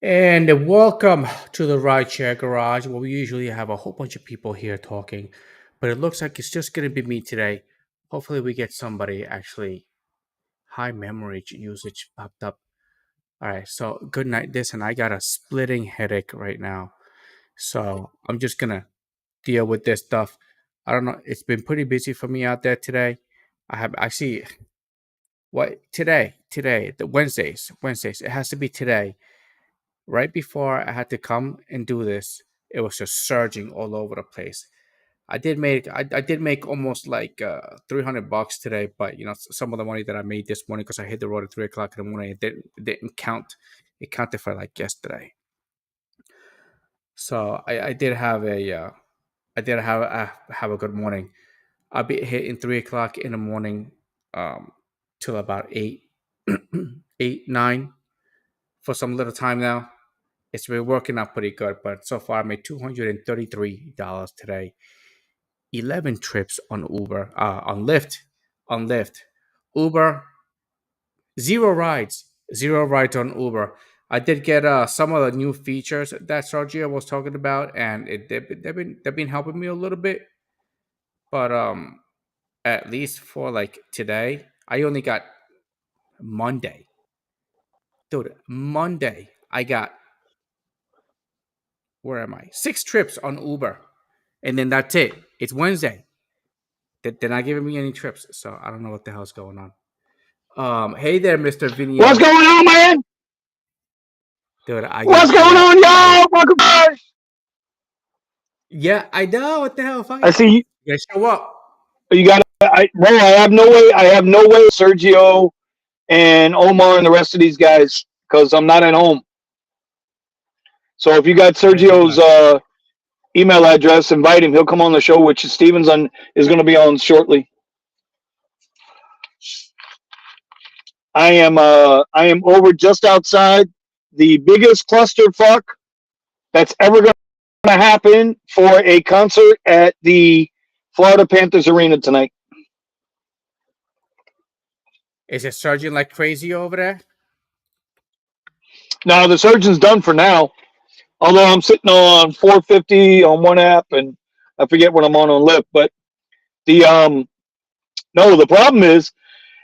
And welcome to the Rideshare Garage, where we usually have a whole bunch of people here talking, but it looks like it's just going to be me today. Hopefully, we get somebody actually high memory usage popped up. All right, so good night. Listen, I got a splitting headache right now, so I'm just gonna deal with this stuff. I don't know. It's been pretty busy for me out there today. I see what today the Wednesdays. It has to be today. Right before I had to come and do this, it was just surging all over the place. I did make almost like $300 today, but some of the money that I made this morning because I hit the road at 3 o'clock in the morning, it didn't count. It counted for like yesterday. So I did have a good morning. I'll be hitting 3 o'clock in the morning, um, till about 8, 9 for some little time now. It's been working out pretty good, but so far I made $233 today. 11 trips on Uber, on Lyft, Uber, zero rides on Uber. I did get some of the new features that Sergio was talking about, and they've been helping me a little bit. But at least for like today, I only got Monday, dude. Monday, I got where am I? 6 trips on Uber, and then that's it. It's Wednesday. They're not giving me any trips, so I don't know what the hell's going on. Hey there, Mister What's Viniel. going on, man? Dude, I What's got, going I got, on, I got. y'all? Welcome back. Yeah, I know. What the hell? I Fine. see You gotta show up. you got. Bro, I have no way. I have no way. Sergio and Omar and the rest of these guys, because I'm not at home. So if you got Sergio's Yeah. email address, invite him. He'll come on the show, which Stevens is going to be on shortly. I am over just outside the biggest clusterfuck that's ever going to happen for a concert at the Florida Panthers Arena tonight. Is it surging like crazy over there? Now the surgeon's done for now. Although I'm sitting on 450 on one app, and I forget what I'm on Lyft. But the no, the problem is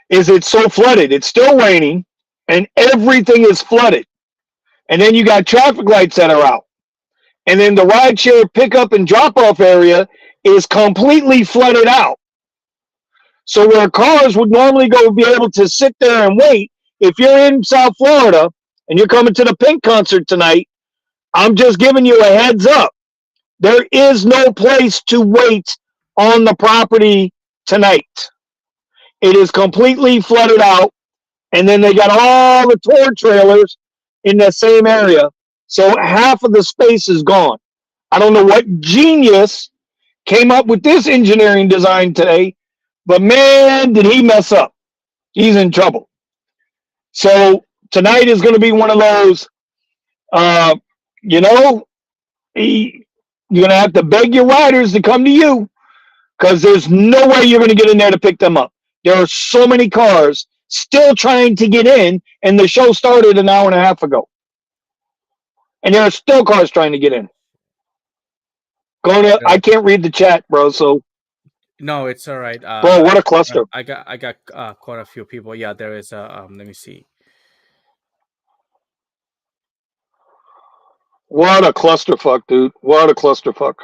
it's so flooded. It's still raining, and everything is flooded. And then you got traffic lights that are out, and then the rideshare pickup and drop off area is completely flooded out. So where cars would normally go be able to sit there and wait, if you're in South Florida and you're coming to the Pink concert tonight, I'm just giving you a heads up. There is no place to wait on the property tonight. It is completely flooded out, and then they got all the tour trailers in the same area. So half of the space is gone. I don't know what genius came up with this engineering design today, but man, did he mess up. He's in trouble. So tonight is going to be one of those, uh, you know, you're going to have to beg your riders to come to you, because there's no way you're going to get in there to pick them up. There are so many cars still trying to get in, and the show started an hour and a half ago, and there are still cars trying to get in. I Uh, can't read the chat, bro. So, no, it's all right. bro, what a cluster! I got quite a few people. Yeah, there is a. Let me see. What a clusterfuck, dude! What a clusterfuck!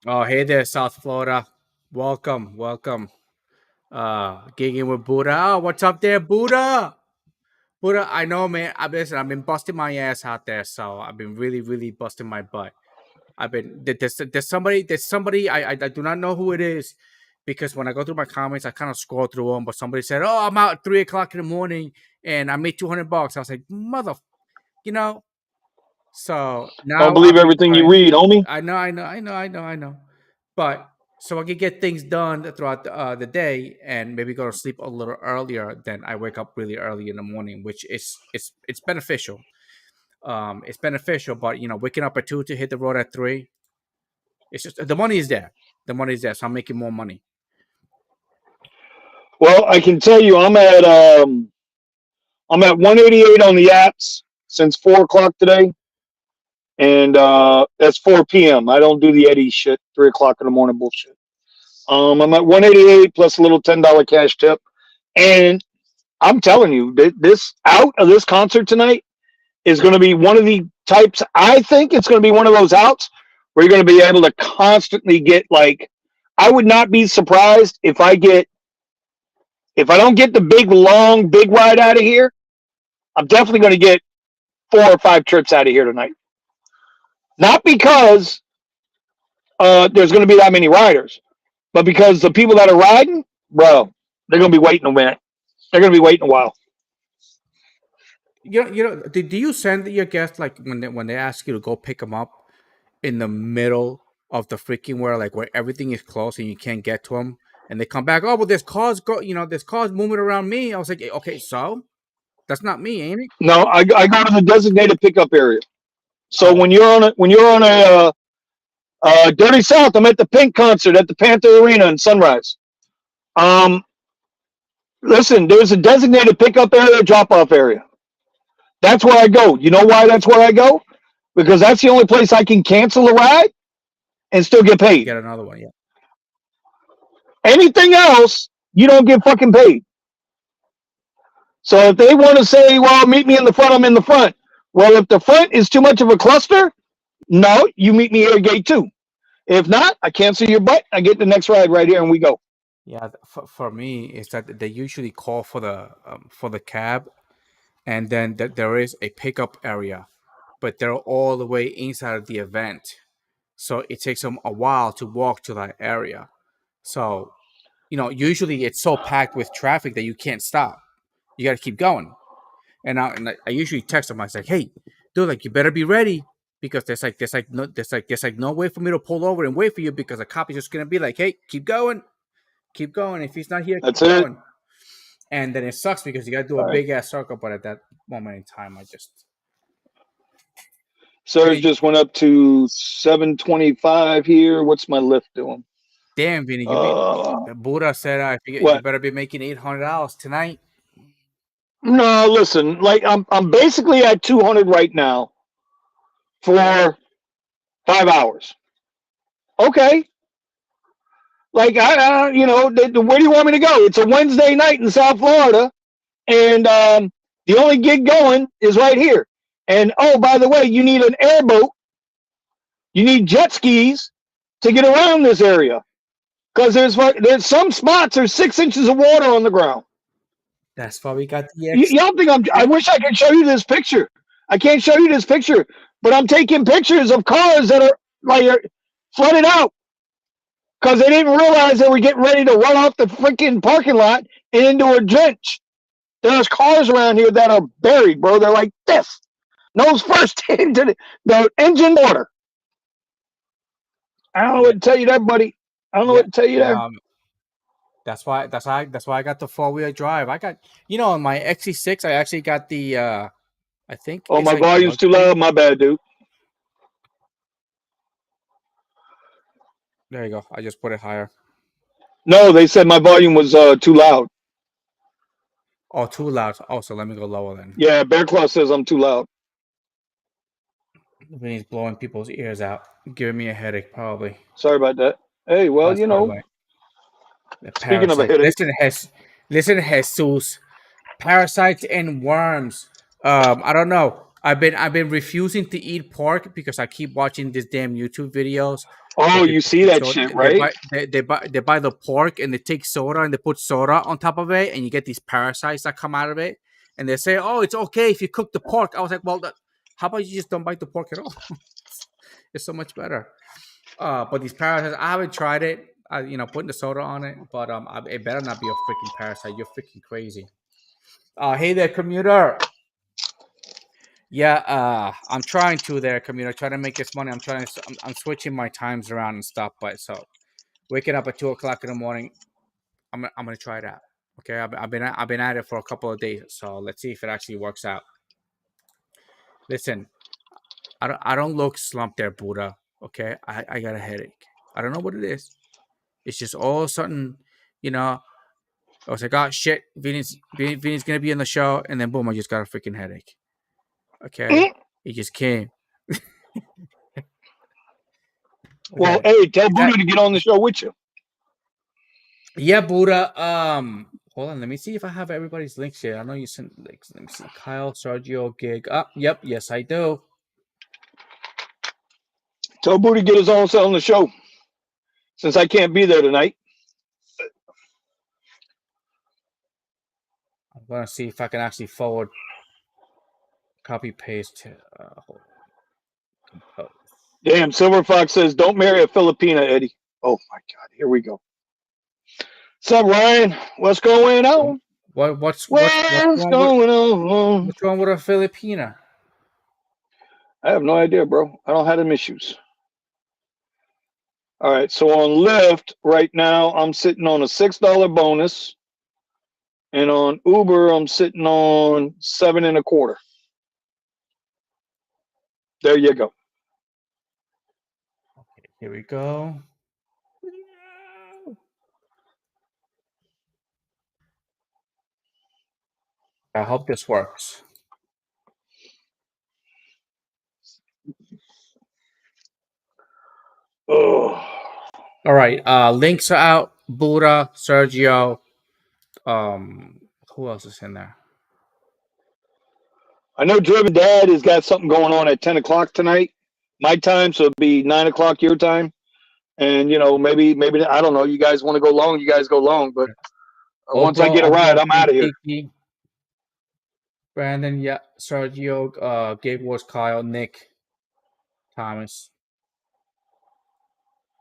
Oh, hey there, South Florida. Welcome. Gigging with Buddha. Oh, what's up there, Buddha? Buddha, I know, man. I've been busting my ass out there, so I've been really busting my butt. There's somebody I do not know who it is, because when I go through my comments, I kind of scroll through them. But somebody said, "Oh, I'm out at 3 o'clock in the morning and I made $200." I was like, "Mother," you know. So Don't now believe I'm being everything you quiet. read, homie. I know. But so I can get things done throughout the day and maybe go to sleep a little earlier than I wake up really early in the morning, which is it's beneficial. It's beneficial, but waking up at 2 to hit the road at 3, it's just the money is there. The money is there, so I'm making more money. Well, I can tell you, I'm at 188 on the apps since 4 o'clock today. and that's 4 p.m. I don't do the Eddie shit, 3 o'clock in the morning bullshit. I'm at 188 plus a little $10 cash tip, and I'm telling you, this out of this concert tonight is going to be one of the types. I think it's going to be one of those outs where you're going to be able to constantly get like. I would not be surprised if I don't get the big long big ride out of here. I'm definitely going to get 4 or 5 trips out of here tonight. Not because there's going to be that many riders, but because the people that are riding, bro, they're going to be waiting a minute. They're going to be waiting a while. Do you send your guests like when they ask you to go pick them up in the middle of the freaking where everything is closed and you can't get to them, and they come back? Oh, well, there's cars moving around me. I was like, okay, so that's not me, ain't it? No, I go to the designated pickup area. So Oh, when you're on a Dirty South, I'm at the Pink concert at the Panther Arena in Sunrise. Um, Listen, there's a designated pickup area, drop off area. That's where I go. You know why that's where I go? Because that's the only place I can cancel a ride and still get and paid. get another one. Yeah, Anything else, you don't get fucking paid. So if they want to say, well, meet me in the front, I'm in the front. Well, if the front is too much of a cluster, no, you meet me here at gate 2. If not, I cancel your butt. I get the next ride right here and we go. yeah. For me, is that they usually call for the cab, and then there is a pickup area, but they're all the way inside of the event, so it takes them a while to walk to that area. So usually it's so packed with traffic that you can't stop. You got to keep going. And I usually text them. I say, "Hey, dude, like you better be ready because there's no way for me to pull over and wait for you because the cop is just gonna be like, hey, keep going, keep going. If he's not here, That's keep it. going." And then it sucks because you got to do a All right. big ass circle. But at that moment in time, I just Surge Vinny, just went up to 725 here. What's my lift doing? damn Vinny, Uh, Buddha said, you what? better be making $800 tonight. No, listen. Like I'm basically at 200 right now for 5 hours. Okay. Like where do you want me to go? It's a Wednesday night in South Florida, and the only gig going is right here. And oh, by the way, you need an airboat. You need jet skis to get around this area because there's some spots there's 6 inches of water on the ground. That's why we got the Y'all think I wish I could show you this picture. I can't show you this picture, but I'm taking pictures of cars that are like flooded out because they didn't realize they were getting ready to run off the freaking parking lot and into a drench. There's cars around here that are buried, bro. They're like this, nose first into the engine water. I don't know what yeah, to tell you there, buddy. I don't know yeah, what to tell you yeah. there. That's why I got the 4-wheel drive. I got on my XC6. I actually got the I think Oh, it's my like volume's too luxury. loud. My bad, dude. There you go. I just put it higher. No, they said my volume was too loud. Oh, too loud. Oh, so let me go lower then. Yeah, Bear Claw says I'm too loud. Vinny's blowing people's ears out, giving me a headache probably. Sorry about that. Hey, well, That's probably why. The speaking of a parasites. headache, Listen, Jesus. Parasites and worms. I don't know. I've been refusing to eat pork because I keep watching these damn YouTube videos where oh, you people see take that soda. shit, They right? buy they buy the pork and they take soda and they put soda on top of it and you get these parasites that come out of it and they say, oh, it's okay if you cook the pork. I was like, well, how about you just don't bite the pork at all? It's so much better. But these parasites, I haven't tried it. Putting the soda on it, but it better not be a freaking parasite. You're freaking crazy. Hey there, commuter. Yeah, I'm trying to there, commuter. Trying to make this money. I'm switching my times around and stuff. But so waking up at 2 o'clock in the morning, I'm gonna try it out. Okay, I've been at it for a couple of days, so let's see if it actually works out. Listen, I don't look slumped there, Buddha. Okay, I got a headache. I don't know what it is. It's just all of a sudden, you know. I was like, oh shit, Vinny's gonna be in the show, and then boom, I just got a freaking headache. Okay, Mm. it just came. Well, Okay. hey, tell Is that Buddha to get on the show with you. yeah, Buddha? Hold on. Let me see if I have everybody's links here. I know you sent links. Let me see. Kyle, Sergio, Gig. Yep. Yes, I do. Tell Buddha to get his own self on the show since I can't be there tonight. I'm gonna see if I can actually forward, copy, paste. Hold on. Compose. Damn, Silver Fox says, don't marry a Filipina, Eddie. Oh my God, here we go. What's up, Ryan? What's going on? What's What's wrong with going on? a Filipina? I have no idea, bro. I don't have them issues. All right, so on Lyft right now, I'm sitting on a $6 bonus, and on Uber, I'm sitting on 7.25. There you go. Okay, here we go. I hope this works. Oh, All right. Links are out. Buddha, Sergio. Um, who else is in there? I know Driven Dad has got something going on at 10 o'clock tonight, my time, so it'll be 9 o'clock your time. And maybe I don't know. You guys want to go long? You guys go long. But once I get a ride, I'm out of here. Kiki, Brandon, yeah, Sergio, Gabe Wars, Kyle, Nick, Thomas.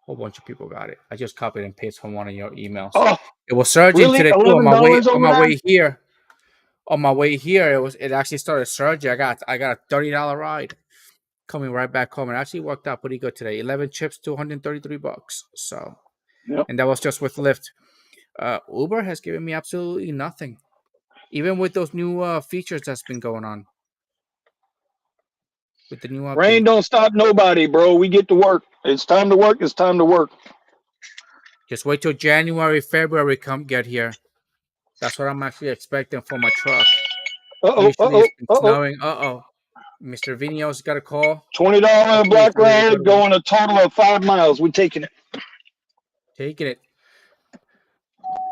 Whole bunch of people got it. I just copied and pasted from one of your emails. Oh, It was surging really? today too. $11 On over my there? way here. On my way here, it actually started surging. I got a $30 ride coming right back home. It actually worked out pretty good today. 11 chips, $233. So, Yep. and that was just with Lyft. Uber has given me absolutely nothing, even with those new features that's been going on with the new Rain update. don't stop nobody, bro. We get to work. It's time to work. It's time to work. Just wait till January, February come get here. That's what I'm actually expecting for my truck. Uh oh. Uh Usually oh. it's been Uh oh. snowing. Mr. Vino's got a call. $20 Hopefully black it's ready to go ride to work. going a total of 5 miles. We taking it. Taking it.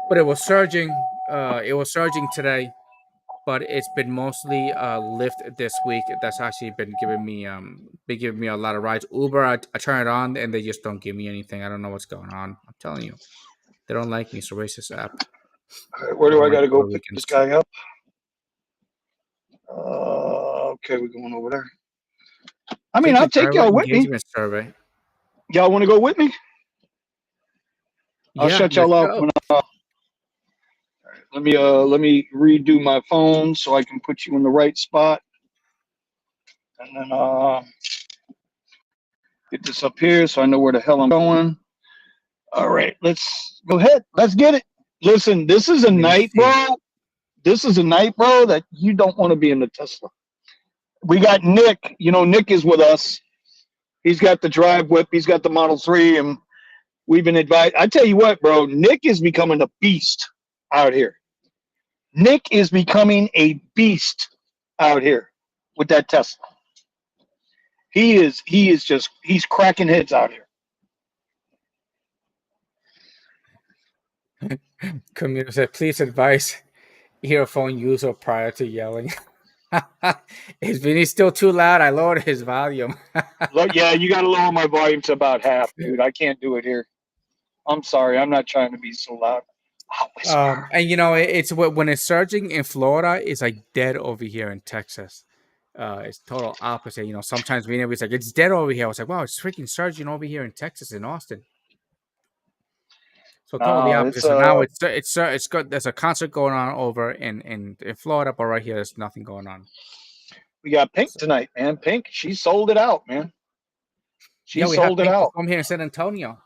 But it was surging. It was surging today, but it's been mostly Lyft this week. That's actually been giving me a lot of rides. Uber, I turn it on and they just don't give me anything. I don't know what's going on. I'm telling you, they don't like me. It's a racist app. All right, where They do don't I got like to go Puerto pick this Ricans. guy up? Okay, we're going over there. I mean, Take the I'll take driver y'all with me. engagement survey. Y'all want to go with me? I'll Yeah, shut let's y'all out go. when. Let me redo my phone so I can put you in the right spot, and then get this up here so I know where the hell I'm going. All right, let's go ahead. Let's get it. Listen, this is a Let me night, see. bro. This is a night, bro, that you don't want to be in the Tesla. We got Nick. Nick is with us. He's got the drive whip. He's got the Model 3, and we've been advised. I tell you what, bro, Nick is becoming a beast out here. Nick is becoming a beast out here with that Tesla. He's cracking heads out here. Commuter said, please advise earphone user prior to yelling. Is Vinny still too loud? I lowered his volume. Look, yeah, you got to lower my volume to about half, dude. I can't do it here. I'm sorry. I'm not trying to be so loud. I'll whisper. And it's when it's surging in Florida, it's like dead over here in Texas. It's total opposite. Sometimes Vinny was like, it's dead over here. I was like, wow, it's freaking surging over here in Texas, in Austin. So totally No, opposite. So now it's good. There's a concert going on over in Florida, but right here there's nothing going on. we got Pink So, tonight, man. Pink, she sold it out, man. She yeah, we have sold it Pink out. perform here in San Antonio.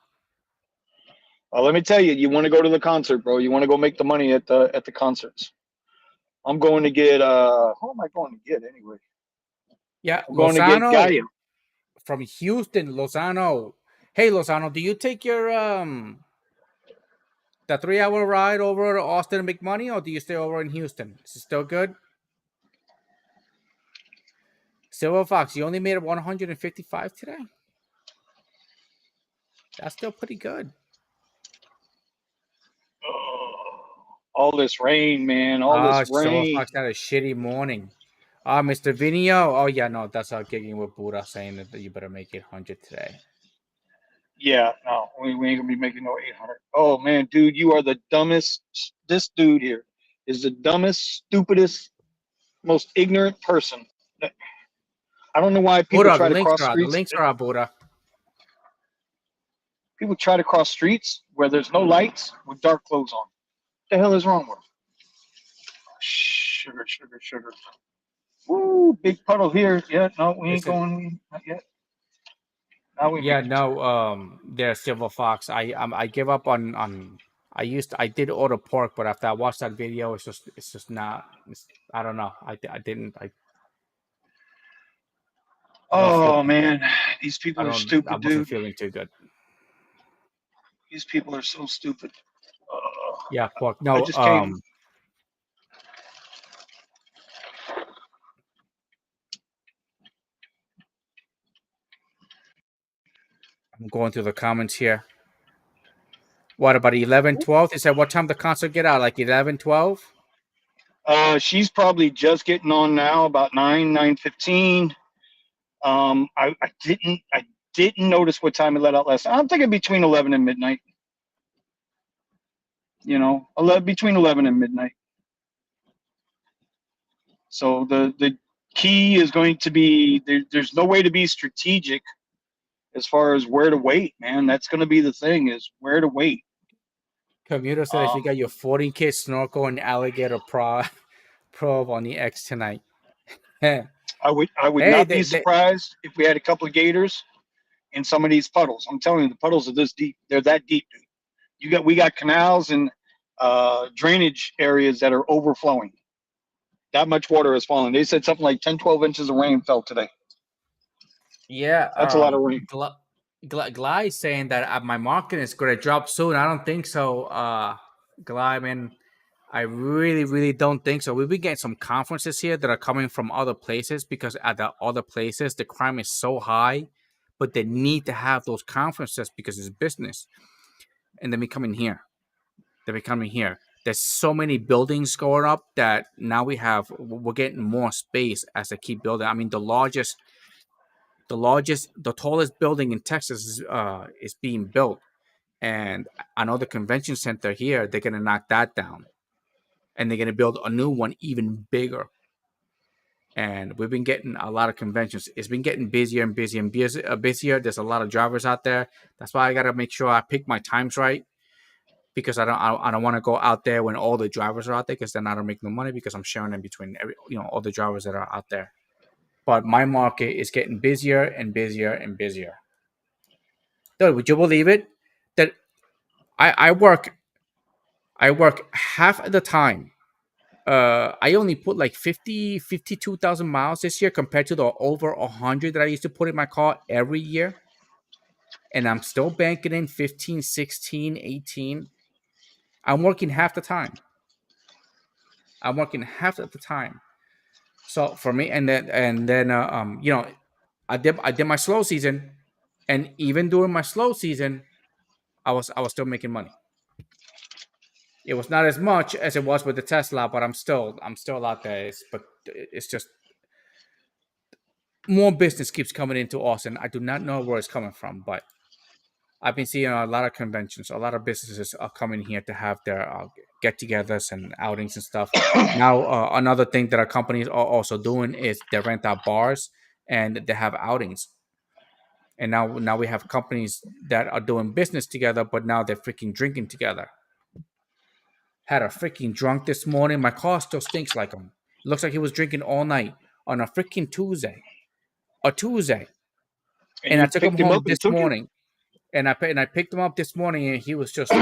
Well, let me tell you, you want to go to the concert, bro. You want to go make the money at the concerts. I'm going to get who am I going to get anyway? Yeah, I'm going to get Lozano Gaia. from Houston. Lozano. Hey, Lozano, do you take your the 3 hour ride over to Austin and make money, or do you stay over in Houston? Is it still good? Silver Fox, you only made 155 today. That's still pretty good. Oh, all this rain, man. All this Silver rain. Fox had a shitty morning. Mr. Vinio. Oh yeah, no, that's gigging with Buddha saying that you better make it 100 today. Yeah, no, we ain't gonna be making no 800. Oh man, dude, you are the dumbest. This dude here is the dumbest, stupidest, most ignorant person. I don't know why people Buddha, the try to links cross are out. The streets. links are out, Buddha. People try to cross streets where there's no lights with dark clothes on. What the hell is wrong with them? Sugar, sugar, sugar. Woo, big puddle here. Yeah, no, we ain't Listen, going. Not yet. Now we yeah, making two. no, there's Silver Fox. I give up on. I did order pork, but after I watched that video, it's just not. I don't know. I didn't. I don't feel Oh too good. man, these people are I stupid, wasn't dude. feeling too good. These people are so stupid. Uh, Yeah, pork. I No, just came. I'm going through the comments here. What about 11, 12? They said what time the concert get out? Like 11, 12? She's probably just getting on now, about 9:15. I didn't notice what time it let out last night. I'm thinking between 11 and midnight. You know, 11, between 11 and midnight. So the key is going to be there's no way to be strategic as far as where to wait, man. That's going to be the thing is where to wait. Commuter said if you Um, got your 14K snorkel and alligator probe on the X tonight. hey, I would not be surprised if we had a couple of gators in some of these puddles. I'm telling you, the puddles are this deep. They're that deep, dude. We got canals and drainage areas that are overflowing. That much water has fallen. They said something like 10, 12 inches of rain fell today. yeah, That's a lot of rain. Gly is saying that my market is going to drop soon. I don't think so. Gly, man, I really, really don't think so. We've been getting some conferences here that are coming from other places because at the other places the crime is so high, but they need to have those conferences because it's business, and they're coming here. They're coming here. There's so many buildings going up that now we're getting more space as they keep building. I mean, the tallest building in Texas is being built, and I know the convention center here. They're gonna knock that down, and they're gonna build a new one even bigger. And we've been getting a lot of conventions. It's been getting busier and busier and busier. There's a lot of drivers out there. That's why I gotta make sure I pick my times right because I don't want to go out there when all the drivers are out there because then I don't make no money because I'm sharing them between all the drivers that are out there. But my market is getting busier and busier and busier. Dude, would you believe it that I work half of the time. I only put like 52,000 miles this year compared to the over 100 that I used to put in my car every year. And I'm still banking in 15, 16, 18. I'm working half the time. I'm working half of the time. So for me, and then I did my slow season, and even during my slow season, I was still making money. It was not as much as it was with the Tesla, but I'm still out there. But it's just more business keeps coming into Austin. I do not know where it's coming from, but I've been seeing a lot of conventions. A lot of businesses are coming here to have their get-togethers and outings and stuff. Now, another thing that our companies are also doing is they rent out bars and they have outings. And now we have companies that are doing business together, but now they're freaking drinking together. Had a freaking drunk this morning. My car still stinks like him. It looks like he was drinking all night on a freaking Tuesday. A Tuesday. And And I you took him picked him home up and this took him. morning. And I picked him up this morning, and he was just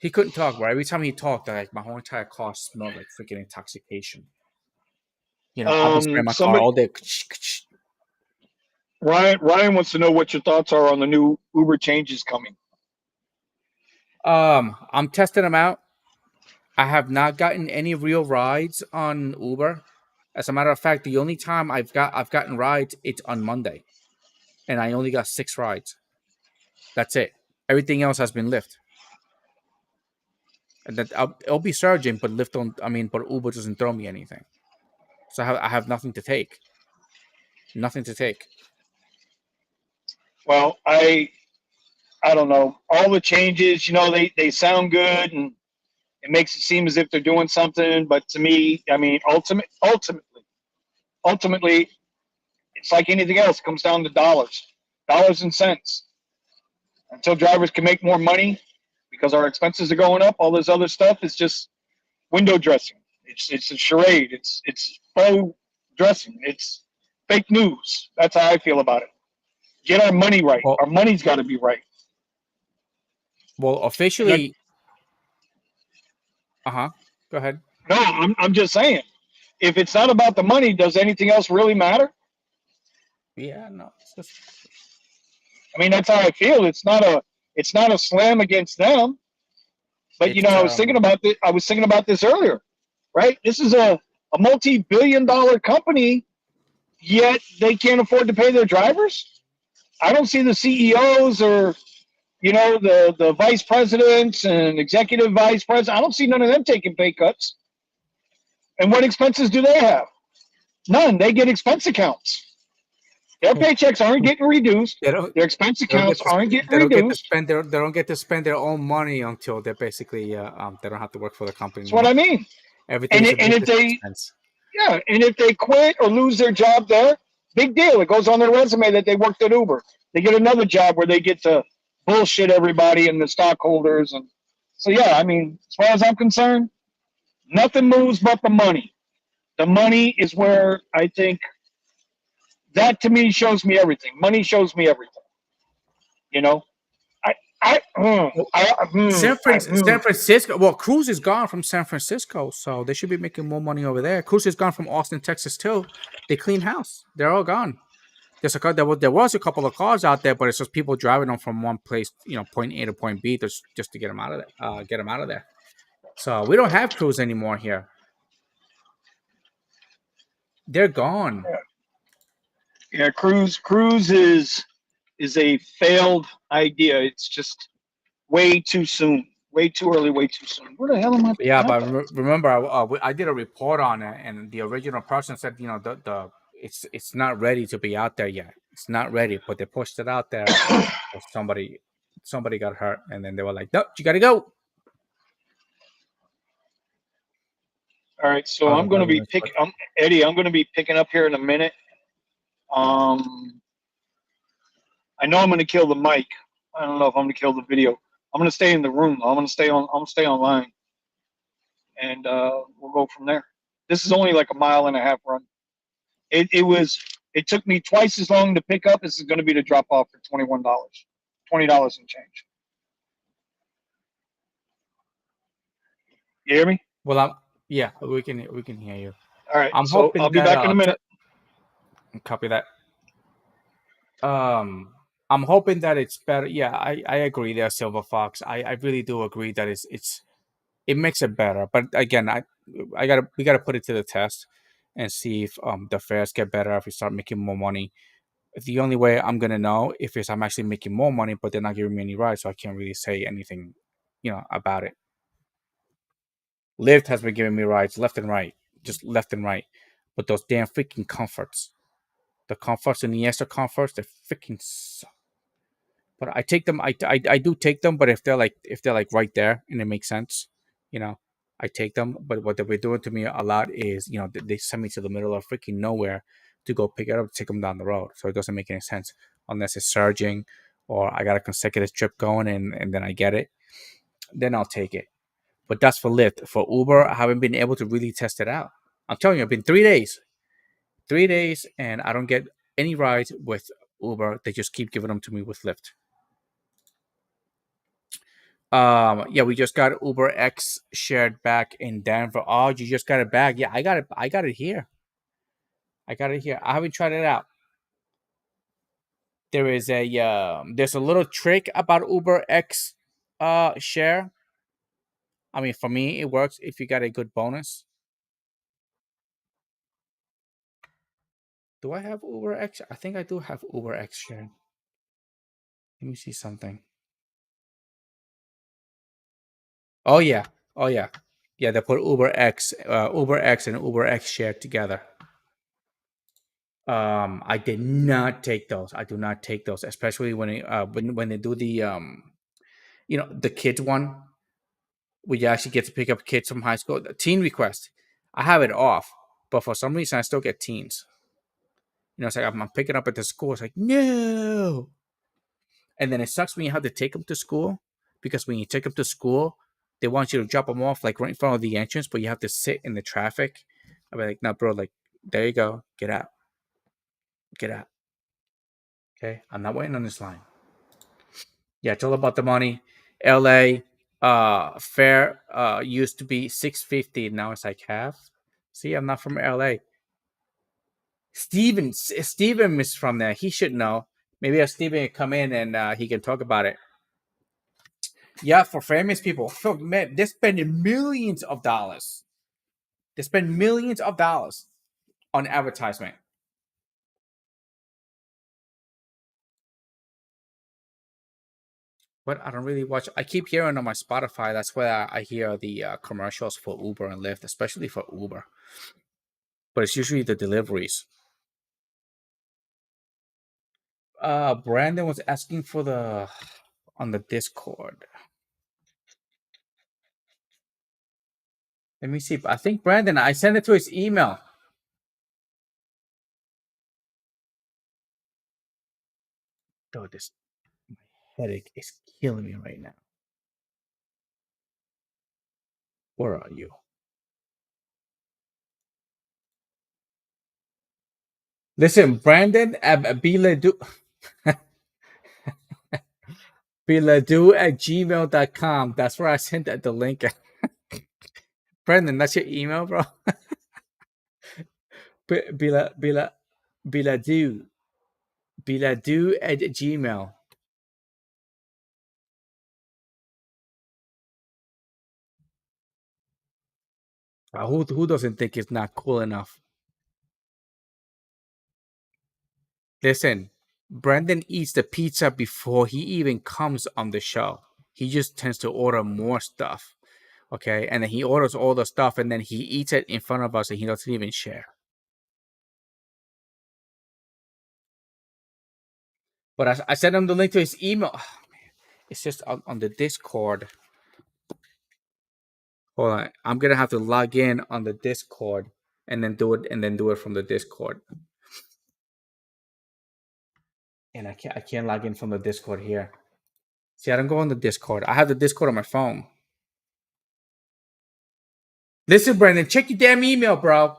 he couldn't talk. Right, every time he talked, like my whole entire car smelled like freaking intoxication. I've been spraying my car Somebody, all day. Ryan wants to know what your thoughts are on the new Uber changes coming. I'm testing them out. I have not gotten any real rides on Uber. As a matter of fact, the only time I've gotten rides, it's on Monday, and I only got 6 rides. That's it. Everything else has been Lyft. And that I'll be surging, but Lyft don't. I mean, but Uber doesn't throw me anything, so I have nothing to take. Nothing to take. Well, I don't know. All the changes, they sound good and it makes it seem as if they're doing something. But to me, I mean, ultimately, it's like anything else. It comes down to dollars and cents. Until drivers can make more money because our expenses are going up, all this other stuff is just window dressing. It's a charade. It's faux dressing. It's fake news. That's how I feel about it. Get our money right. Well, Our money's got to be right. well, And that, officially, go ahead. no, I'm just saying. If it's not about the money, does anything else really matter? Yeah, no, it's just I mean, that's how I feel. It's not a slam against them. But it's I was thinking about this. I was thinking about this earlier, right? This is a multi-billion-dollar company, yet they can't afford to pay their drivers. I don't see the CEOs or the vice presidents and executive vice presidents. I don't see none of them taking pay cuts. And what expenses do they have? None. They get expense accounts. Their paychecks aren't getting reduced. they don't Their expense they don't get accounts to aren't getting they don't get to reduced. spend they don't get to spend their own money until they're basically they don't have to work for the company That's what anymore. I mean. Everything And is a and if business they expense. Yeah, and if they quit or lose their job there, big deal. It goes on their resume that they worked at Uber. They get another job where they get to bullshit everybody and the stockholders. And so, yeah, I mean, as far as I'm concerned, nothing moves but the money. The money is where I think that to me shows me everything. Money shows me everything. You know, I, I, mm, Well, I. San Francisco. Well, Cruz is gone from San Francisco, so they should be making more money over there. Cruz is gone from Austin, Texas, too. They clean house. They're all gone. There was a couple of cars out there, but it's just people driving them from one place, point A to point B, just to get them out of there. Get them out of there. So we don't have Cruz anymore here. They're gone. Yeah, cruise is a failed idea. It's just way too soon, way too early, way too soon. Where the hell am I Yeah, at but that? remember, I did a report on it, and the original person said, the it's not ready to be out there yet. It's not ready, but they pushed it out there. But somebody got hurt, and then they were like, "No, you got to go." All right, so Oh, I'm going to be government. picking. Eddie, I'm going to be picking up here in a minute. Um, I know I'm going to kill the mic. I don't know if I'm going to kill the video. I'm going to stay in the room. I'm going to stay on. I'm going to stay online, and we'll go from there. This is only like a mile and a half run. It was. It took me twice as long to pick up. This is going to be to drop off for $21, $20 and change. You hear me? Well, yeah, we can hear you. All right, I'm so I'll hoping be that back in a minute. copy that. Um, I'm hoping that it's better. Yeah, I agree there, Silver Fox. I really do agree that it makes it better. But again, we gotta put it to the test and see if the fares get better, if we start making more money. The only way I'm gonna know if is I'm actually making more money, but they're not giving me any rides, so I can't really say anything, about it. Lyft has been giving me rides left and right, just left and right. But those damn freaking comforts, the comforts and the extra comforts, they're freaking suck. But I take them. I do take them. But if they're like right there and it makes sense, you know, I take them. But what they've been doing to me a lot is, they send me to the middle of freaking nowhere to go pick it up, take them down the road. So it doesn't make any sense unless it's surging or I got a consecutive trip going and then I get it. Then I'll take it. But that's for Lyft. For Uber, I haven't been able to really test it out. I'm telling you, it's been 3 days, 3 days, and I don't get any rides with Uber. They just keep giving them to me with Lyft. Yeah, we just got Uber X shared back in Denver. Oh, you just got it back. Yeah, I got it. I got it here. I got it here. I haven't tried it out. There's a little trick about Uber X share. I mean, for me, it works if you got a good bonus. Do I have Uber X? I think I do have Uber X share. Let me see something. Oh yeah. Oh yeah. Yeah, they put Uber X and Uber X share together. I did not take those. I do not take those, especially when they do the the kids one, where you actually get to pick up kids from high school. The teen request, I have it off, but for some reason I still get teens. It's like I'm picking up at the school. It's like no, and then it sucks when you have to take them to school because when you take them to school, they want you to drop them off like right in front of the entrance, but you have to sit in the traffic. I'll be like, no, bro, like there you go, get out, get out. Okay, I'm not waiting on this line. Yeah, it's all about the money. LA fare used to be 650, now it's like half. See, I'm not from LA. Steven is from there. He should know. Maybe if Steven can come in and he can talk about it. Yeah, for famous people. So man, they're spending millions of dollars. They spend millions of dollars on advertisement. But I don't really watch. I keep hearing on my Spotify. That's where I hear the commercials for Uber and Lyft, especially for Uber. But it's usually the deliveries. Brandon was asking for the on the Discord. Let me see. I think Brandon. I sent it to his email. Oh, this headache is killing me right now. Where are you? Listen, Brandon Biladu Biladu at gmail.com. That's where I sent the link. Brandon, that's your email, bro. Bila Biladu Biladu at Gmail. Who doesn't think it's not cool enough? Listen, Brandon eats the pizza before he even comes on the show. He just tends to order more stuff. Okay. And then he orders all the stuff and then he eats it in front of us and he doesn't even share. But I sent him the link to his email. Oh, man. It's just on the Discord. Hold on. I'm gonna have to log in on the Discord and then do it from the Discord. And I can't log in from the Discord here. See, I don't go on the Discord. I have the Discord on my phone. Listen, Brandon, check your damn email, bro.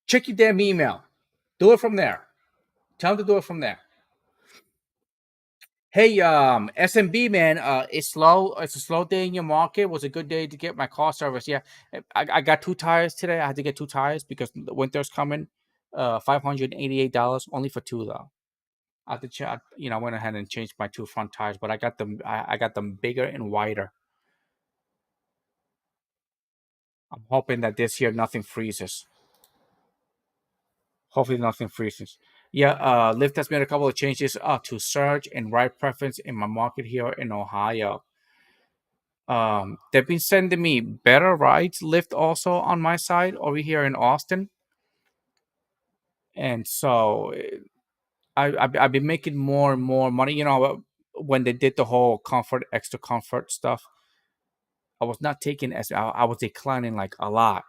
Check your damn email. Do it from there. Tell them to do it from there. Hey, SMB man, it's slow. It's a slow day in your market. It was a good day to get my car service. Yeah, I got two tires today. I had to get two tires because the winter's coming. $588 only for two though. I had to I went ahead and changed my two front tires, but I got them. I got them bigger and wider. I'm hoping that this year nothing freezes. Hopefully nothing freezes. Yeah, Lyft has made a couple of changes to search and ride preference in my market here in Ohio. They've been sending me better rides, Lyft also on my side over here in Austin, and so I've been making more and more money. When they did the whole extra comfort stuff, I was not taking I was declining like a lot,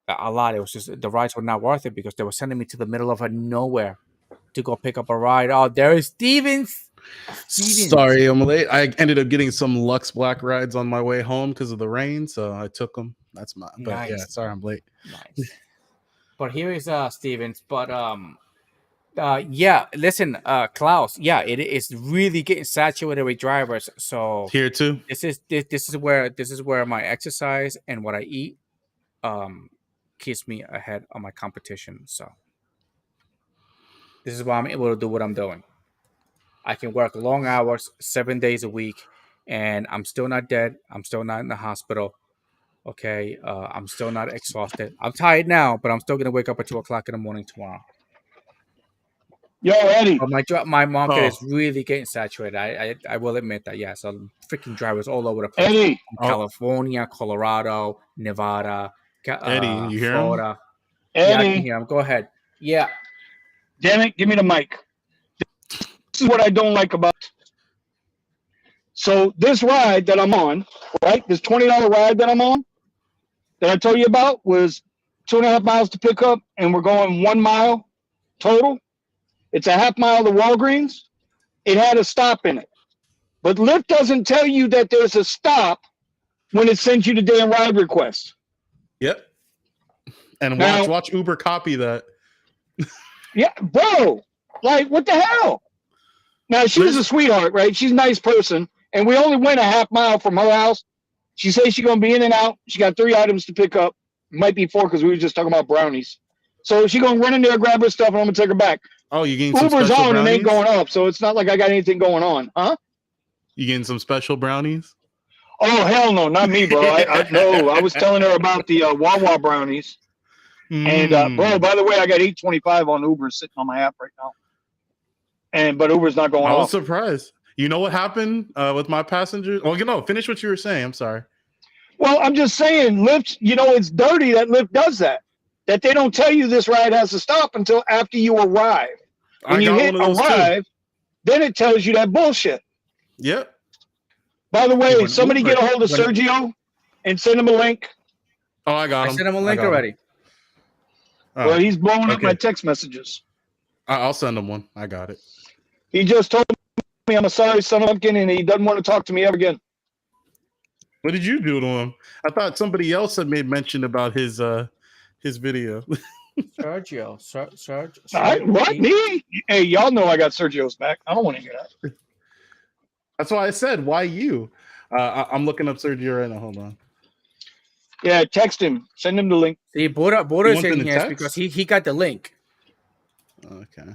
a lot. It was just the rides were not worth it because they were sending me to the middle of nowhere to go pick up a ride. Oh, there is Stevens. Stevens. Sorry, I'm late. I ended up getting some Lux Black rides on my way home because of the rain, so I took them. That's my. But yeah, Nice. sorry, I'm late. Nice. But here is Stevens. But yeah, listen, Klaus. Yeah, it is really getting saturated with drivers. So Here too. this is where my exercise and what I eat um keeps me ahead of my competition. So this is why I'm able to do what I'm doing. I can work long hours, 7 days a week, and I'm still not dead. I'm still not in the hospital. Okay, I'm still not exhausted. I'm tired now, but I'm still gonna wake up at 2 o'clock in the morning tomorrow. Yo, Eddie. But my market is Oh, really getting saturated. I will admit that. Yeah, so freaking drivers all over the place. Eddie. oh, California, Colorado, Nevada, Eddie, you hear him? Florida. Yeah, I can Eddie. hear him. Go ahead. Yeah. Damn it. Give me the mic. This is what I don't like about it. So this ride that I'm on, right? This $20 ride that I'm on, that I told you about, was 2.5 miles to pick up, and we're going 1 mile total. It's a half mile to Walgreens. It had a stop in it. But Lyft doesn't tell you that there's a stop when it sends you the damn ride request. Yep. And Now, watch Uber copy that. yeah, bro, like what the hell? Now she was a sweetheart, right? She's a nice person, and we only went a half mile from her house. She says she's gonna be in and out. She got 3 items to pick up. Might be 4 because we were just talking about brownies. So she's gonna run in there, grab her stuff, and I'm gonna take her back. Oh, you getting some Uber's special on brownies? and ain't going up, so it's not like I got anything going on, huh? You getting some special brownies? Oh hell no, not me, bro. No, I was telling her about the Wawa brownies. And bro, by the way, I got 825 on Uber sitting on my app right now. But Uber's not going I was off. surprised. You know what happened with my passengers? Oh, finish what you were saying. I'm sorry. Well, I'm just saying, Lyft, it's dirty that Lyft does that. That they don't tell you this ride has to stop until after you arrive. When you hit arrive, then it tells you that bullshit. Yep. By the way, somebody get a hold of Sergio and send him a link. Oh, I got him. I sent him a link already. Well, he's blowing up my text messages. I'll send him one. I got it. He just told me I'm a sorry son of a pumpkin and he doesn't want to talk to me ever again. What did you do to him? I thought somebody else had made mention about his video. Sergio. What? Me? Hey, y'all know I got Sergio's back. I don't want to hear that. That's why I said, why you? I'm looking up Sergio right now. Hold on. Yeah, text him. Send him the link. See, Bora's in here because he got the link. Okay.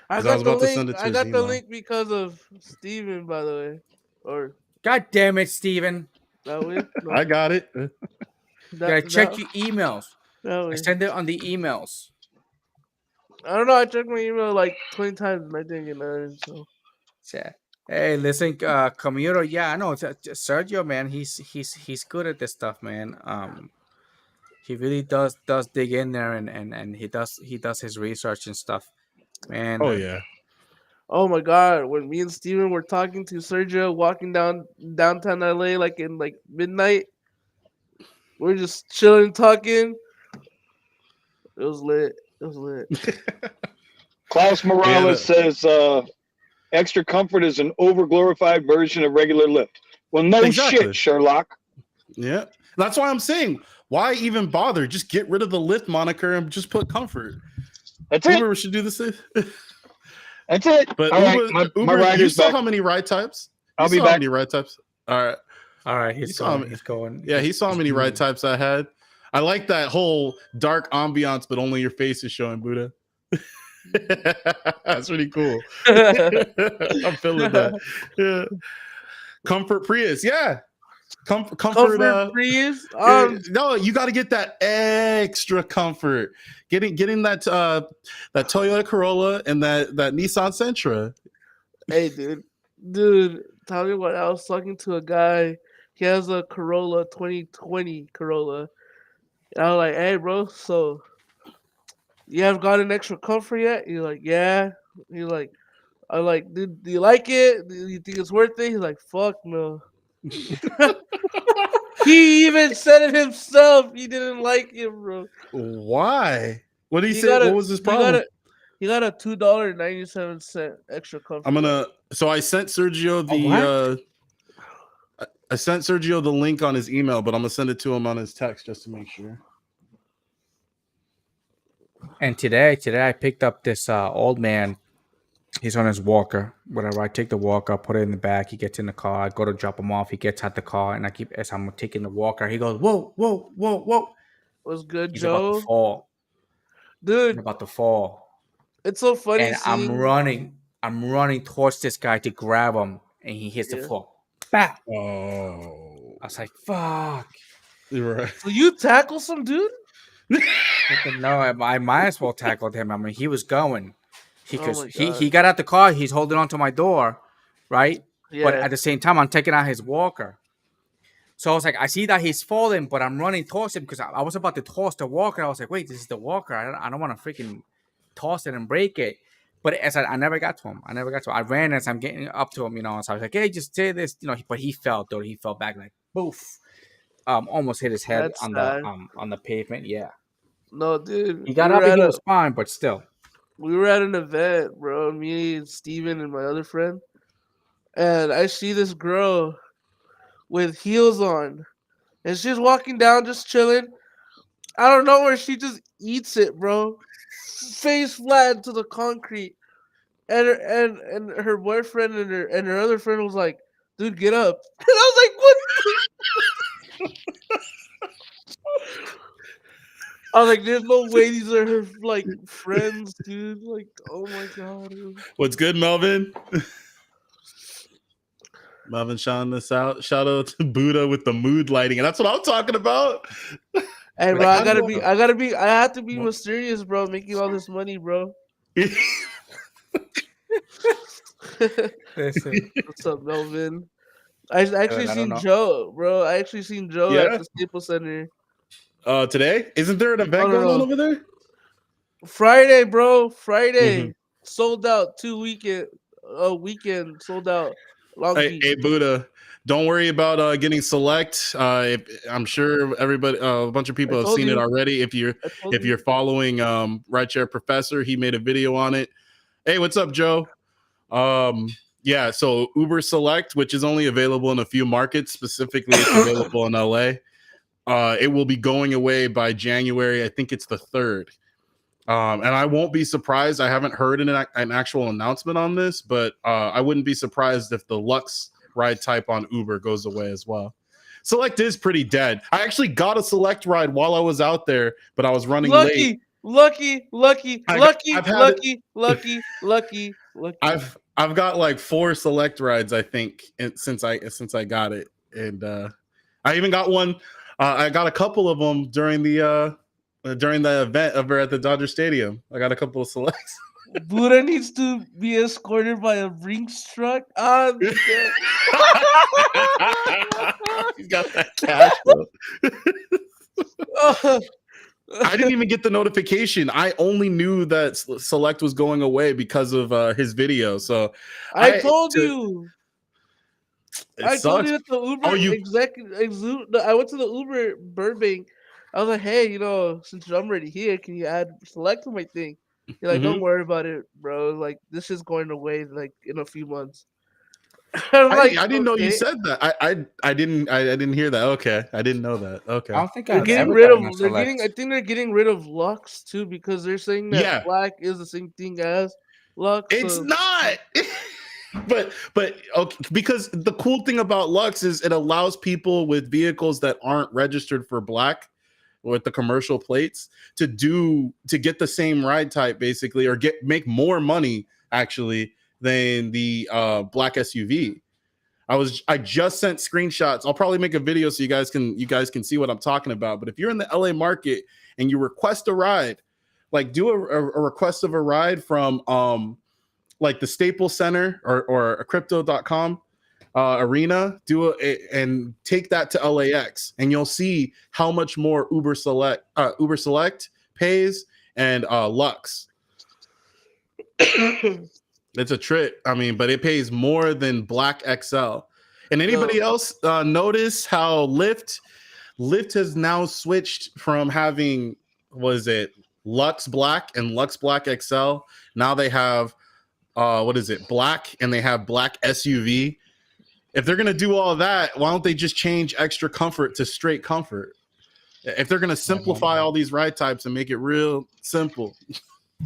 I got the link because of Steven, by the way. Or God damn it, Steven. That way? No. I got it. You gotta check your emails. I send it on the emails. I don't know. I checked my email like 20 times and I didn't get nothing. So. Yeah. Hey, listen, Camilo. Yeah, I know Sergio, man. He's good at this stuff, man. He really does dig in there and he does his research and stuff, man. Oh yeah. Oh my God! When me and Steven were talking to Sergio, walking downtown LA, like in midnight, we're just chilling, talking. It was lit. Klaus Morales says, "Extra Comfort is an overglorified version of regular Lyft." Well, no shit, Sherlock. Yeah, that's why I'm saying, why even bother? Just get rid of the Lyft moniker and just put Comfort. That's Uber should do the same. That's it. But all Uber, right, my Uber you saw back. how many ride types? I'll be back. How many ride types? All right. He's going. Yeah, he saw how many ride types I had. I like that whole dark ambiance, but only your face is showing, Buddha. That's pretty cool. I'm feeling that. Yeah. Comfort Prius, yeah. Comfort Prius. No, you got to get that extra comfort. Getting that that Toyota Corolla and that Nissan Sentra. Hey, dude, tell me what. I was talking to a guy. He has a Corolla 2020 Corolla. And I was like, "Hey, bro, so you have got an extra comfort yet?" He's like, "Yeah." He's like, "I'm like, dude, do you like it? Do you think it's worth it?" He's like, "Fuck no." He even said it himself. He didn't like it, bro. Why? What did he say? What was his problem? He got a $2.97 extra comfort. So I sent Sergio the I sent Sergio the link on his email, but I'm gonna send it to him on his text just to make sure. And today I picked up this old man. He's on his walker. Whatever. I take the walker, put it in the back. He gets in the car. I go to drop him off. He gets out the car, and as I'm taking the walker, he goes, "Whoa, whoa, whoa, whoa!" What's good, He's Joe? about to fall, dude. He's about to fall. It's so funny. And I'm running towards this guy to grab him, and he hits the floor. Bah! Oh! I was like, "Fuck!" You're right. So you tackle some dude? No, I might as well tackled him. I mean, he was going. Oh because my he god. got out the car. He's holding onto my door, right? But Yeah. at the same time, I'm taking out his walker. So I was like, I see that he's falling, but I'm running towards him because I was about to toss the walker. I was like, wait, this is the walker. I don't want to freaking toss it and break it. But as I never got to him. I never got to him. I ran as I'm getting up to him, you know. So I was like, hey, just say this, you know. But he fell, though. He fell back like boof. Almost hit his head That's sad. on the pavement. Yeah, No, dude. he got up and he was fine, but still. We were at an event, bro. Me, Steven, and my other friend. And I see this girl with heels on. And she's walking down just chilling. I don't know where she just eats it, bro. Face flat into the concrete. And her boyfriend and her other friend was like, dude, get up. And I was like, what? I was like, there's no way these are her like friends, dude. Like, oh my god. What's good, Melvin? Melvin shouting us out. Shout out to Buddha with the mood lighting, and that's what I'm talking about. Hey, bro, Like, I have to be mysterious, bro. Making all this money, bro. listen, What's up, Melvin? I actually I don't seen know. Joe, bro. I actually seen Joe at Yeah. the Staples Center. Today, isn't there an event going on over there? Friday, bro. Friday. Mhm. Sold out 2 weekend. Weekend sold out. Long Beach. Hey, Buddha, don't worry about getting select. I'm sure everybody, a bunch of people I have told seen it you. already. I told If you. you're following Rideshare Professor, he made a video on it. Hey, what's up, Joe? Yeah, so Uber Select, which is only available in a few markets, specifically it's available in LA. It will be going away by January. I think it's the 3rd. And I won't be surprised. I haven't heard an actual announcement on this, but I wouldn't be surprised if the Lux ride type on Uber goes away as well. Select is pretty dead. I actually got a Select ride while I was out there, but I was running late. Lucky. I've got like 4 Select rides, I think, since I got it, and I even got one. I got a couple of them during the event over at the Dodger Stadium. I got a couple of Selects. Buddha needs to be escorted by a Brinks truck. He's got that cash. I didn't even get the notification. I only knew that Select was going away because of his video. So I told you. I sucks. told you at the Uber I went to the Uber Burbank. I was like, hey, you know, since I'm already here, can you add Select to my thing? You're like, don't worry about it, bro. Like, this is going away like in a few months. I didn't know you said that. I didn't hear that. Okay, I didn't know that. Okay, I don't think they're I've getting ever rid of. gotten a They're Select. getting. I think they're getting rid of Lux too because they're saying that Black is the same thing as Lux. It's not. But okay, because the cool thing about Lux is it allows people with vehicles that aren't registered for Black with the commercial plates to get the same ride type basically, or make more money actually than the Black SUV. I just sent screenshots. I'll probably make a video so you guys can see what I'm talking about. But if you're in the LA market and you request a ride, like do a request of a ride from like the Staples Center or a crypto.com arena, and take that to LAX, and you'll see how much more Uber Select pays and Lux. It's a trip. I mean, but it pays more than Black XL. And anybody else notice how Lyft has now switched from having, Lux Black and Lux Black XL. Now they have Black, and they have Black SUV. If they're gonna do all that, why don't they just change extra comfort to straight comfort? If they're gonna simplify all these ride types and make it real simple.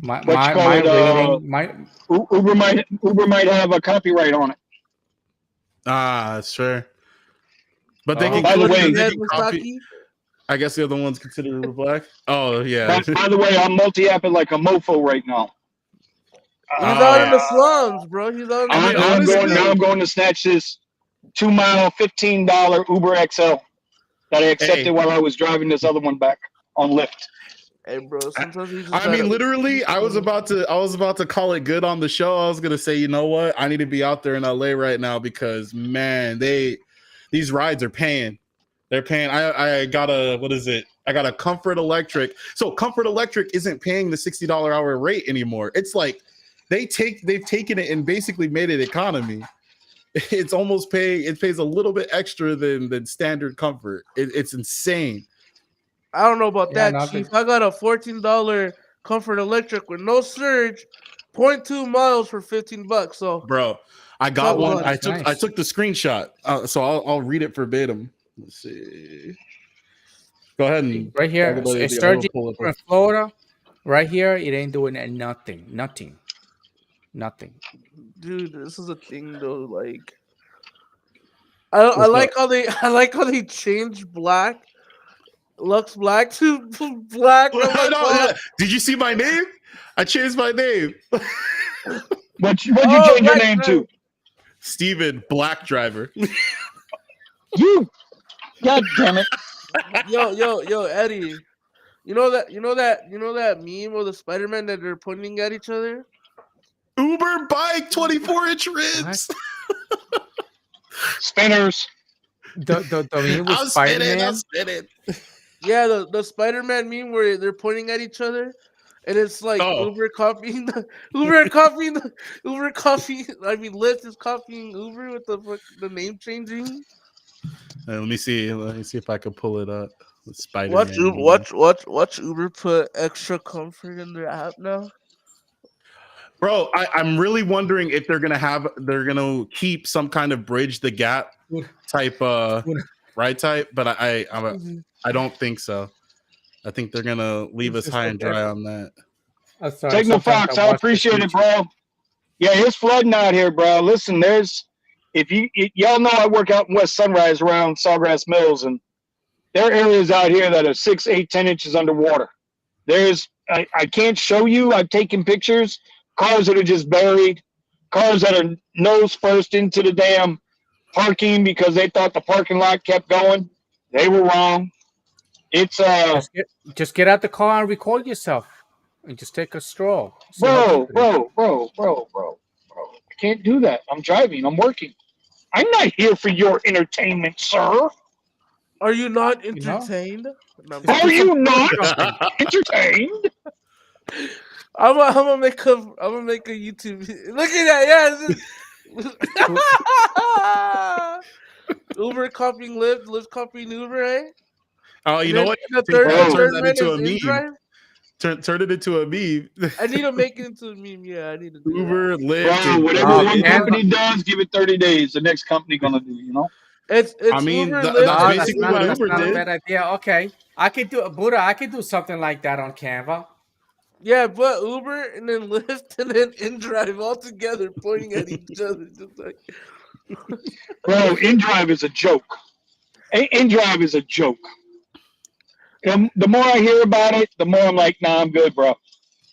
My rating, Uber might have a copyright on it. That's fair. But they can. By the way, I guess the other one's considered Uber Black. Oh yeah. By the way, I'm multi-apping like a mofo right now. He's out in the slums, bro. He's out. I'm going to snatch this 2 mile $15 Uber XL that I accepted while I was driving this other one back on Lyft. Hey, bro. Sometimes you just I mean, gotta. literally, I was about to call it good on the show. I was gonna say, you know what? I need to be out there in LA right now because man, these rides are paying. They're paying. I got a what is it? I got a Comfort Electric. So Comfort Electric isn't paying the $60 hour rate anymore. It's like they've taken it and basically made it economy. It's almost paying. It pays a little bit extra than standard Comfort. It's insane. I don't know about Yeah, that, not Chief. the I got a $14 Comfort Electric with no surge, 0.2 miles for $15. So Bro, I talk got one. about oh, it. that's I nice. took the screenshot, so I'll read it verbatim. Let's see. Go ahead and Right talk here, about it. I will Sturgis pull it in up. Florida. Right here, it ain't doing nothing. Dude, this is a thing though. Like, I What's up? like how they I like how they changed Lux Black to black. I'm I like, know, fuck. yeah. Did you see my name? I changed my name. What'd you Oh, change your name right. to? Steven Black Driver. You. God damn it. Yo, Eddie. You know that meme of the Spider-Man that they're pointing at each other? Uber bike 24-inch What? rims. Spinners. The meme with I'm Spider spinning. I'm Man. spinning. Yeah, the Spider-Man meme where they're pointing at each other, and it's like Oh, Uber copying the Uber copying the Uber copying. I mean, Lyft is copying Uber with the name changing. let me see. Let me see if I can pull it up. The Watch Spider-Man Uber, meme. watch Uber put extra comfort in their app now. Bro, I'm really wondering if they're gonna keep some kind of bridge the gap type ride type, but I don't think so. I think they're gonna leave It's us just high like and dry on that. I'm sorry. Techno Sometimes I Fox, I watch this appreciate it, YouTube. bro. Yeah, it's flooding out here, bro. Listen, y'all know I work out in West Sunrise around Sawgrass Mills, and there are areas out here that are 6, 8, 10 inches underwater. I can't show you. I've taken pictures. Cars that are just buried, cars that are nose first into the damn parking because they thought the parking lot kept going. They were wrong. It's Just get out the car and record yourself, and just take a stroll. See how deep bro, it is. bro, bro, bro, bro, bro. I can't do that. I'm driving. I'm working. I'm not here for your entertainment, sir. Are you not You know, entertained? No, I'm just Are do kidding. some you not jumping. entertained? I'm gonna make a YouTube. Look at that, yeah. Uber copying Lyft, Lyft copying Uber, eh? Oh, you And know then what? the Take third that and the Bro, turn third that man into is a meme. InDrive. Turn it into a meme. I need to make it into a meme. Yeah, I need to do that. Uber, Lyft, bro, and whatever one Canva. company does, give it 30 days. The next company gonna do, I It's mean, Uber, Lyft, that's No, and basically what InDrive, that's Uber not a bro. did. bad idea. Okay, I could do Buddha. I could do something like that on Canva. Yeah, but Uber and then Lyft and then InDrive all together pointing at each other, just like Bro, InDrive is a joke. InDrive is a joke. The more I hear about it, the more I'm like, nah, I'm good, bro.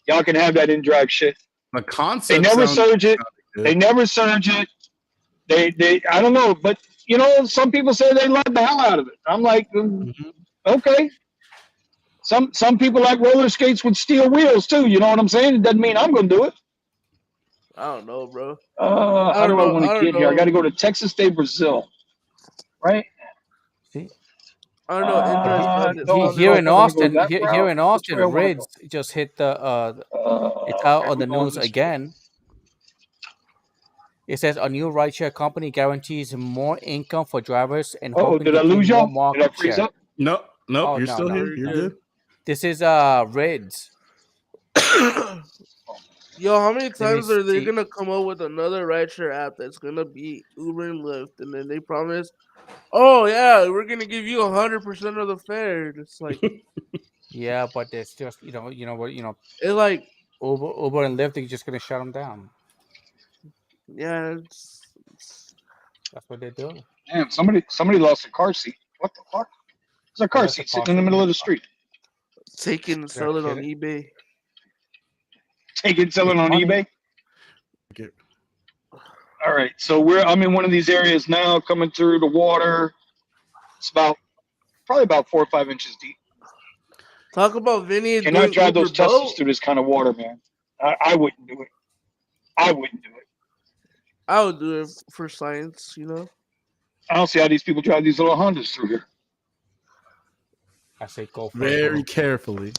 Y'all can have that InDrive shit. The They concept never sounded surge it. They good. never surge it. They I don't know, but some people say they love the hell out of it. I'm like, Mhm. okay. Some people like roller skates with steel wheels too. You know what I'm saying? It doesn't mean I'm gonna do it. I don't know, bro. How do I want to I don't get here? I got know. to go to Texas Day, Brazil, right? See, I don't know. InDrive Don't sounded know here if in I want to go Austin, that here route. in Which Austin, way I want to Rids go? just hit it's out Okay, on we're the going news this way. again. It says a new rideshare company guarantees more income for drivers and Oh, hoping did to I gain lose more y'all? Did I market freeze share. up? No, nope, Oh you're no, still no. here. very You're good. good. This is Rids. Yo, how many Let me times are they see. gonna come up with another rideshare app that's gonna be Uber and Lyft, and then they promise, oh yeah, we're gonna give you 100% of the fare. It's like Yeah, but it's just it like Uber and Lyft are just gonna shut them down. yeah, That's what they do. Damn, somebody lost a car seat. What the fuck? There's a Well, car that's a seat sitting in the middle possibility. of the street. take it and They're sell it on kidding. eBay. Take it, sell it It's on funny. eBay. Okay. All right, so I'm in one of these areas now, coming through the water. It's probably about 4 or 5 inches deep. Talk about Vinny Cannot doing drive Uber those Teslas boat. through this kind of water, man. I wouldn't do it. I wouldn't do it. I would do it for science, you know. I don't see how these people drive these little Hondas through here. I say go for it, Very bro. carefully.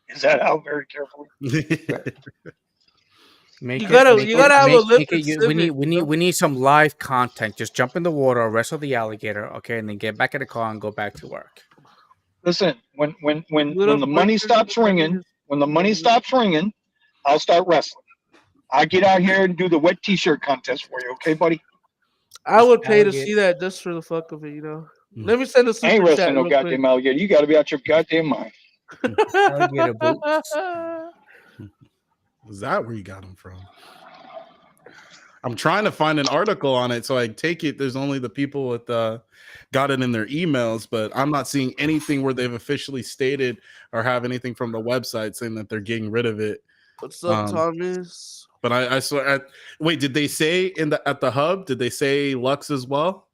Is that how? Very carefully. Make You it, gotta make you it, gotta have a make Lyft it. and We need, Civic. You know? we need some live content. Just jump in the water, wrestle the alligator, okay, and then get back in the car and go back to work. Listen, when Little the money blinker stops under ringing, his- when the money stops ringing, I'll start wrestling. I get out here and do the wet T-shirt contest for you, okay, buddy? I would pay to Alligator. see that just for the fuck of it, you know. Let me send a I super ain't chat wrestling no real quick. goddamn alligator. You got to be out your goddamn mind. Alligator boots. Is that where you got them from? I'm trying to find an article on it, so I take it there's only the people with got it in their emails, but I'm not seeing anything where they've officially stated or have anything from the website saying that they're getting rid of it. What's up, Thomas? But I saw. Wait, did they say at the hub? Did they say Lux as well?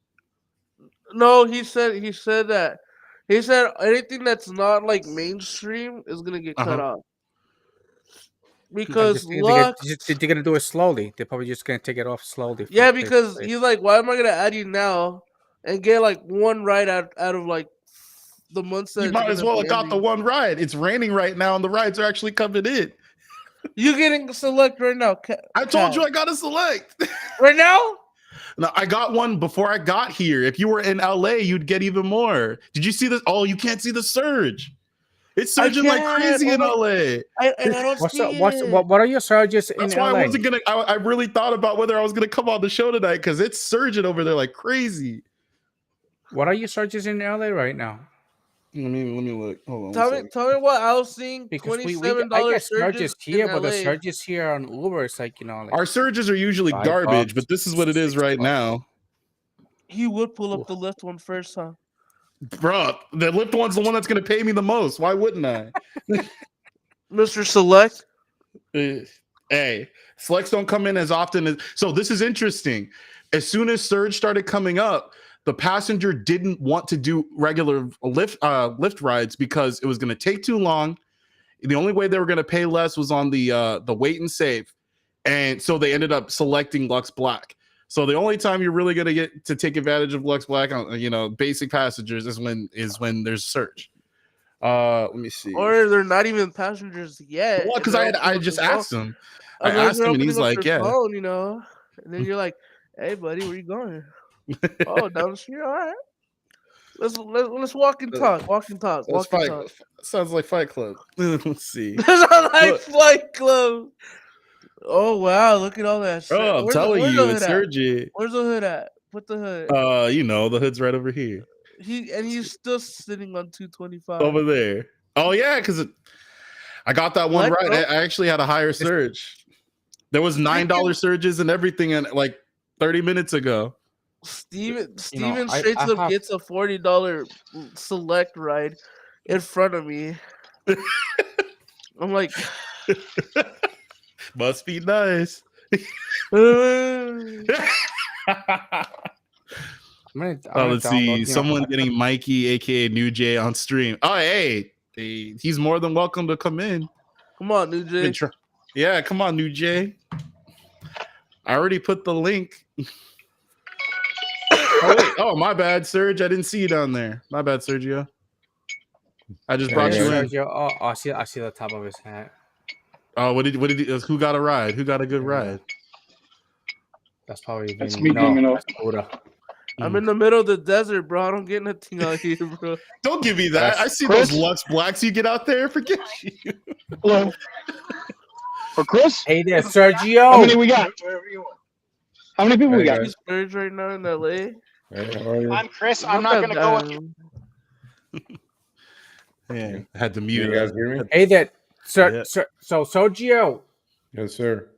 No, he said that. He said anything that's not like mainstream is gonna get cut off. Because Lux, they're gonna do it slowly. They're probably just gonna take it off slowly. from yeah, place to because place. he's like, why am I gonna add you now and get like one ride out of like the months that You it's might as gonna well be have got the ending? one ride. It's raining right now, and the rides are actually coming in. You getting select right now? I told you I got to select. Right now? No, I got one before I got here. If you were in LA, you'd get even more. Did you see this? Oh, you can't see the surge. It's surging like crazy in LA. I don't see it. What are your surges in That's why LA? I wasn't gonna. I really thought about whether I was gonna come on the show tonight because it's surging over there like crazy. What are your surges in LA right now? Let me look. Hold on. Tell me what I was seeing. Because $27 I get surges surges here, in but the LA. surges here on Uber, it's like, you know, like Our surges are usually $5, garbage, but this is what it is right $6. now. He would pull up the Lyft one first, huh? Bro, the Lyft one's the one that's gonna pay me the most. Why wouldn't I? Mr. Select. Hey, Flex don't come in as often as. So this is interesting. As soon as surge started coming up, the passenger didn't want to do regular Lyft rides because it was going to take too long. The only way they were going to pay less was on the wait and save, and so they ended up selecting Lux Black. So the only time you're really going to get to take advantage of Lux Black on basic passengers is when there's surge. Let me see. Or they're not even passengers yet. Well, because I just asked him. I Unless asked you're him, and he's opening up like, your "Yeah." phone, and then you're like, "Hey, buddy, where you going?" Oh, down the street. All right. Let's walk and talk. Walk and talk. That's Walk and Fight. talk. Sounds like Fight Club. Let's see. Sounds like Look. Flight Club. Oh wow! Look at all that. Oh, I'm telling you, it's surgery. Where's the hood at? Put the hood. The hood's right over here. He's still sitting on 225 Over there. Oh yeah, because I got that one right. I actually had a higher surge. There was $9 surges and everything, in like 30 minutes ago. Steven straight up gets a $40 select ride in front of me. I'm like, must be nice. Let's see. Someone getting Mikey, aka New Jay, on stream. Oh, hey, he's more than welcome to come in. Come on, New Jay. Yeah, come on, New Jay. I already put the link. Oh, my bad, Serge. I didn't see you down there. My bad, Sergio. I just brought you in. Sergio. Oh, I see the top of his hat. Oh, what did he? Who got a ride? Who got a good ride? That's probably that's me dreaming of. I'm in the middle of the desert, bro. I don't get nothing out here, bro. Don't give me that. I see Chris? Those Lux Blacks you get out there. Forget you. Hello. For Chris? Hey there, Sergio. How many we got? How many people we got? He's Serge right now in LA. I'm Chris. I'm not gonna go with you. Yeah, I had to mute. You guys hear me? Hey there, sir. So Sergio. Yes, sir.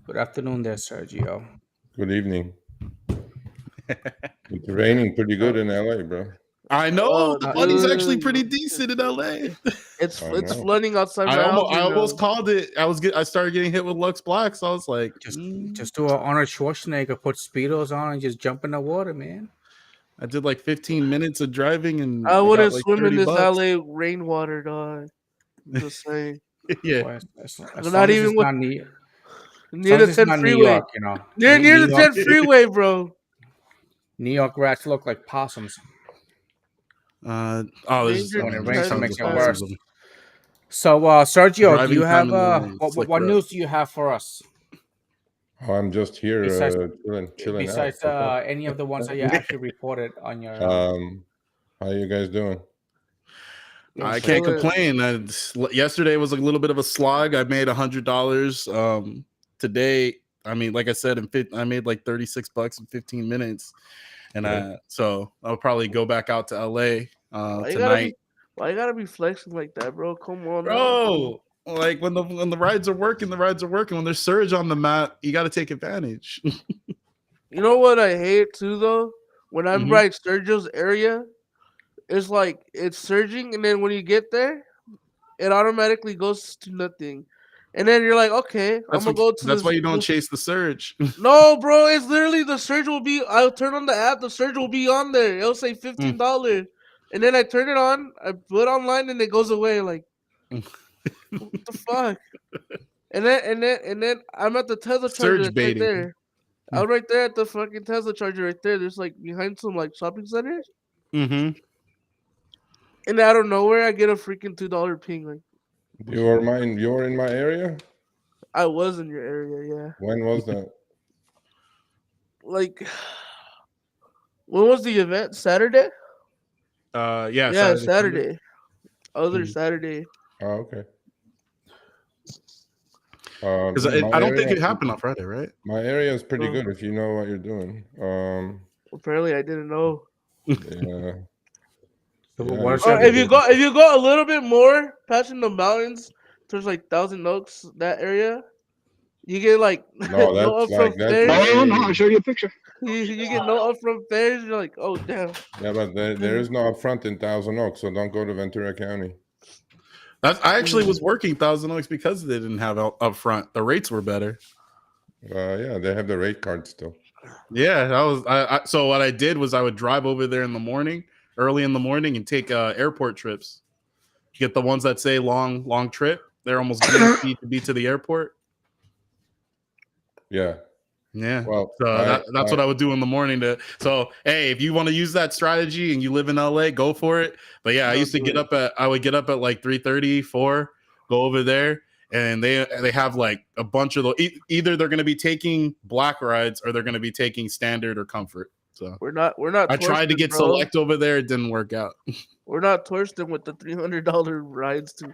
Good afternoon, there, Sergio. Good evening. It's raining pretty good in LA, bro. I know the money's actually pretty decent in LA. It's flooding outside. I almost called it. I started getting hit with Lux Black, so I was like, just do an Arnold Schwarzenegger, put speedos on, and just jump in the water, man. I did like 15 minutes of driving, and I I got wouldn't like swim in $30. this LA rainwater, dog. I'm just saying. Yeah. Well, as Not long as even it's with not New, as near long the as it's 10 not New freeway. York, you know. Near New the York, 10 freeway, bro. New York rats look like possums. There's Danger When it there's rains, it tons makes of it time. worse. possums. So, Sergio, do you Driving time have in the what slick what rut. news do you have for us I'm just here besides chilling out. What's up? any of the ones that you actually reported on your How you guys doing? I Yes, can't sir. complain. Yesterday was a little bit of a slog. I made $100. Today, I mean, like I said, I made like $36 in 15 minutes, and so I'll probably go back out to LA tonight, Why you gotta be flexing like that, bro? Come on, now. bro. Like when the rides are working, the rides are working. When there's surge on the map, you got to take advantage. You know what I hate too, though? When I'm Mhm. right Sergio's area, it's like it's surging, and then when you get there, it automatically goes to nothing. And then you're like, okay, I'm gonna go to That's this. why you don't chase the surge. No, bro, it's literally the surge will be. I'll turn on the app, the surge will be on there. It'll say Mm. $15, and then I turn it on, I put it online, and it goes away. Like, what the fuck? And then I'm at the Tesla charger Surge that's right baiting. there. I'm right there at the fucking Tesla charger right there. There's like behind some like shopping centers. Mm-hmm. And out of nowhere, I get a freaking $2 ping. Like, You're in my area? I was in your area, yeah. When was that? Like, when was the event? Saturday? Yeah, Yeah, Sunday. Saturday. Other Mhm. Saturday. Oh, okay. Because My I don't think area, it happened on Friday, right? my area is pretty Oh. good if you know what you're doing. Apparently, I didn't know. Yeah. So Yeah, what is you're your pretty good. If you go a little bit more past in the mountains, there's like Thousand Oaks, that area. You get like No, no upfront that's fares. way. No, I'll show you a picture. You get no upfront fares. You're like, oh damn. Yeah, but there is no upfront in Thousand Oaks, so don't go to Ventura County. I actually was working Thousand Oaks because they didn't have up front. The rates were better. Yeah, they have the rate card still. Yeah, that was. So what I did was I would drive over there in the morning, early in the morning, and take airport trips. Get the ones that say long trip. They're almost guaranteed to be to the airport. Yeah. Yeah. Well, So that's what I would do in the morning. So hey, if you want to use that strategy and you live in LA, go for it. But yeah, I used to get up at like 3:30, 4, go over there, and they have like a bunch of those. Either they're going to be taking black rides or they're going to be taking standard or comfort. So we're not. I tried to get select over there, it didn't work out. We're not Torsten with the $300 rides to.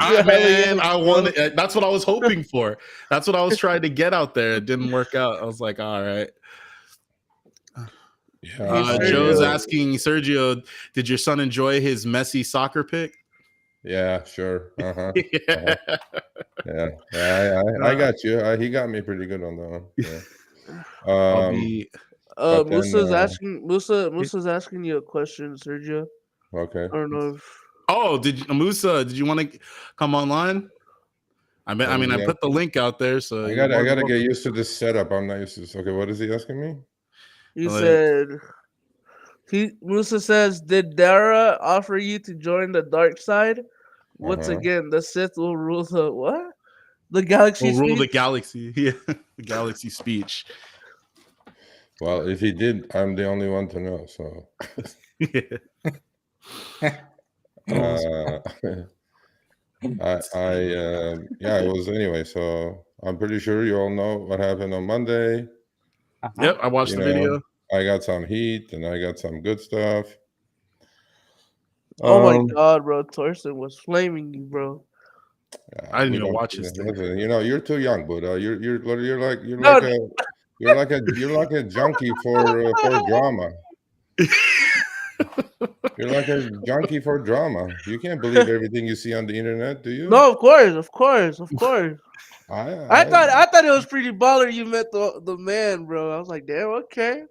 I wanted. That's what I was hoping for. That's what I was trying to get out there. It didn't work out. I was like, all right. Yeah, Joe's asking Sergio, did your son enjoy his Messi soccer pick? Yeah, sure. Yeah. Yeah. I got you. He got me pretty good on that one. Yeah. Musa's asking you a question, Sergio. Okay. I don't know if. Oh, Musa? Did you want to come online? I put the link out there, so I gotta get used to this setup. I'm not used to this. Okay, what is he asking me? He said. Musa says, "Did Dara offer you to join the dark side? Once again, the Sith will rule the what? The galaxy. Will rule the galaxy. Yeah, the galaxy speech. Well, if he did, I'm the only one to know. So. It was anyway. So I'm pretty sure you all know what happened on Monday. Yep, I watched the video. I got some heat and I got some good stuff. Oh my god, bro! Torsten was flaming you, bro. I didn't even watch his thing. Listen, you're too young, Buddha. You're like a junkie for drama. You're like a junkie for drama. You can't believe everything you see on the internet, do you? No, of course. I thought it was pretty baller. You met the man, bro. I was like, damn, okay.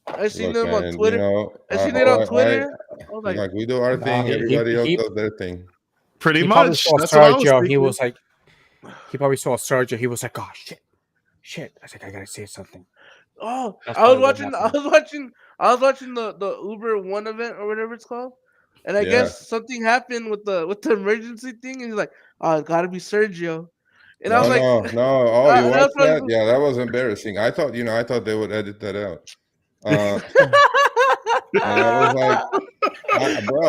I seen them on Twitter. I seen it on Twitter. I was like we do our thing. Everybody else does their thing. Pretty much. That's what I was thinking. He was like, he probably saw Sergio. He was like, oh shit. I was like, I gotta say something. Oh, That's I was probably what watching. happened. I was watching the Uber One event or whatever it's called, and I Yeah. guess something happened with the emergency thing, and he's like, "Oh, it's got to be Sergio," and I was No, like, no, no. Oh, you that's watched what I that? Yeah, that was embarrassing. I thought, I thought they would edit that out. And I was like, bro,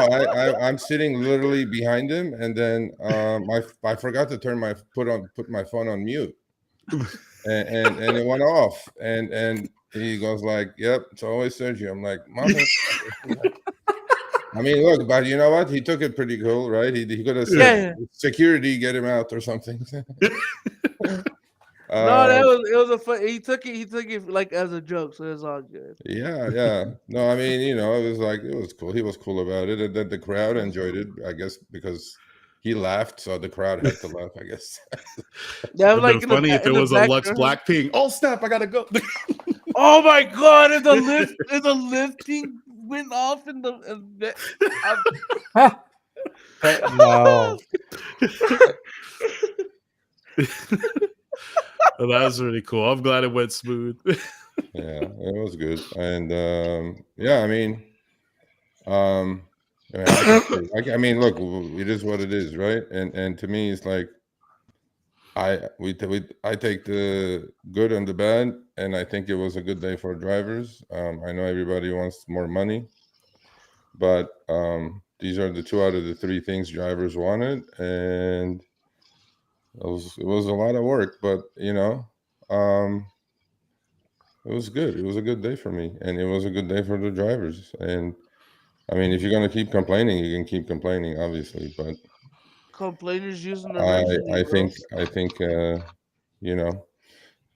I'm sitting literally behind him, and then I forgot to put my phone on mute, and it went off, and he goes like, "Yep, it's always Sergio." I'm like, "Mother." I mean, look, but you know what? He took it pretty cool, right? He could have said, yeah. "Security, get him out" or something. No, Um, it was a fun. He took it like as a joke, so it's all good. yeah, yeah. No, I mean, it was cool. He was cool about it, and then the crowd enjoyed it, I guess, because he laughed, so the crowd had to laugh, I guess. Yeah, It'd like been funny if it in the was a Lux background. Blackpink. Oh snap! I gotta go. Oh my god! If the lift thing went off in the, No. That was really cool. I'm glad it went smooth. Yeah, it was good, and yeah, I mean, I mean, look, it is what it is, right? And to me, it's like I take the good and the bad, and I think it was a good day for drivers. I know everybody wants more money, but these are the 2 out of the 3 things drivers wanted, and it was a lot of work, but it was good. It was a good day for me, and it was a good day for the drivers. And I mean, if you're gonna keep complaining, you can keep complaining, obviously, but complainers using the I resume, I bro. think I think you know.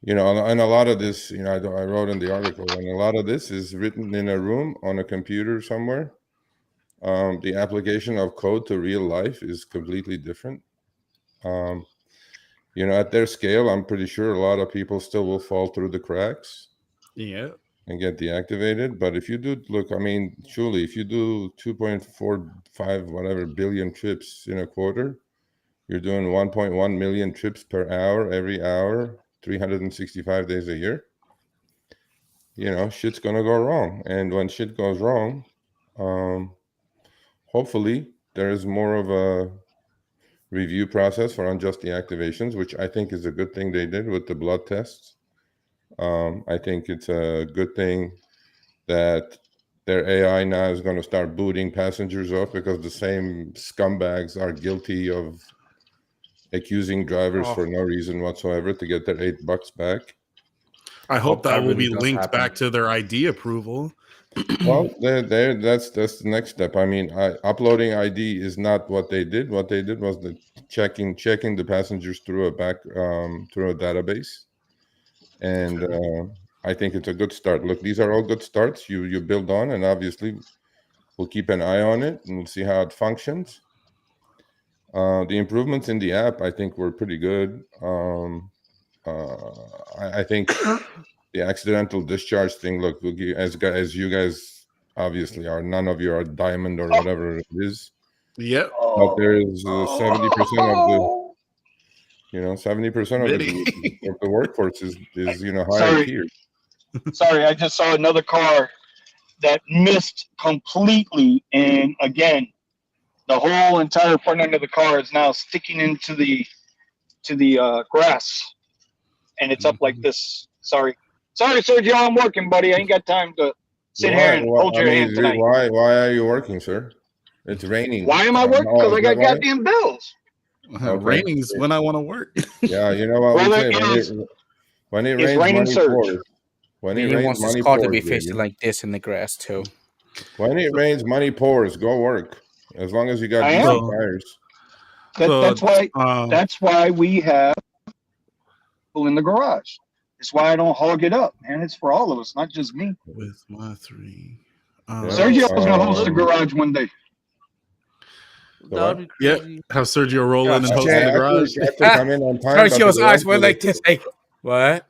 And a lot of this, I wrote in the article, and a lot of this is written in a room on a computer somewhere. The application of code to real life is completely different. At their scale, I'm pretty sure a lot of people still will fall through the cracks Yeah. and get deactivated. But if you do look, I mean, truly, if you do 2.45 whatever billion trips in a quarter, you're doing 1.1 million trips per hour every hour, 365 days a year. Shit's gonna go wrong. And when shit goes wrong, hopefully there is more of a review process for unjust deactivations, which I think is a good thing they did with the blood tests. I think it's a good thing that their AI now is going to start booting passengers off because the same scumbags are guilty of accusing drivers for no reason whatsoever to get their $8 back. I hope that will really be does linked happen. back to their ID approval. Well, that's the next step. I mean, uploading ID is not what they did. What they did was the checking the passengers through through a database, and I think it's a good start. Look, these are all good starts. You build on, and obviously, we'll keep an eye on it and we'll see how it functions. The improvements in the app, I think, were pretty good. I think the accidental discharge thing. Look, as you guys obviously are, none of you are diamond or whatever it is. Yep. But there is 70% of the 70% of the workforce is higher Sorry. tier. Sorry, I just saw another car that missed completely, and again, the whole entire front end of the car is now sticking into the grass, and it's up like this. Sorry, Sergio, I'm working, buddy. I ain't got time to sit here and hold your hand tonight. Why are you working, sir? It's raining. Why am I working? Because I got goddamn bills. Okay. Raining's when I want to work. Yeah, you know what we say. When it rains, money pours. When it rains, wants his money car pours. to be facing Baby. like this in the grass too. When it rains, money pours. Go work. As long as you got decent tires. That's why we have people in the garage. It's why I don't hog it up, man. It's for all of us, not just me. With my 3. Sergio's gonna host the garage one day. That would be crazy. Yep. Have Sergio roll in and host in the garage. I have to come in on time. Sergio's eyes went like this. Like, what?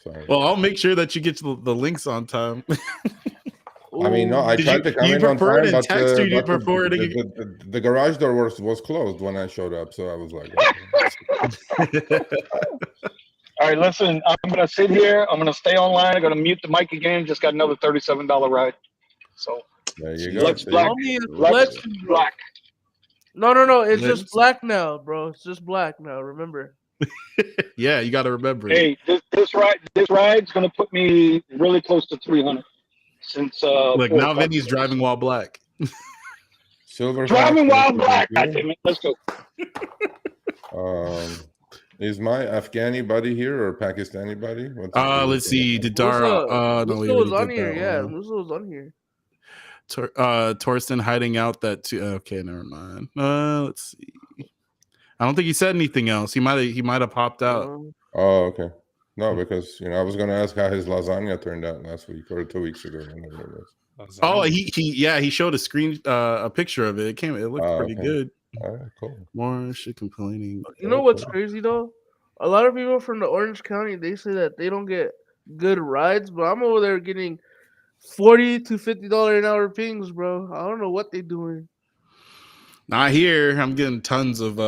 Sorry. Well, I'll make sure that you get the links on time. I mean, no, I tried to come in on time, but the garage door was closed when I showed up, so I was like, All All right, listen, I'm gonna sit here. I'm gonna stay online. I'm gonna mute the mic again. Just got another $37 ride. So There you go. Lux See? Black, Homie is Lux flexing, bro. Black. No. It's Lit. just black now, bro. It's just black now. Remember. Yeah, you got to remember it. Hey, this ride's gonna put me really close to 300 since Look, 4 now o'clock Vinny's today. driving while black. Silver Driving Fox, while black. God damn it. Let's go. Is my Afghani buddy here or Pakistani buddy? Let's see. Didara. No, we Musa was already on did here. that Yeah, one. Musa was on here. Torsten hiding out that too. Okay, never mind. Let's see. I don't think he said anything else. He might have popped out. Oh, okay. No, because I was going to ask how his lasagna turned out last week or 2 weeks ago, whenever it was. Oh, he showed a picture of it. It looked pretty good. All right, cool. More shit complaining. You know what's crazy though? A lot of people from the Orange County, they say that they don't get good rides, but I'm over there getting $40 to $50 an hour pings, bro. I don't know what they doing. Not here. I'm getting tons of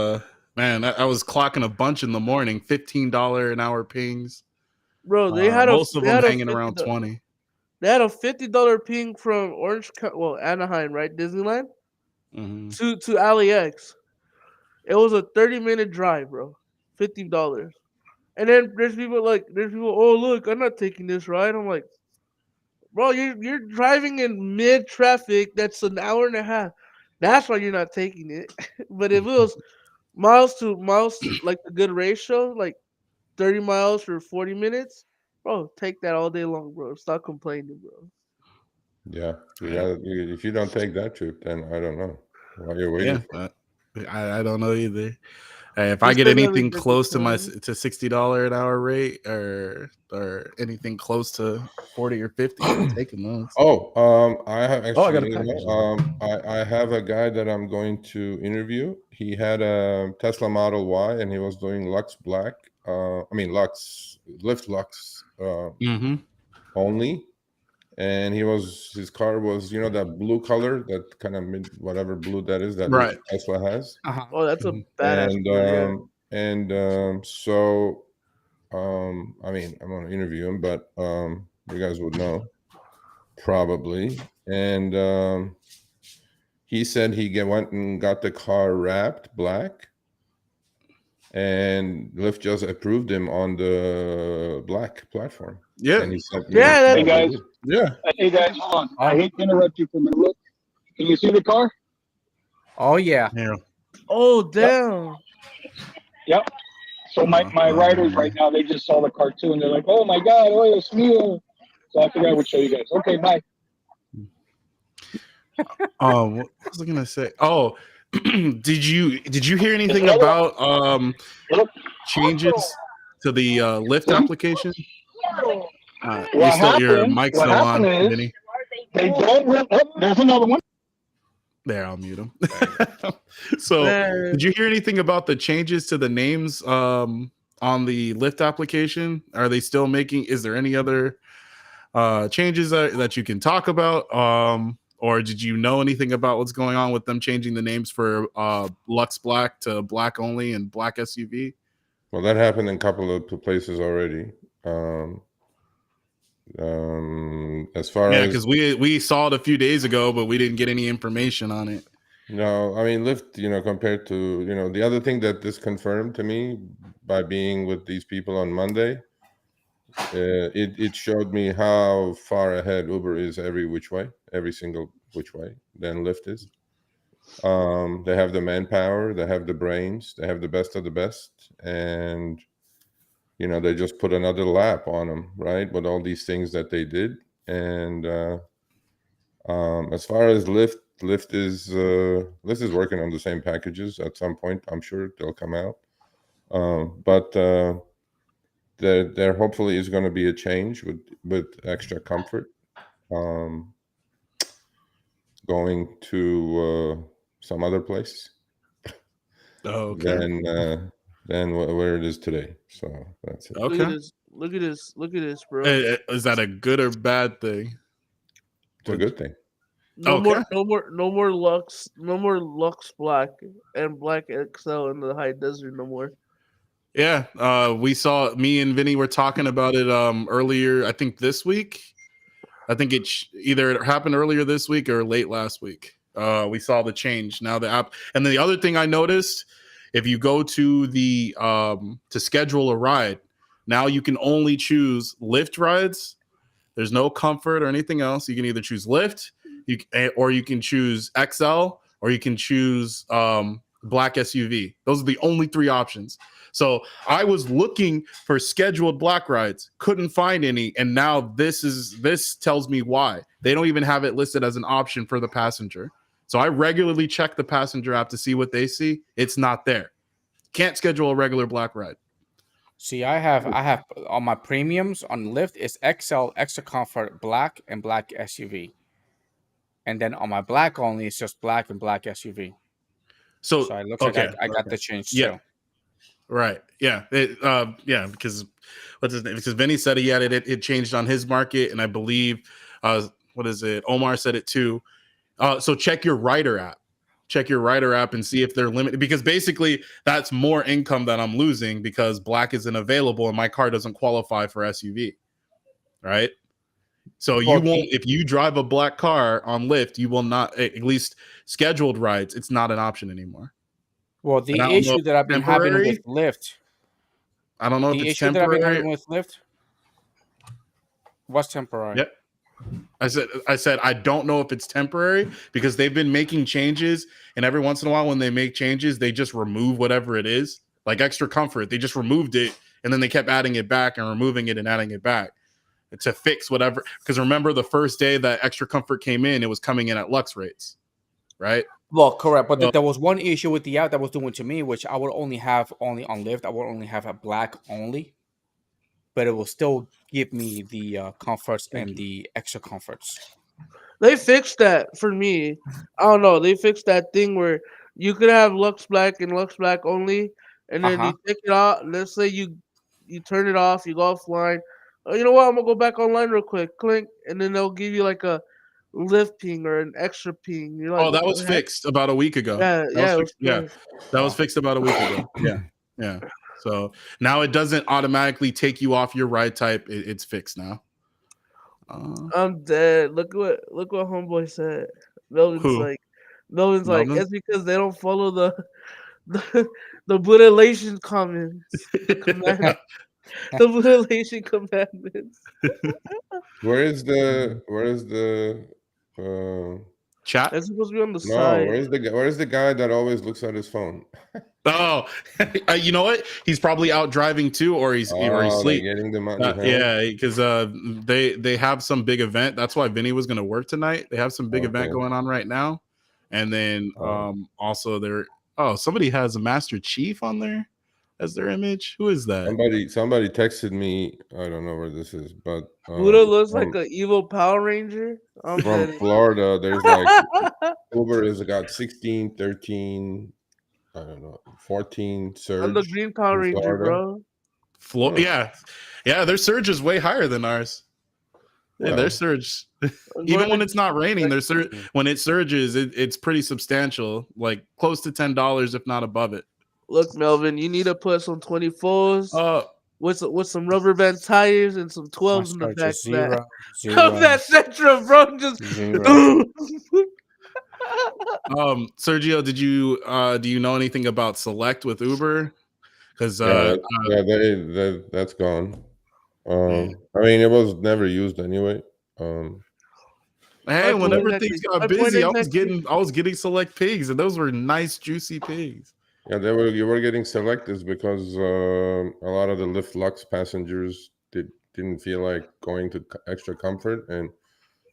man. I was clocking a bunch in the morning. $15 an hour pings. Bro, they had most of them hanging around 20. They had a $50 ping from Anaheim, right? Disneyland to LAX. It was a 30-minute drive, bro. $50. And then there's people. Oh look, I'm not taking this ride. I'm like, bro, you're driving in mid traffic. That's an hour and a half. That's why you're not taking it. But if it was miles to miles, like a good ratio, like 30 miles for 40 minutes, bro, take that all day long, bro. Stop complaining, bro. Yeah. If you don't take that trip, then I don't know why you're waiting for. I don't know either. If I get anything close to my $60 an hour rate or anything close to 40 or 50, I'm taking those. I have actually. I have a guy that I'm going to interview. He had a Tesla Model Y and he was doing Lux Black. Lyft Lux only. And his car was, that blue color, that kind of whatever blue that is that Tesla has. Oh, that's a badass. So, I'm going to interview him, but you guys would know probably. And he said he went and got the car wrapped black, and Lyft just approved him on the black platform. Yeah. And he said, hey guys, hold on. I hate to interrupt you for a minute. Look, can you see the car? Oh yeah. Oh damn. Yep. So my riders right now, they just saw the car too, and they're like, "Oh my god, oh it's me!" So I figured I would show you guys. Okay, bye. What was I gonna say? Oh, did you hear anything about changes to the Lyft application? Your mic's still on, Vinny. They don't. There's another one. There, I'll mute him. So, did you hear anything about the changes to the names on the Lyft application? Are they still making? Is there any other changes that you can talk about? Or did you know anything about what's going on with them changing the names for Lux Black to Black Only and Black SUV? Well, that happened in a couple of places already. As far as because we saw it a few days ago, but we didn't get any information on it. No, I mean Lyft, compared to the other thing that this confirmed to me by being with these people on Monday, it showed me how far ahead Uber is every single which way than Lyft is. They have the manpower, they have the brains, they have the best of the best, and they just put another lap on them, right? With all these things that they did. And as far as Lyft is working on the same packages. At some point, I'm sure they'll come out. But there hopefully is going to be a change with extra comfort. Going to some other place. Okay. Than where it is today. So that's it. Okay. Look at this, bro. Is that a good or bad thing? It's a good thing. No more Lux Black and Black XL in the high desert no more. Yeah, we saw. Me and Vinny were talking about it earlier. I think this week. I think either it happened earlier this week or late last week. We saw the change. Now the app, and then the other thing I noticed, if you go to the to schedule a ride, now you can only choose Lyft rides. There's no comfort or anything else. You can either choose Lyft, or you can choose XL, or you can choose black SUV. Those are the only three options. So I was looking for scheduled black rides, couldn't find any, and now this tells me why. They don't even have it listed as an option for the passenger. So I regularly check the passenger app to see what they see. It's not there. Can't schedule a regular black ride. See, I have on my premiums on Lyft it's XL, extra comfort, black, and black SUV. And then on my black only, it's just black and black SUV. So So it looks like okay, I got the change yeah. too. Right. Yeah. Yeah. Because what's his name? Because Vinny said he had it. It changed on his market, and I believe, what is it? Omar said it too. So check your Rider app. Check your Rider app and see if they're limited. Because basically, that's more income that I'm losing because black isn't available and my car doesn't qualify for SUV. Right. So you Well, won't. If you drive a black car on Lyft, you will not. At least scheduled rides, it's not an option anymore. Well, And the I don't know if issue that I've it's been having temporary. with Lyft, I don't know if the it's issue that I've been temporary. having with Lyft, what's temporary? Yep. I said I don't know if it's temporary because they've been making changes, and every once in a while when they make changes, they just remove whatever it is. Like extra comfort, they just removed it and then they kept adding it back and removing it and adding it back to fix whatever. Because remember the first day that extra comfort came in, it was coming in at Lux rates, right? Well, correct, but So, there was one issue with the app that was doing to me, which I would only have only on Lyft. I would only have a black only, but it will still give me the comforts Thank and you. the extra comforts. They fixed that for me. I don't know. They fixed that thing where you could have Lux Black and Lux Black only, and then Uh-huh. you take it out. Let's say you turn it off, you go offline. Oh, you know what? I'm gonna go back online real quick. Clink, and then they'll give you like a lift ping or an extra ping. You're like, oh, what that was the heck? fixed about a week ago. Yeah, That was yeah, it was fixed. Yeah, fixed. that was Oh. fixed about a week ago. Yeah, yeah. So now it doesn't automatically take you off your ride type. It's fixed now. I'm dead. Look what homeboy said. Melvin's Who? like, Melvin's like, Melvin? it's because they don't follow the mutilation comments, the command, the mutilation commandments. Where is the Chat? It's supposed to be on the no, side. where's the guy that always looks at his phone? Oh, you know what? He's probably out driving too, or he's Oh, they're asleep. getting the money, huh? Yeah, because they have some big event. That's why Vinny was going to work tonight. They have some big event Okay. going on right now, and then also there. Oh, somebody has a Master Chief on there as their image. Who is that? Somebody texted me. I don't know where this is, but Buddha looks like an evil Power Ranger. I'm from dead. Florida. There's like Uber has got 16, 13, I don't know, 14 I'm the surge Green Power in Ranger, Florida. bro. Huh. Yeah, their surge is way higher than ours. Yeah, Well, their surge, I'm even going when to- it's not raining, when it surges, it's pretty substantial, like close to $10, if not above it. Look, Melvin, you need to put some 24s with some rubber band tires and some 12s in the back Just of that. zero, Of that Sentra, bro. Just zero. Sergio, do you know anything about Select with Uber? Because that's gone. I mean, it was never used anyway. Hey, whenever things got busy, I was exactly. getting Select pigs, and those were nice, juicy pigs. Yeah, you were getting selected because a lot of the Lyft Lux passengers didn't feel like going to extra comfort, and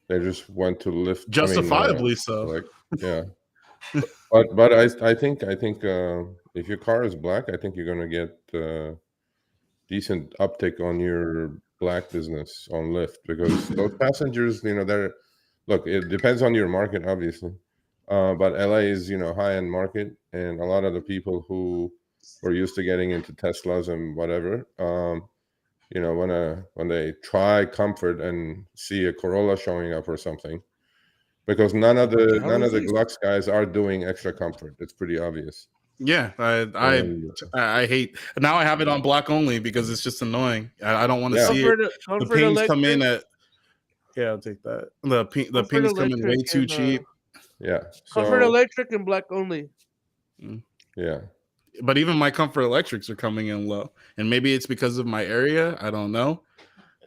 they just went to Lyft. Justifiably so. Select. Yeah, but I think if your car is black, I think you're gonna get decent uptick on your black business on Lyft because those passengers, look, it depends on your market, obviously. But LA is, high end market, and a lot of the people who were used to getting into Teslas and whatever, when they try comfort and see a Corolla showing up or something, because none of the Lux guys are doing extra comfort. It's pretty obvious. Yeah, I hate now. I have it on black only because it's just annoying. I don't want to Yeah. see it. The Comfort pings come in Electric, at I'll take that. The Comfort pings come in way Electric, too and cheap. Yeah. Comfort So Electric and black only. yeah. But even my comfort electrics are coming in low, and maybe it's because of my area. I don't know.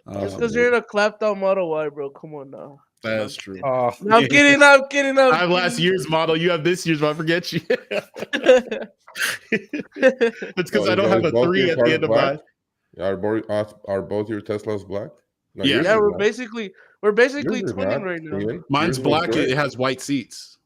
It's because you're in a clapped out Model Y, bro. Come on now. That's true. Oh, No, I'm kidding. I'm kidding. I I'm have last year's model. You have this year's. I forget you. kidding. It's because So I don't have is a both 3 your at the cars end of black? my. Are both your Teslas black? No, Yeah. yours Yeah, is we're not. basically Yours is twinning not. right now. Ian. Mine's Yours was black. gray. It has white seats.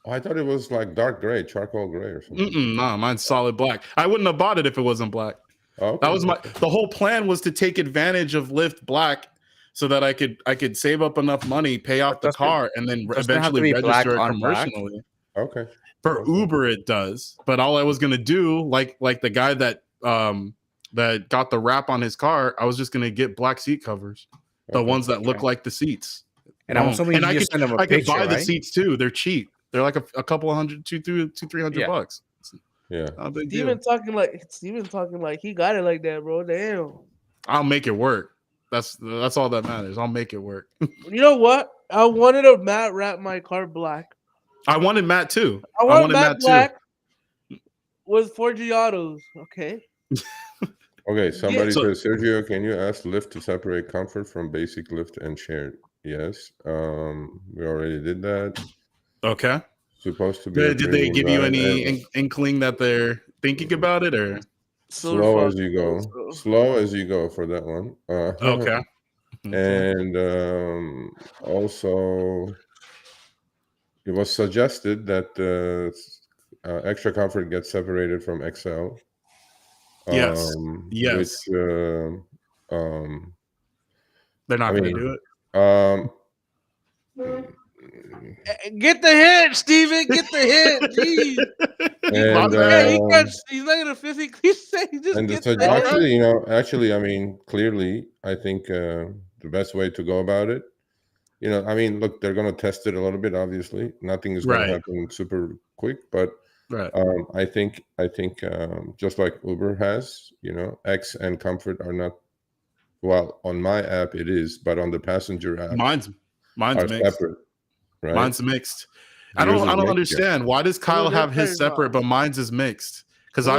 Oh, I thought it was like dark gray, charcoal gray or something. Nah, mine's solid black. I wouldn't have bought it if it wasn't black. Oh, okay. That was the whole plan was to take advantage of Lyft Black so that I could save up enough money, pay off the doesn't- car, and then doesn't it have to eventually be black register it on black? commercially. Okay. For Okay. Uber, it does. But all I was gonna do, like the guy that got the wrap on his car, I was just gonna get black seat covers, the Okay. ones that look like the seats. And I'm assuming and you just send them a I could picture, buy the right? seats too. They're cheap. They're like a couple $100, $300 Yeah. bucks. Yeah. Not a big deal. Steven talking like he got it like that, bro. Damn. I'll make it work. That's all that matters. I'll make it work. You know what? I wanted a matte wrap my car black. I wanted Matt too. I wanted matte black with 4G autos. Okay. Okay. Somebody So- says, Sergio, can you ask Lyft to separate comfort from basic Lyft and shared? Yes. We already did that. Okay. Supposed to be. a Did they premium give you ride any and inkling that they're thinking about it, or slow as you go? Slow as you go for that one. okay? And also, it was suggested that extra comfort gets separated from XL. Yes. Yes. Which, They're not I going to mean, do it. Get the hint, Steven. Get the hint. Jeez. And, He's not gonna physically say. Just and get so the hint. actually, I mean, clearly, I think the best way to go about it, I mean, look, they're going to test it a little bit. Obviously, nothing is going to happen super quick, but I think just like Uber has, X and Comfort are not. Well, on my app it is, but on the passenger app, mine's are mixed. separate. Right? Mine's mixed. I Yours don't is mixed, understand. Why does Kyle have his separate, but mine's is mixed? Because as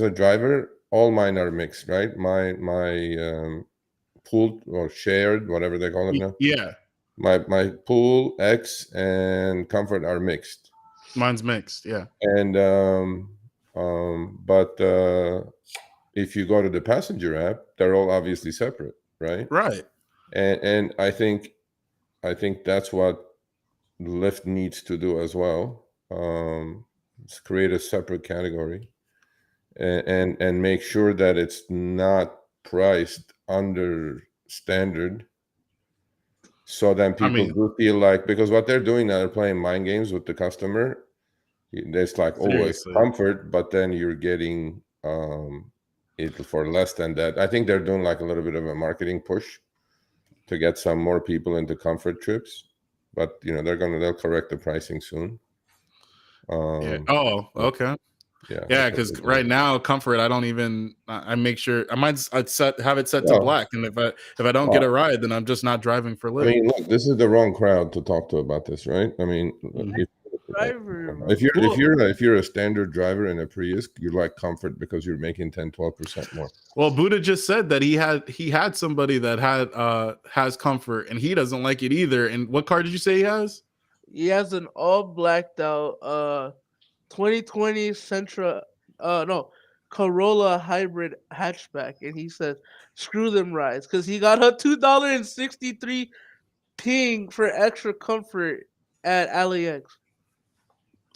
a driver, all mine are mixed, right? My pool or shared, whatever they call it now. Yeah. My pool, X, and Comfort are mixed. Mine's mixed, yeah. And but if you go to the passenger app, they're all obviously separate, right? Right. And I think that's what Lyft needs to do as well. Create a separate category and make sure that it's not priced under standard. So then people do feel like, because what they're doing now, they're playing mind games with the customer. It's like, it's comfort, but then you're getting it for less than that. I think they're doing like a little bit of a marketing push to get some more people into comfort trips, but they'll correct the pricing soon. Okay. Yeah, because right now Comfort, I make sure have it set to black, and if I don't get a ride, then I'm just not driving for Lyft. I mean, look, this is the wrong crowd to talk to about this, right? I mean, if you're a standard driver in a Prius, you like Comfort because you're making 10-12% more. Well, Buddha just said that he had somebody that has Comfort, and he doesn't like it either. And what car did you say he has? He has an all blacked out 2020 Corolla hybrid hatchback, and he says screw them rides because he got a $2.63 ping for extra comfort at LAX.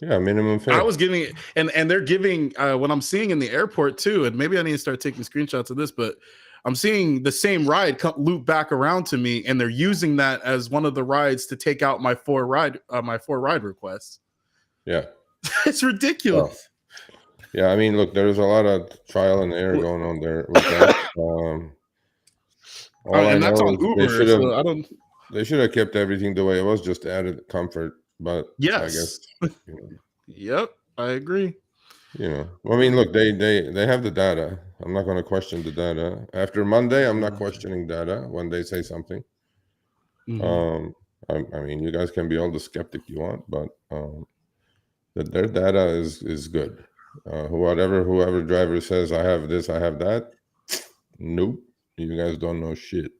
Yeah, minimum fare. I was giving it, and they're giving what I'm seeing in the airport too, and maybe I need to start taking screenshots of this, but I'm seeing the same ride loop back around to me, and they're using that as one of the rides to take out my 4 ride requests. Yeah. It's ridiculous. Yeah, I mean, look, there's a lot of trial and error going on there with that. And that's on Uber. They should have kept everything the way it was, just added comfort but I guess Yes. you know, Yep, I agree. I mean, look, they have the data. I'm not going to question the data. After Monday, I'm not questioning data when they say something. Mhm. I mean, you guys can be all the skeptic you want, but their data is good. Whoever driver says I have this, I have that, nope, you guys don't know shit.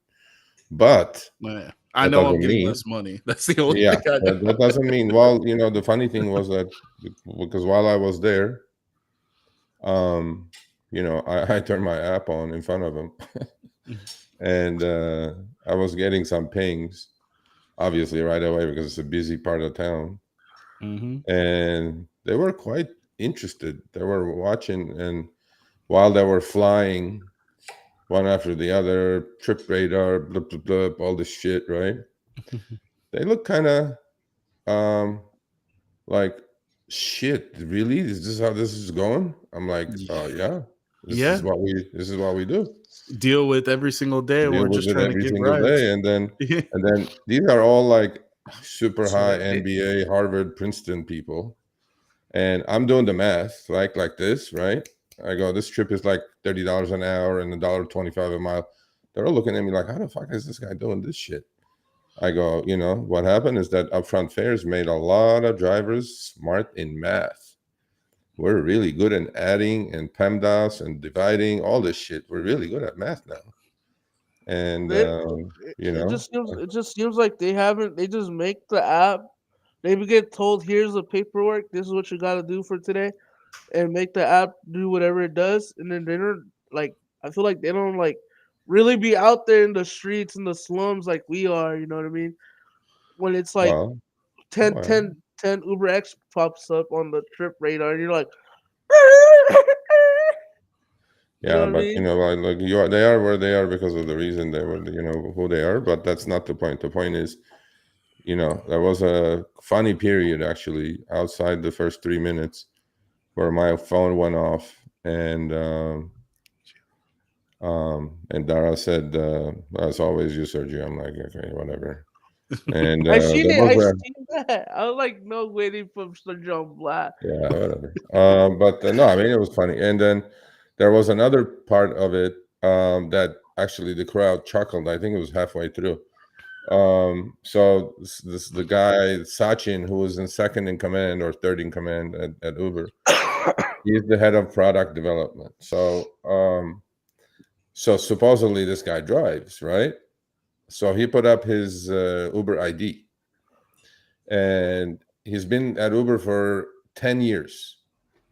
But Man, I that know I'm doesn't getting mean, less money. That's the only yeah, thing I know. that doesn't mean. Well, the funny thing was that because while I was there, um, I turned my app on in front of him, and I was getting some pings, obviously right away because it's a busy part of town, Mm-hmm. and they were quite interested. They were watching, and while they were flying one after the other, trip radar, blip, blip, blip, all this shit, right? They look kind of um, like, shit, really? Is this how this is going? I'm like, yeah, this is Yeah, what we do. deal with every single day. Deal We're with just it trying to every give single rides. day, and then these are all like super high Sweaty. MBA, Harvard, Princeton people, and I'm doing the math like this, right? I go, this trip is like $30 an hour and $1.25 a mile. They're all looking at me like, how the fuck is this guy doing this shit? I go, what happened is that upfront fares made a lot of drivers smart in math. We're really good in adding and PEMDAS and dividing all this shit. We're really good at math now. And They, you it know, just seems like they haven't. They just make the app. They would get told, "Here's the paperwork. This is what you got to do for today," and make the app do whatever it does. And then they don't like. I feel like they don't like really be out there in the streets in the slums like we are. You know what I mean? When it's like well, 10, well, 10, 10 Uber X pops up on the trip radar, and you're like, you know yeah, what I but mean? like they are where they are because of the reason they were, who they are. But that's not the point. The point is, there was a funny period actually outside the first 3 minutes where my phone went off, and Dara said, as always, you, Sergio. I'm like, okay, whatever. And I seen there it. was I a, seen that. I was like, no waiting for Mr. John Black. yeah, whatever. But no, I mean, it was funny. And then there was another part of it that actually the crowd chuckled. I think it was halfway through. So this the guy Sachin, who was in second in command or third in command at Uber. He's the head of product development. So supposedly this guy drives, right? So he put up his Uber ID, and he's been at Uber for 10 years.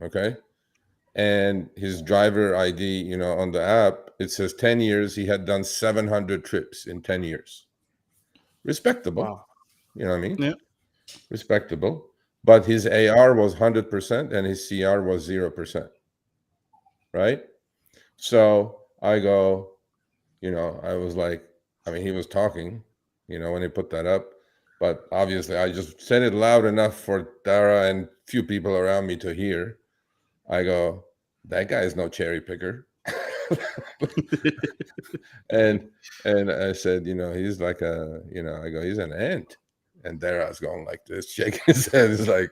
Okay. And his driver ID, on the app, it says 10 years. He had done 700 trips in 10 years. Respectable. Wow. You know what I mean? Yeah. Respectable. But his AR was 100% and his CR was 0%. Right. So I go, I was like, I mean, he was talking, when he put that up. But obviously, I just said it loud enough for Dara and few people around me to hear. I go, that guy is no cherry picker. and I said, he's like I go, he's an ant. And Dara's going like this, shaking his head. He's like,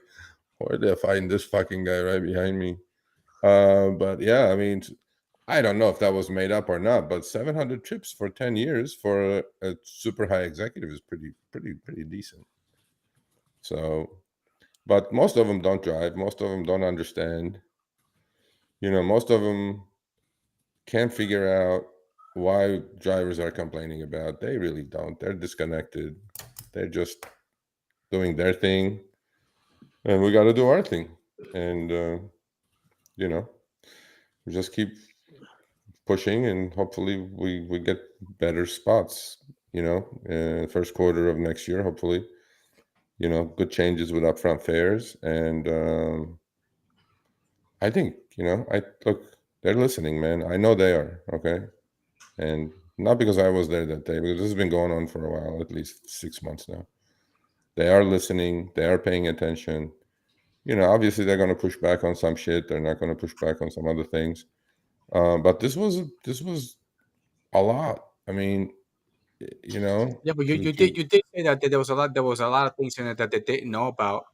where did I find this fucking guy right behind me? But yeah, I mean, I don't know if that was made up or not, but 700 trips for 10 years for a super high executive is pretty decent. So, but most of them don't drive. Most of them don't understand. Most of them can't figure out why drivers are complaining about. They really don't. They're disconnected. They're just doing their thing, and we got to do our thing. And we just keep pushing, and hopefully we get better spots. First quarter of next year, hopefully. Good changes with upfront fares, and I think I look. They're listening, man. I know they are. Okay. And not because I was there that day, because this has been going on for a while, at least 6 months now. They are listening. They are paying attention. Obviously they're going to push back on some shit. They're not going to push back on some other things. But this was a lot. I mean, you know. Yeah, but you did say that there was a lot of things in it that they didn't know about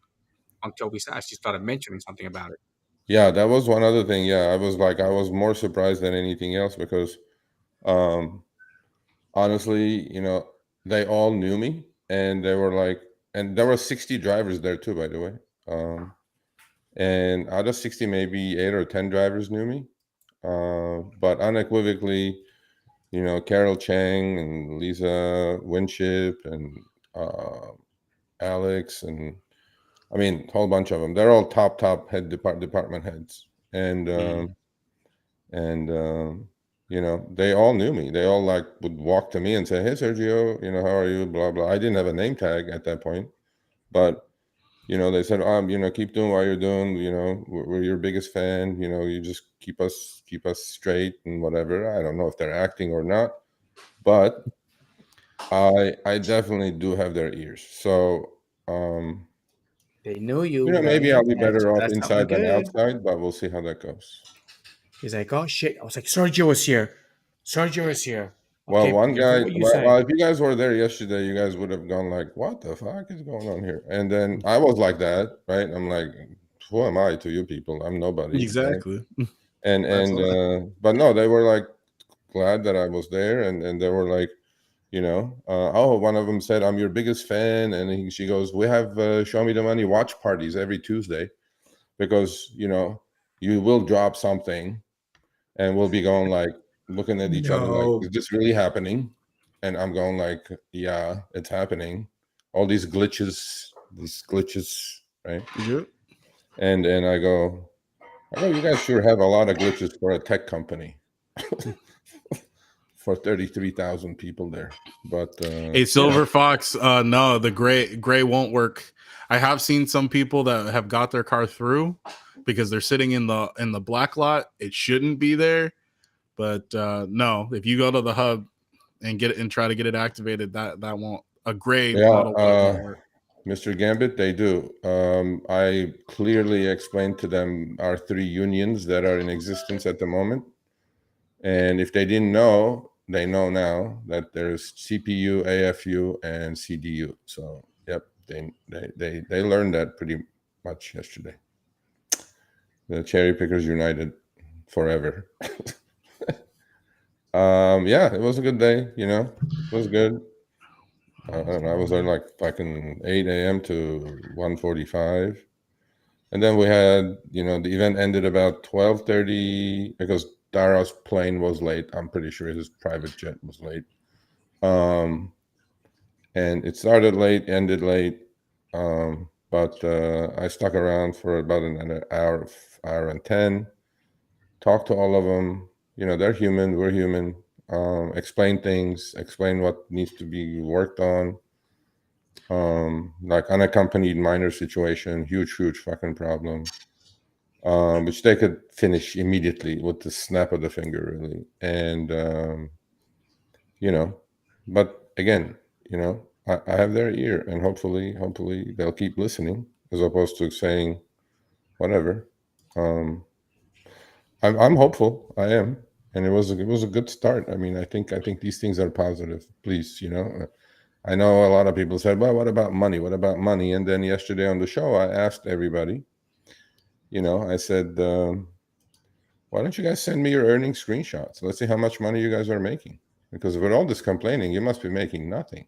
until we actually started mentioning something about it. Yeah, that was one other thing. Yeah, I was more surprised than anything else because, um, honestly, they all knew me, and they were like, and there were 60 drivers there too, by the way. And out of 60, maybe 8 or 10 drivers knew me. But unequivocally, Carol Chang and Lisa Winship and uh, Alex, and I mean, a whole bunch of them. They're all top department heads, and Mm. they all knew me. They all like would walk to me and say, "Hey, Sergio, how are you?" Blah blah. I didn't have a name tag at that point, but they said, keep doing what you're doing. We're your biggest fan. You just keep us straight and whatever. I don't know if they're acting or not, but I definitely do have their ears. So, They knew you, maybe right? I'll be better off That's something inside than good. outside, but we'll see how that goes. He's like, oh shit. I was like, Sergio was here. Sergio is here. Well, Okay, be one careful guy, what you well, say. if you guys were there yesterday, you guys would have gone like, "What the fuck is going on here?" And then I was like that, right? I'm like, "Who am I to you people? I'm nobody, right?" Exactly. That's And all. but no, they were like glad that I was there, and they were like, one of them said, "I'm your biggest fan," and she goes, "We have Show Me the Money watch parties every Tuesday because you will drop something." And we'll be going like looking at each other like, No. is this really happening? And I'm going like, yeah, it's happening. All these glitches, right? Yep. And I go, you guys sure have a lot of glitches for a tech company for 33,000 people there. But Hey, Silver Fox, no, the gray won't work. I have seen some people that have got their car through because they're sitting in the black lot. It shouldn't be there, but no, if you go to the hub and get it and try to get it activated, that won't. A gray Model Y won't work. Mr. Gambit, they do. I clearly explained to them our 3 unions that are in existence at the moment. And if they didn't know, they know now that there's CPU, AFU, and CDU. So, yep, they learned that pretty much yesterday. The Cherry Pickers United forever. Yeah, it was a good day. It was good. I don't know, I was there like fucking 8 a.m. to 1:45. And then we had, the event ended about 12:30 because Dara's plane was late. I'm pretty sure his private jet was late. And it started late, ended late. But I stuck around for about an hour and 10. Talked to all of them. They're human. We're human. Explain things. Explain what needs to be worked on. Like unaccompanied minor situation, huge fucking problem. Which they could finish immediately with the snap of the finger, really. And but again, I have their ear, and hopefully they'll keep listening as opposed to saying whatever. I'm hopeful. I am, and it was a good start. I mean, I think these things are positive. Please, I know a lot of people said, "Well, what about money? What about money?" And then yesterday on the show, I asked everybody. I said, "Why don't you guys send me your earnings screenshots? Let's see how much money you guys are making. Because with all this complaining, you must be making nothing."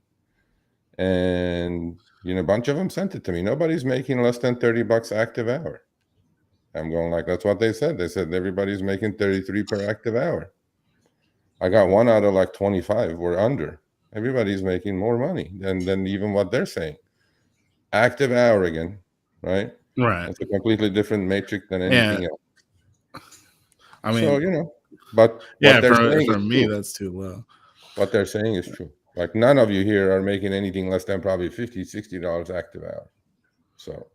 And a bunch of them sent it to me. Nobody's making less than $30 active hour. I'm going like, that's what they said. They said everybody's making 33 per active hour. I got one out of like 25. We're under. Everybody's making more money than even what they're saying. Active hour again, right? Right. It's a completely different matrix than anything else. I mean, So, but yeah, what they're saying for is me, true. that's too low. What they're saying is true. Like none of you here are making anything less than probably $50, $60 active hour. So,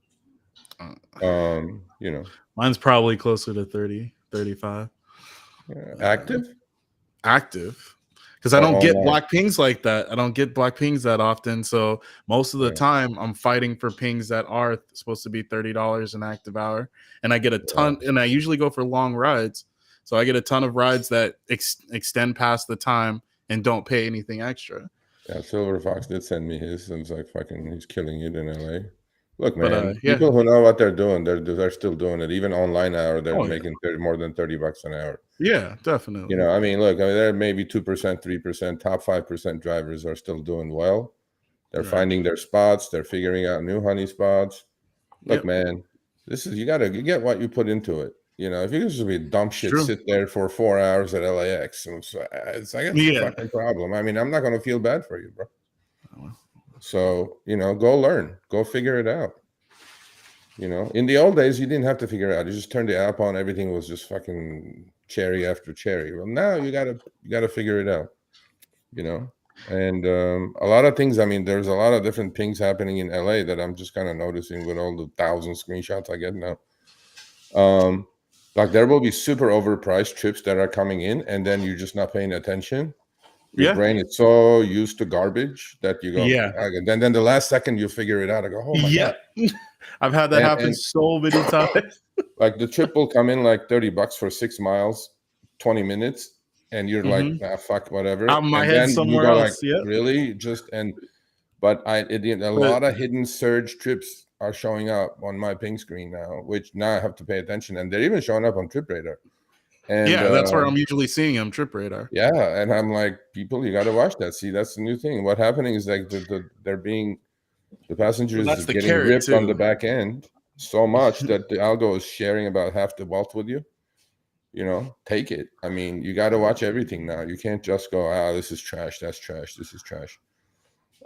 Mine's probably closer to 30, 35. Active Active. Because I or don't get online? black pings like that. I don't get black pings that often. So most of the Yeah. time I'm fighting for pings that are supposed to be $30 an active hour. And I get a ton, and I usually go for long rides. So I get a ton of rides that extend past the time and don't pay anything extra. Yeah, Silver Fox did send me his, and it's like fucking, he's killing it in LA. Look, But, man, yeah. people who know what they're doing, they're still doing it. Even online hour, they're Oh, yeah. making more than $30 an hour. Yeah, definitely. You know, I mean, look, I mean, there may be 2%, 3%, top 5% drivers are still doing well. They're Right. finding their spots. They're figuring out new honey spots. Look, Yep. man, this is, you get what you put into it. You know, if you just be dumb shit, True. sit there for 4 hours at LAX, it's like, it's a Yeah. fucking problem. I mean, I'm not going to feel bad for you, bro. Oh, So, you know, go learn, go figure it out. You know, in the old days, you didn't have to figure it out. You just turned the app on, everything was just fucking cherry after cherry. Well, now you gotta figure it out. You know, and a lot of things. I mean, there's a lot of different things happening in LA that I'm just kind of noticing with all the 1,000 screenshots I get now. Like there will be super overpriced trips that are coming in, and then you're just not paying attention. Your Yeah. brain is so used to garbage that you go, Yeah. and then the last second you figure it out. I go, oh my god. I've had that happen And so many times. like the trip will come in like $30 for 6 miles, 20 minutes, and you're like, nah, fuck, whatever. Out of my And head then you somewhere go like, else. Yeah. really? Just but a lot of hidden surge trips are showing up on my ping screen now, which now I have to pay attention, and they're even showing up on Trip Radar. And yeah, that's where I'm usually seeing them, Trip Radar. Yeah, and I'm like, people, you got to watch that. See, that's the new thing. What happening is like the passengers that's the getting carrot ripped on too. the back end so much that the algo is sharing about half the wealth with you. You know, take it. I mean, you got to watch everything now. You can't just go, this is trash, that's trash, this is trash.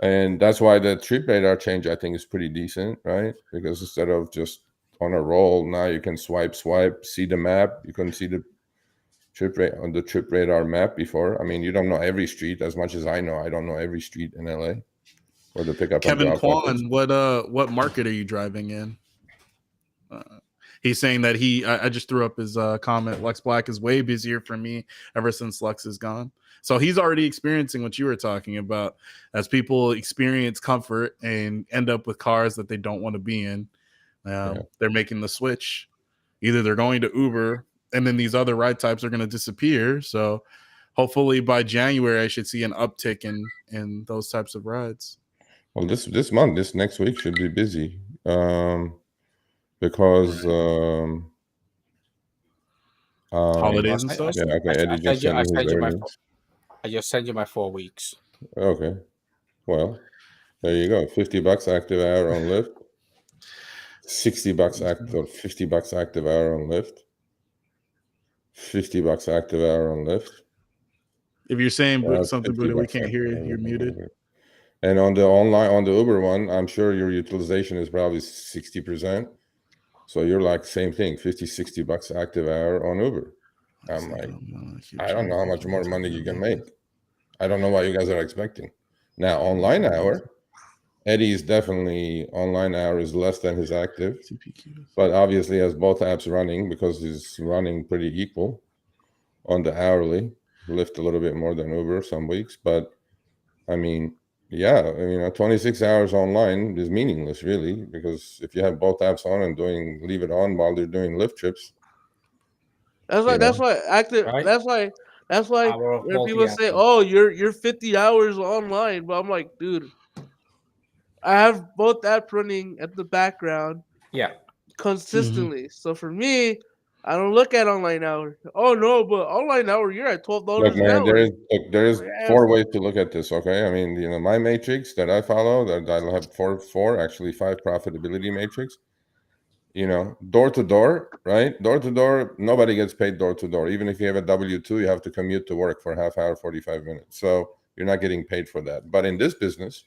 And that's why the Trip Radar change, I think, is pretty decent, right? Because instead of just on a roll, now you can swipe, see the map. You can see the on the Trip Radar map before. I mean, you don't know every street as much as I know. I don't know every street in LA or the pickup Kevin and drop. Kwan, what market are you driving in? He's saying that I just threw up his comment. Lux Black is way busier for me ever since Lux is gone. So he's already experiencing what you were talking about. As people experience comfort and end up with cars that they don't want to be in, they're making the switch. Either they're going to Uber, and then these other ride types are going to disappear. So hopefully by January, I should see an uptick in those types of rides. Well, this next week should be busy because holidays and stuff. Yeah, okay. Eddie just sent me his earnings. I just sent you my 4 weeks. Okay, well, there you go. $50 active hour on Lyft. $60 active or $50 active hour on Lyft. $50 active hour on Lyft. If you're saying something, Buddha, we can't hear you. You're muted. And on the Uber one, I'm sure your utilization is probably 60%. So you're like same thing, $50-$60 active hour on Uber. I'm like, I don't know how much more money you can make. I don't know what you guys are expecting. Now, online hour, Eddie is definitely online hour is less than his active, but obviously has both apps running because he's running pretty equal on the hourly. Lyft a little bit more than Uber some weeks, but I mean, yeah, I mean, 26 hours online is meaningless, really, because if you have both apps on and leave it on while they're doing Lyft trips. That's why active. Right? That's why when people say, "Oh, you're 50 hours online," but I'm like, dude, I have both apps running at the background. Yeah. Consistently. So for me, I don't look at online hour. Oh no, but online hour, you're at $12 Look, an man, hour. there is 4 ways to look at this. Okay, I mean, my matrix that I follow, that I'll have actually 5 profitability matrix. Door to door, right? Door to door, nobody gets paid door to door. Even if you have a W-2, you have to commute to work for half hour, 45 minutes. So you're not getting paid for that. But in this business,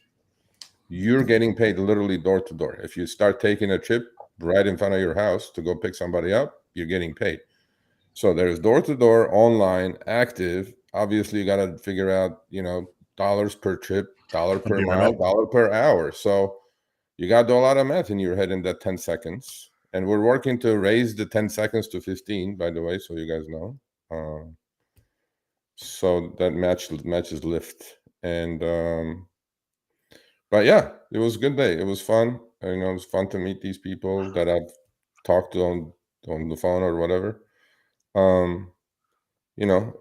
you're getting paid literally door to door. If you start taking a trip right in front of your house to go pick somebody up, you're getting paid. So there's door to door, online, active. Obviously, you got to figure out, dollars per trip, dollar per mile, dollar per hour. So you got to do a lot of math in your head in that 10 seconds. And we're working to raise the 10 seconds to 15, by the way, so you guys know. So that matches Lyft. And but yeah, it was a good day. It was fun. It was fun to meet these people that I've talked to on the phone or whatever.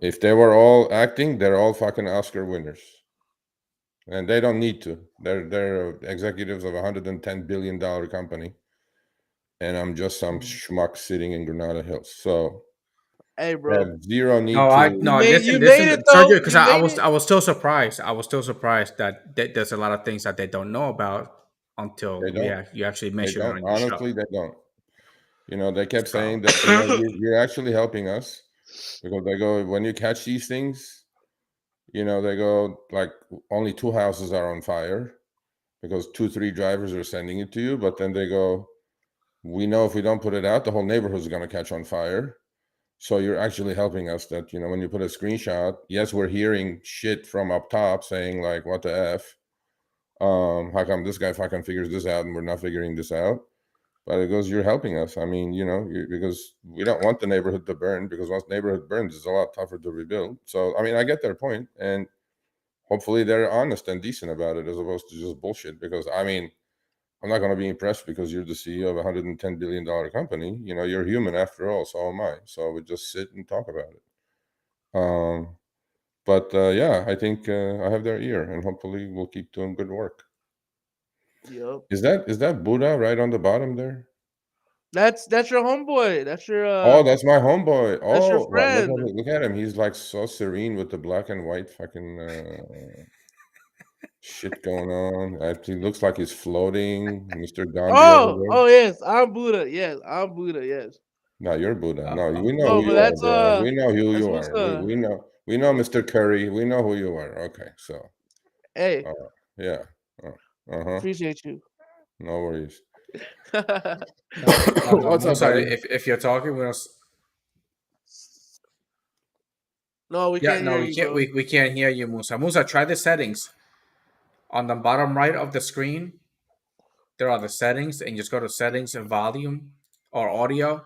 If they were all acting, they're all fucking Oscar winners. and they don't need to. They're executives of $110 billion company, and I'm just some schmuck sitting in Granada Hills. So Hey, they bro. have zero need No, I to. no. You Listen, made listen, it Sergio, though. because You made it. I was still surprised. I was still surprised that there's a lot of things that they don't know about until They don't. you actually They mention it don't. on your show. Honestly, they don't. They kept So saying that you're actually helping us, because they go, when you catch these things, they go like only 2 houses are on fire because 2, 3 drivers are sending it to you. But then they go, we know if we don't put it out, the whole neighborhood is going to catch on fire. So you're actually helping us. That when you put a screenshot, yes, we're hearing shit from up top saying like, what the f, how come this guy fucking figures this out and we're not figuring this out? But it goes, you're helping us. I mean, because we don't want the neighborhood to burn, because once neighborhood burns, it's a lot tougher to rebuild. So, I mean, I get their point, and hopefully they're honest and decent about it as opposed to just bullshit. Because, I mean, I'm not going to be impressed because you're the CEO of a $110 billion company. You're human after all, so am I. So we just sit and talk about it. But yeah, I think I have their ear, and hopefully we'll keep doing good work. Yep. Is that Buddha right on the bottom there? That's your homeboy. That's your Oh, that's my homeboy. that's your Oh, well, friend. look at him. He's like so serene with the black and white fucking shit going on. He looks like he's floating, Mr. Gandhi over there. Oh yes, I'm Buddha. Yes, I'm Buddha. Yes. No, you're Buddha. uh, No, we know No, who but you are, bro. We know who that's you are. Musa. We know Mr. Curry. We know who you are. Okay, so Hey, uh, yeah. Uh-huh. appreciate you. No worries. no, What's up, Musa, buddy? if you're talking, No, we yeah, can't no, hear we you, can't. bro. We can't hear you, Musa. Musa, try the settings on the bottom right of the screen. There are the settings, and just go to settings and volume or audio,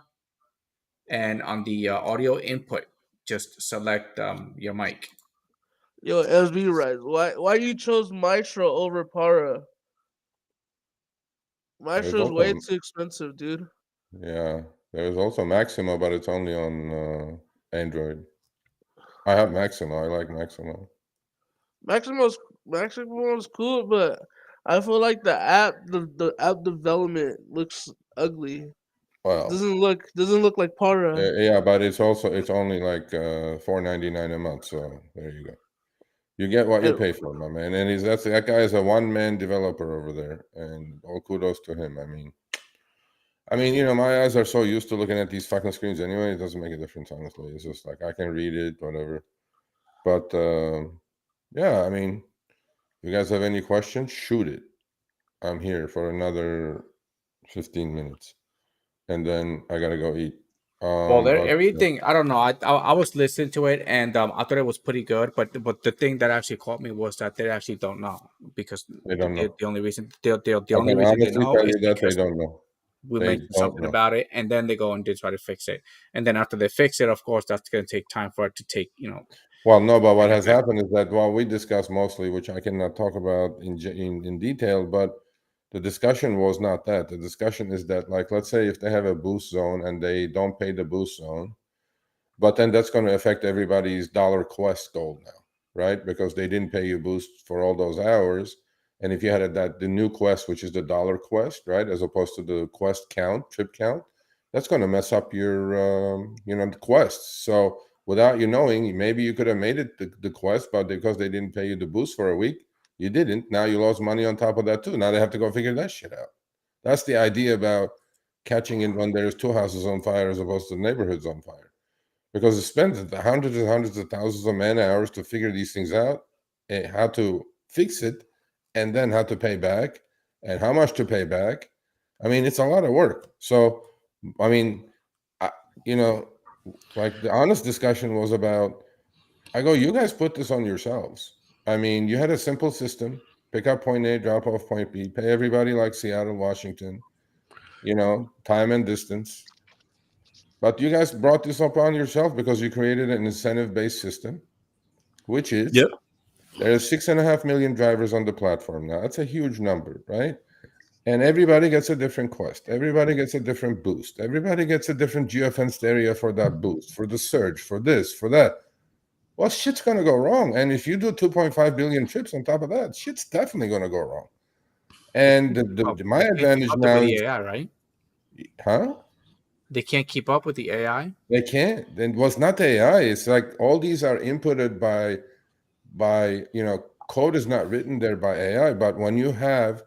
and on the audio input, just select your mic. Yo, SB Rise. Why you chose Maestro over Para? There's Maestro's way also too expensive, dude. Yeah, there's also Maximo, but it's only on Android. I have Maximo. I like Maximo. Maximo's Maximo's cool, but I feel like the app development looks ugly. Well, Doesn't look like Para. yeah, but it's only like $4.99 a month. So there you go. You get what you And pay for, my man. And that guy is a one-man developer over there, and all kudos to him. My eyes are so used to looking at these fucking screens anyway. It doesn't make a difference, honestly. It's just like I can read it, whatever. But yeah, you guys have any questions? Shoot it. I'm here for another 15 minutes, and then I gotta go eat. Well, But everything I don't know. I was listening to it, and I thought it was pretty good. But the thing that actually caught me was that they actually don't know, because they don't know. the only reason the I only can reason they honestly know tell is you that they because don't know. we They mentioned don't something know. about it, and then they go and they try to fix it, and then after they fix it, of course, that's going to take time for it to take Well, no, but what take has effect. happened is that while we discussed mostly, which I cannot talk about in detail, but the discussion was not that. The discussion is that, like, let's say if they have a boost zone and they don't pay the boost zone, but then that's going to affect everybody's dollar quest goal now, right? Because they didn't pay you boost for all those hours. And if you had the new quest, which is the dollar quest, right, as opposed to the quest count, trip count, that's going to mess up your the quests. So without you knowing, maybe you could have made it the quest, but because they didn't pay you the boost for a week, you didn't. Now you lost money on top of that too. Now they have to go figure that shit out. That's the idea about catching it when there's 2 houses on fire as opposed to neighborhoods on fire, because it spends hundreds and hundreds of thousands of man hours to figure these things out, and how to fix it, and then how to pay back, and how much to pay back. It's a lot of work. So, I mean, I, you know, like the honest discussion was about, I go, you guys put this on yourselves. You had a simple system: pick up point A, drop off point B, pay everybody like Seattle, Washington, time and distance. But you guys brought this upon yourself because you created an incentive-based system, which is Yep. there are 6.5 million drivers on the platform now. That's a huge number, right? And everybody gets a different quest. Everybody gets a different boost. Everybody gets a different geofenced area for that boost, for the surge, for this, for that. well, shit's gonna go wrong. And if you do 2.5 billion trips on top of that, shit's definitely gonna go wrong. And my They can't keep advantage up now with the is, AI, right? huh? They can't keep up with the AI. They can't. And it was not AI. It's like all these are inputted by code is not written there by AI, but when you have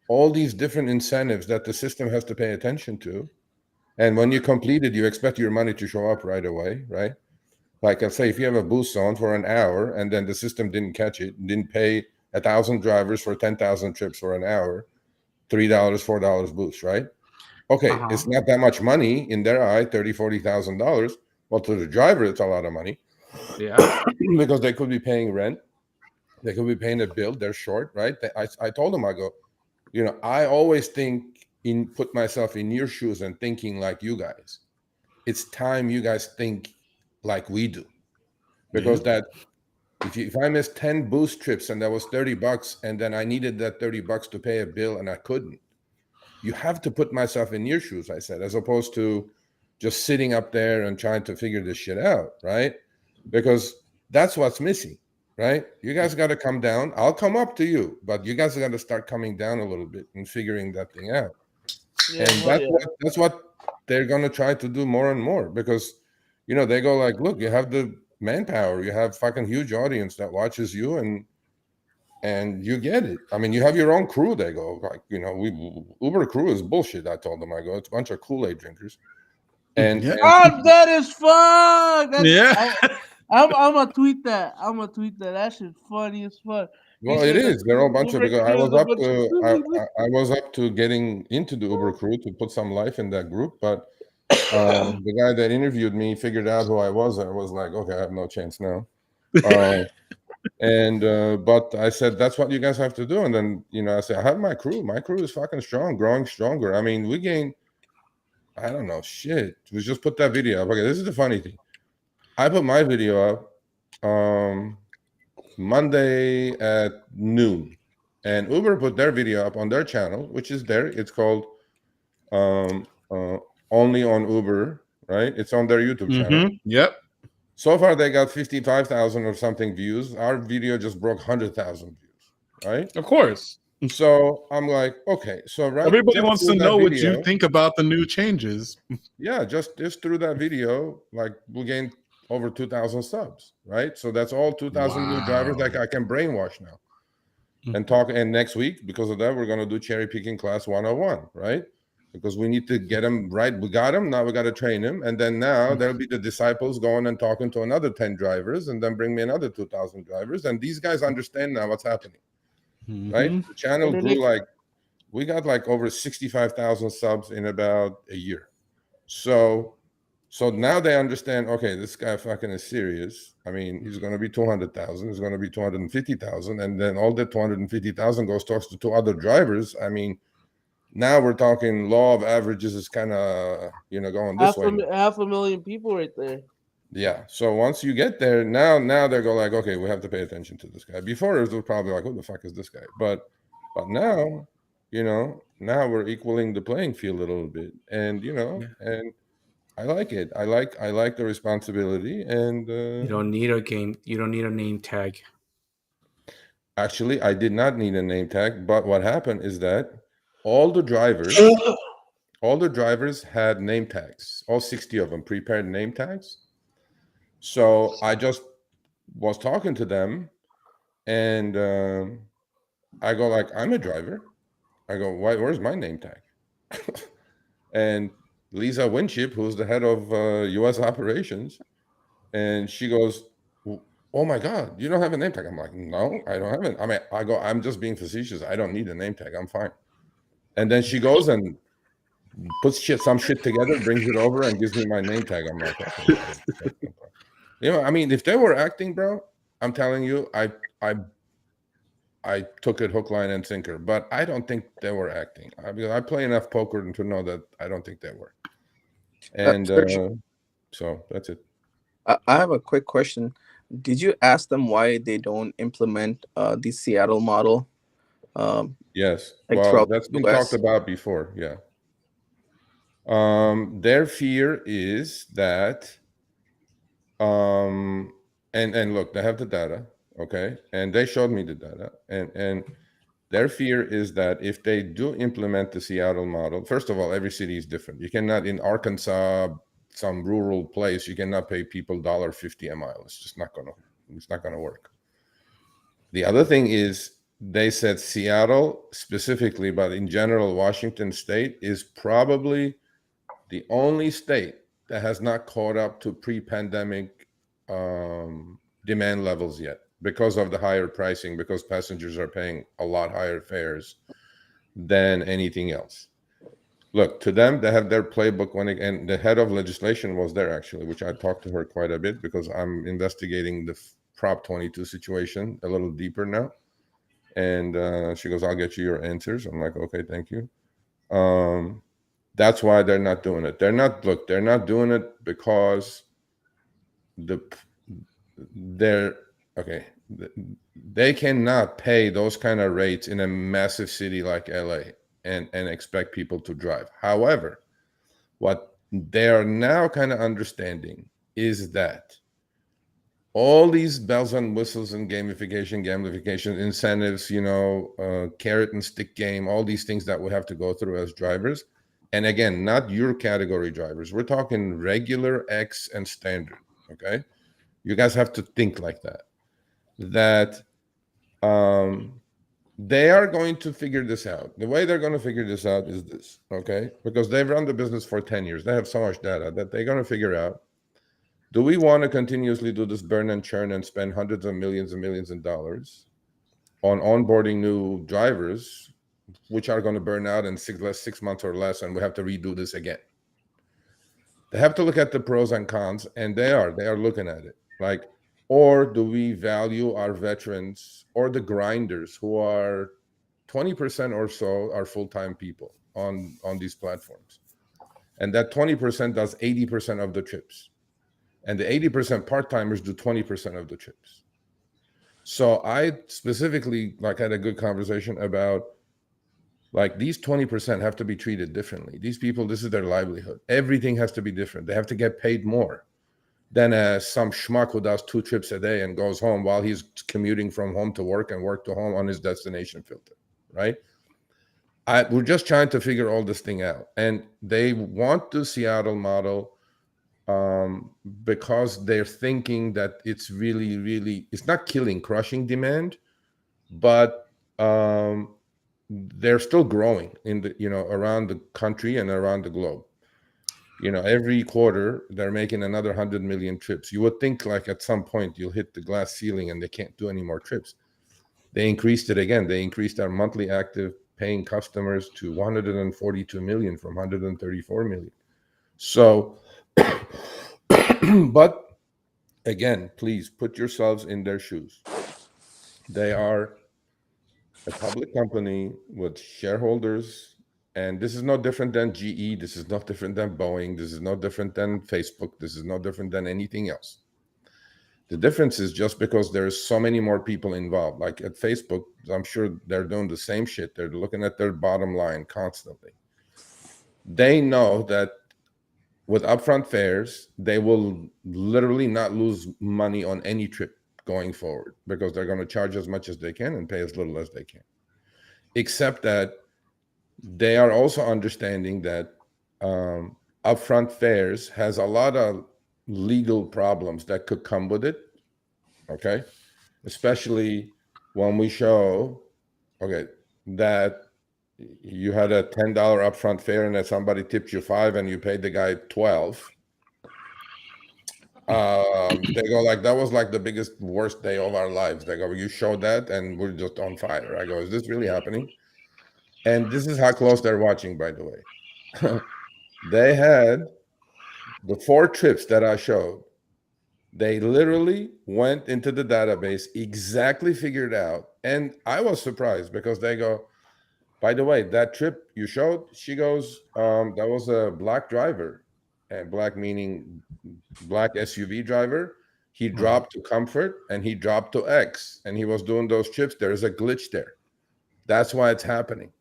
all these different incentives that the system has to pay attention to, and when you complete it, you expect your money to show up right away, right? Like I'll say, if you have a boost zone for an hour and then the system didn't catch it, didn't pay 1,000 drivers for 10,000 trips for an hour, $3, $4 boost, right? Okay, it's not that much money in their eye, $30,000, $40,000. Well, to the driver, it's a lot of money. Yeah. Because they could be paying rent, they could be paying a bill, they're short, right? I told them, I go, I always put myself in your shoes and thinking like you guys. It's time you guys think like we do. Because that if I missed 10 boost trips and that was $30 and then I needed that $30 to pay a bill and I couldn't, you have to put myself in your shoes, I said, as opposed to just sitting up there and trying to figure this shit out, right? Because that's what's missing, right? You guys got to come down. I'll come up to you, but you guys got to start coming down a little bit and figuring that thing out. Yeah, And well, that's what they're going to try to do more and more, because they go like, look, you have the manpower, you have fucking huge audience that watches you, and you get it. I mean, you have your own crew. They go like, Uber crew is bullshit. I told them, I go, it's a bunch of Kool-Aid drinkers. And oh, that is fun. Yeah. I'm gonna tweet that. I'm gonna tweet that. That shit's funny as fuck. well, it is. They're all a bunch of, because I was up to to. I was up to getting into the Uber crew to put some life in that group, but the guy that interviewed me figured out who I was. I was like, okay, I have no chance now. But I said, that's what you guys have to do. And then, I said, I have my crew. My crew is fucking strong, growing stronger. I mean, we gained, I don't know, shit. We just put that video up. Okay, this is the funny thing. I put my video up Monday at noon. And Uber put their video up on their channel, which is there. It's called Only on Uber, right? It's on their YouTube channel. Yep. So far, they got 55,000 or something views. Our video just broke 100,000 views, right? Of course. So I'm like, okay. So Everybody wants to know what you think about the new changes. Yeah, just through that video, like we gained over 2,000 subs, right? So that's all 2,000 new drivers that I can brainwash now and talk. And next week, because of that, we're going to do cherry picking class 101, right? Because we need to get them right. We got them. Now we got to train them. And then now there'll be the disciples going and talking to another 10 drivers and then bring me another 2,000 drivers. And these guys understand now what's happening, right? The channel grew we got like over 65,000 subs in about a year. So now they understand, okay, this guy fucking is serious. I mean, he's going to be 200,000. He's going to be 250,000. And then all that 250,000 goes talks to two other drivers. I mean, now we're talking law of averages is kind of, going this way. 500,000 people right there. Yeah. So once you get there, now they go like, okay, we have to pay attention to this guy. Before it was probably like, who the fuck is this guy? But now, now we're equaling the playing field a little bit. And, and I like it. I like the responsibility. And you don't need a name tag. Actually, I did not need a name tag, but what happened is that all the drivers had name tags, all 60 of them prepared name tags. So I just was talking to them, and I go like, I'm a driver. I go, where's my name tag? And Lisa Winship, who's the head of U.S. operations, and she goes, oh my God, you don't have a name tag. I'm like, no, I don't have it. I mean, I'm just being facetious. I don't need a name tag. I'm fine. And then she goes and puts some shit together, brings it over, and gives me my name tag. I'm like, okay. I mean, if they were acting, bro, I'm telling you, I took it hook, line, and sinker. But I don't think they were acting. I play enough poker to know that I don't think they were. And so that's it. I have a quick question. Did you ask them why they don't implement the Seattle model? Yes. Like well, that's been talked about before. Yeah. Their fear is that And look, they have the data, okay, and they showed me the data, and their fear is that if they do implement the Seattle model, first of all, every city is different. You cannot, in Arkansas, some rural place, you cannot pay people $1.50 a mile. It's just not gonna work. The other thing is they said Seattle specifically, but in general, Washington State is probably the only state that has not caught up to pre-pandemic demand levels yet because of the higher pricing, because passengers are paying a lot higher fares than anything else. Look, to them, they have their playbook and the head of legislation was there actually, which I talked to her quite a bit because I'm investigating the Prop 22 situation a little deeper now. And she goes, I'll get you your answers. I'm like, okay, thank you. That's why they're not doing it. They're not doing it because they're okay. They cannot pay those kind of rates in a massive city like LA and expect people to drive. However, what they are now kind of understanding is that all these bells and whistles and gamification, incentives, carrot and stick game, all these things that we have to go through as drivers. And again, not your category drivers. We're talking regular, X, and standard. Okay. You guys have to think like that. They are going to figure this out. The way they're going to figure this out is this. Okay. Because they've run the business for 10 years. They have so much data that they're going to figure out. Do we want to continuously do this burn and churn and spend hundreds of millions and millions of dollars on onboarding new drivers, which are going to burn out in 6 months or less, and we have to redo this again? They have to look at the pros and cons, and they are looking at it. Like, or do we value our veterans or the grinders who are 20% or so are full-time people on these platforms, and that 20% does 80% of the trips. And the 80% part-timers do 20% of the trips. So I specifically had a good conversation about these 20% have to be treated differently. These people, this is their livelihood. Everything has to be different. They have to get paid more than some schmuck who does 2 trips a day and goes home while he's commuting from home to work and work to home on his destination filter, right? We're just trying to figure all this thing out. And they want the Seattle model because they're thinking that it's really, really, it's not crushing demand, but they're still growing in the, around the country and around the globe. Every quarter they're making another 100 million trips. You would think at some point you'll hit the glass ceiling and they can't do any more trips. They increased it again. They increased our monthly active paying customers to 142 million from 134 million. So but again, please put yourselves in their shoes. They are a public company with shareholders, and this is no different than GE. This is no different than Boeing. This is no different than Facebook. This is no different than anything else. The difference is just because there's so many more people involved. Like at Facebook, I'm sure they're doing the same shit. They're looking at their bottom line constantly. They know that with upfront fares, they will literally not lose money on any trip going forward because they're going to charge as much as they can and pay as little as they can. Except that they are also understanding that upfront fares has a lot of legal problems that could come with it. Okay. Especially when we show, that you had a $10 upfront fare and that somebody tipped you $5 and you paid the guy $12. They go that was the biggest, worst day of our lives. They go, you showed that and we're just on fire. I go, is this really happening? And this is how close they're watching, by the way. They had the 4 trips that I showed. They literally went into the database, exactly figured out. And I was surprised because they go, by the way, that trip you showed, she goes, that was a black driver, and black meaning black SUV driver. He dropped to comfort and he dropped to X, and he was doing those trips. There is a glitch there. That's why it's happening.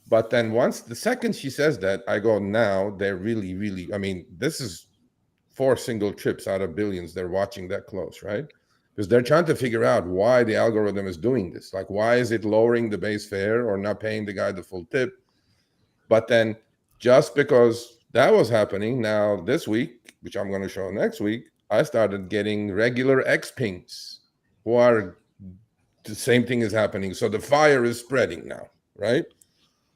But then once the second she says that, I go, now they're really, really, this is 4 single trips out of billions. They're watching that close, right? because they're trying to figure out why the algorithm is doing this. Like, why is it lowering the base fare or not paying the guy the full tip? But then just because that was happening, now this week, which I'm going to show next week, I started getting regular X pings who are the same thing is happening. So the fire is spreading now, right?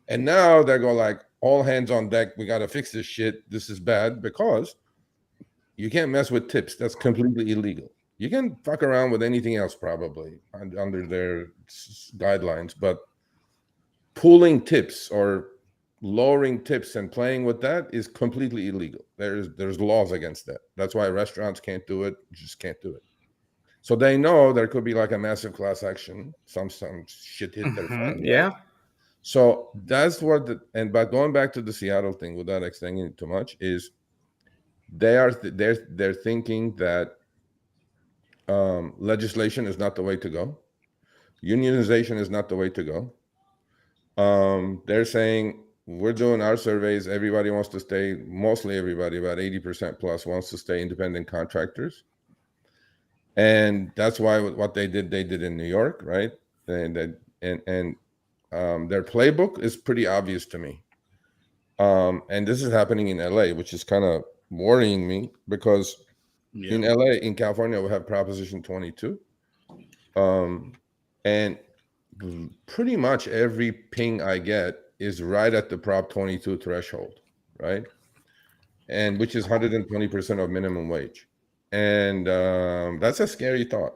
And now they go like, all hands on deck. We got to fix this shit. This is bad because you can't mess with tips. That's completely illegal. You can fuck around with anything else probably under their guidelines, but pooling tips or lowering tips and playing with that is completely illegal. There's laws against that. That's why restaurants can't do it. You just can't do it. So they know there could be like a massive class action. Some shit hit their fan. Yeah. Right? So that's what but going back to the Seattle thing without extending it too much is they're thinking that legislation is not the way to go. Unionization is not the way to go. They're saying we're doing our surveys. Everybody wants to stay, mostly everybody, about 80% plus wants to stay independent contractors. And that's why what they did in New York, right? And their playbook is pretty obvious to me. And this is happening in LA, which is kind of worrying me because in LA, in California, we have Proposition 22. And pretty much every ping I get is right at the Prop 22 threshold, right? And which is 120% of minimum wage. And that's a scary thought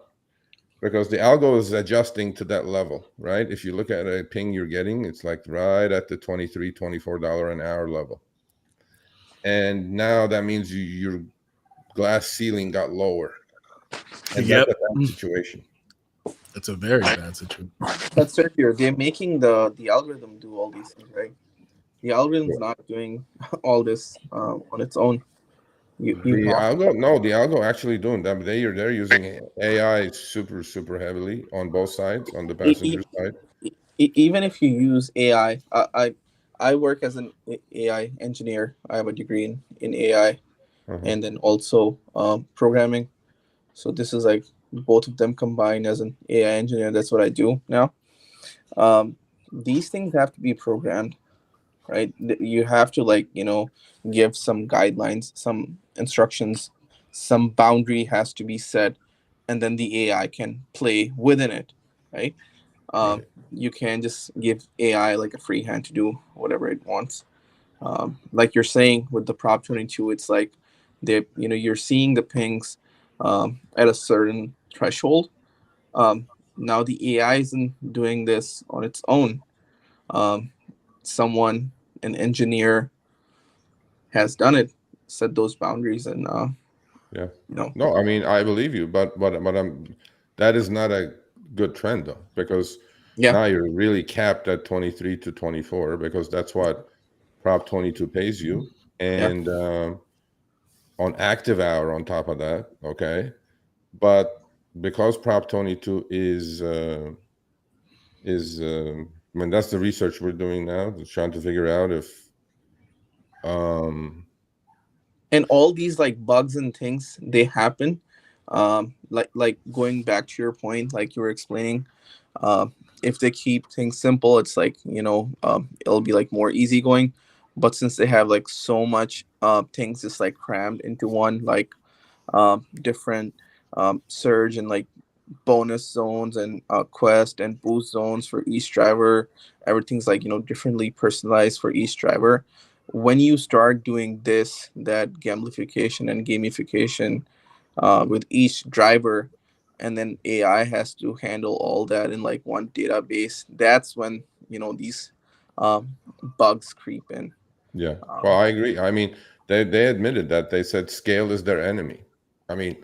because the algo is adjusting to that level, right? If you look at a ping you're getting, it's like right at the $23, $24 an hour level. And now that means your glass ceiling got lower. And that's a bad situation. It's a very bad situation. That's right here. They're making the algorithm do all these things, right? The algorithm's not doing all this on its own. The algo actually doing that. They're using AI super heavily on both sides, on the passenger side. Even if you use AI, I work as an AI engineer. I have a degree in AI, and then also programming. So this is like both of them combined as an AI engineer. That's what I do now. These things have to be programmed, right? You have to give some guidelines, some instructions, some boundary has to be set, and then the AI can play within it, right? You can just give AI like a free hand to do whatever it wants. Like you're saying with the Prop 22, it's like you're seeing the pings at a certain threshold. Now the AI isn't doing this on its own. Someone, an engineer, has done it, set those boundaries, and No, I mean I believe you, but that is not a good trend though, because now you're really capped at 23 to 24 because that's what Prop 22 pays you, and on active hour on top of that, okay. But because Prop 22 is I mean that's the research we're doing now, trying to figure out if and all these like bugs and things, they happen. Like going back to your point, like you were explaining, if they keep things simple, it's like it'll be like more easygoing. But since they have like so much things just like crammed into one, like different surge and like bonus zones and quest and boost zones for each driver, everything's like differently personalized for each driver. When you start doing that gamification and gamification with each driver, and then AI has to handle all that in like one database, that's when these bugs creep in. Yeah, well, I agree. I mean, they admitted that. They said scale is their enemy. I mean,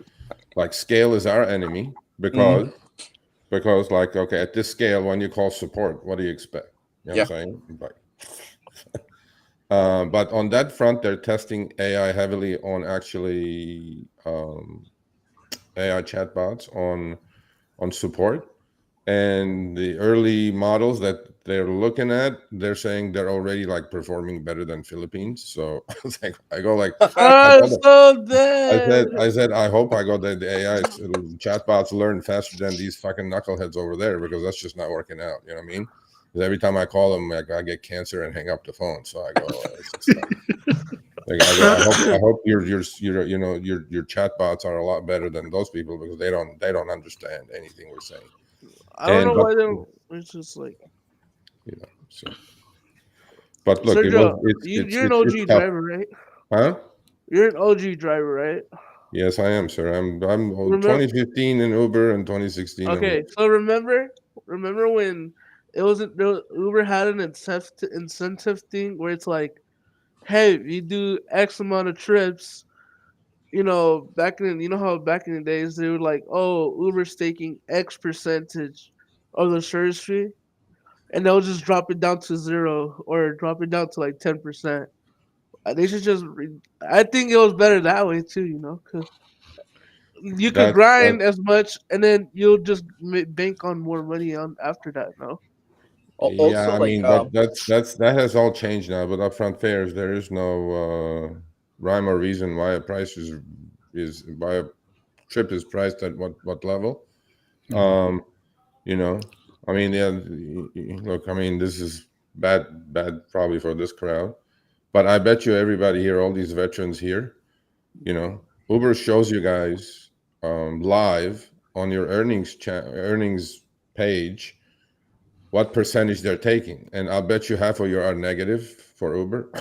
like scale is our enemy because like, okay, at this scale, when you call support, what do you expect? You know what I'm saying? Like, but on that front, they're testing AI heavily on actually AI chatbots on support. And the early models that they're looking at, they're saying they're already like performing better than Philippines. So I was like, I go like, I I'm told them, so dead. I said, I hope I got the AI chatbots learn faster than these fucking knuckleheads over there, because that's just not working out. You know what I mean? Because every time I call them, like, I get cancer and hang up the phone. So I go, it's just like I go, I hope your chatbots are a lot better than those people, because they don't understand anything we're saying. I don't know But why they're. It's just like so. But look, Sergio. You're an it's OG tough, driver, right? huh? You're an OG driver, right? Yes, I am, sir. I'm Remember? 2015 in Uber and 2016 in Okay, Lyft. so remember when it wasn't Uber had an incentive thing where it's like, hey, you do X amount of trips. How back in the days they were like, oh, Uber's taking X percentage of the service fee, and they'll just drop it down to zero or drop it down to like 10%. They should just. I think it was better that way too. Because you could That grind as much, and then you'll just bank on more money on after that. No. Yeah, Also, I like mean, but that has all changed now. But upfront fares, there is no rhyme or reason why a price is why a trip is priced at what level. Um, you know, I mean, yeah. Look, I mean, this is bad probably for this crowd, but I bet you everybody here, all these veterans here, Uber shows you guys live on your earnings page what percentage they're taking, and I'll bet you half of you are negative for Uber,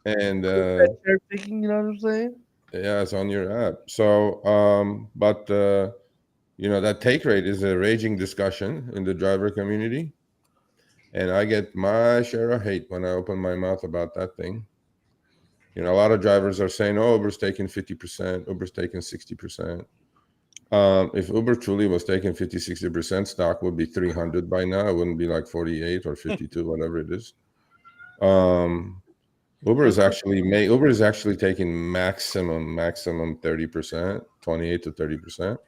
and They're thinking, you know what I'm saying? yeah, it's on your app. So, but that take rate is a raging discussion in the driver community, and I get my share of hate when I open my mouth about that thing. A lot of drivers are saying, "Oh, Uber's taking 50%, Uber's taking 60%." If Uber truly was taking 50, 60%, stock would be 300 by now. It wouldn't be like 48 or 52, whatever it is. Um, Uber is actually taking maximum 30%, 28 to 30%.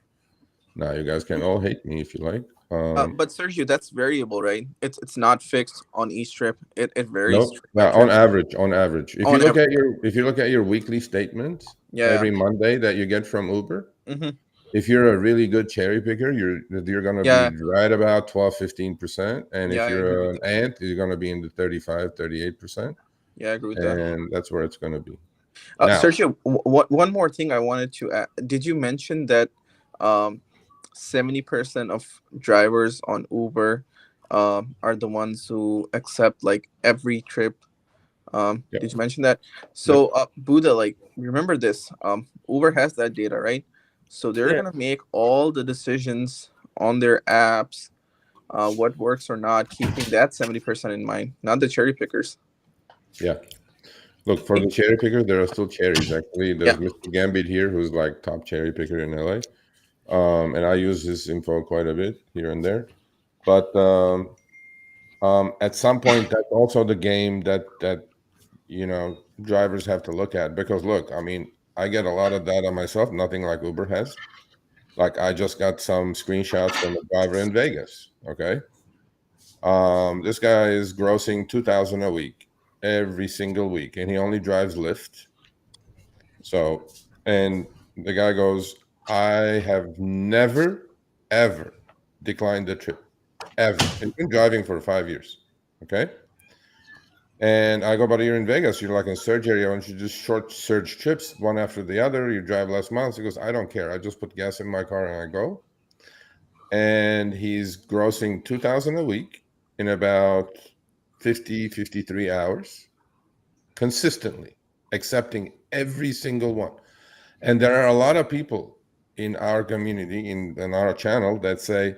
Now you guys can all hate me if you like. but Sergio, that's variable, right? It's not fixed on each trip. It varies No, trip by yeah, on trip. average, on average. If you On look average. at your weekly statement Yeah. every Monday that you get from Uber, Mm-hmm. if you're a really good cherry picker, you're gonna be Yeah. right about 12-15%. And Yeah, if I agree you're with an that. ant, you're gonna be in the 35-38%. Yeah, I agree with that. And that's where it's gonna be. Now, Sergio, one more thing I wanted to add. Did you mention that 70% of drivers on Uber are the ones who accept like every trip? yep, Did you mention that? yep. So, Buddha, like, remember this. Uber has that data, right? So they're Yeah. gonna make all the decisions on their apps, what works or not, keeping that 70% in mind, not the cherry pickers. Yeah. Look, for the cherry pickers, there are still cherries. Actually, Yeah. there's Mr. Gambit here, who's like top cherry picker in LA. And I use his info quite a bit here and there. But at some point, that's also the game that drivers have to look at, because look, I mean, I get a lot of data myself, nothing like Uber has. Like, I just got some screenshots from a driver in Vegas. Okay. This guy is grossing 2,000 a week every single week, and he only drives Lyft. So, and the guy goes, I have never, ever declined a trip, ever. He's been driving for 5 years. Okay. And I go, but you're in Vegas. You're like in surge area. Why don't you just short surge trips one after the other? You drive less miles. He goes, I don't care. I just put gas in my car and I go. And he's grossing 2,000 a week in about 53 hours consistently, accepting every single one. And there are a lot of people in our community, in our channel, that say,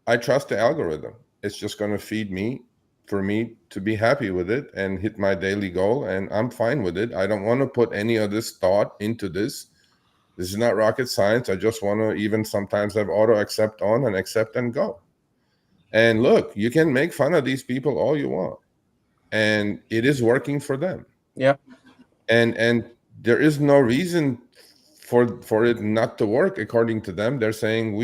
I trust the algorithm. It's just going to feed me for me to be happy with it and hit my daily goal. And I'm fine with it. I don't want to put any of this thought into this. This is not rocket science. I just want to even sometimes have auto accept on and accept and go. And look, you can make fun of these people all you want, and it is working for them. Yeah. And there is no reason for it not to work. According to them, they're saying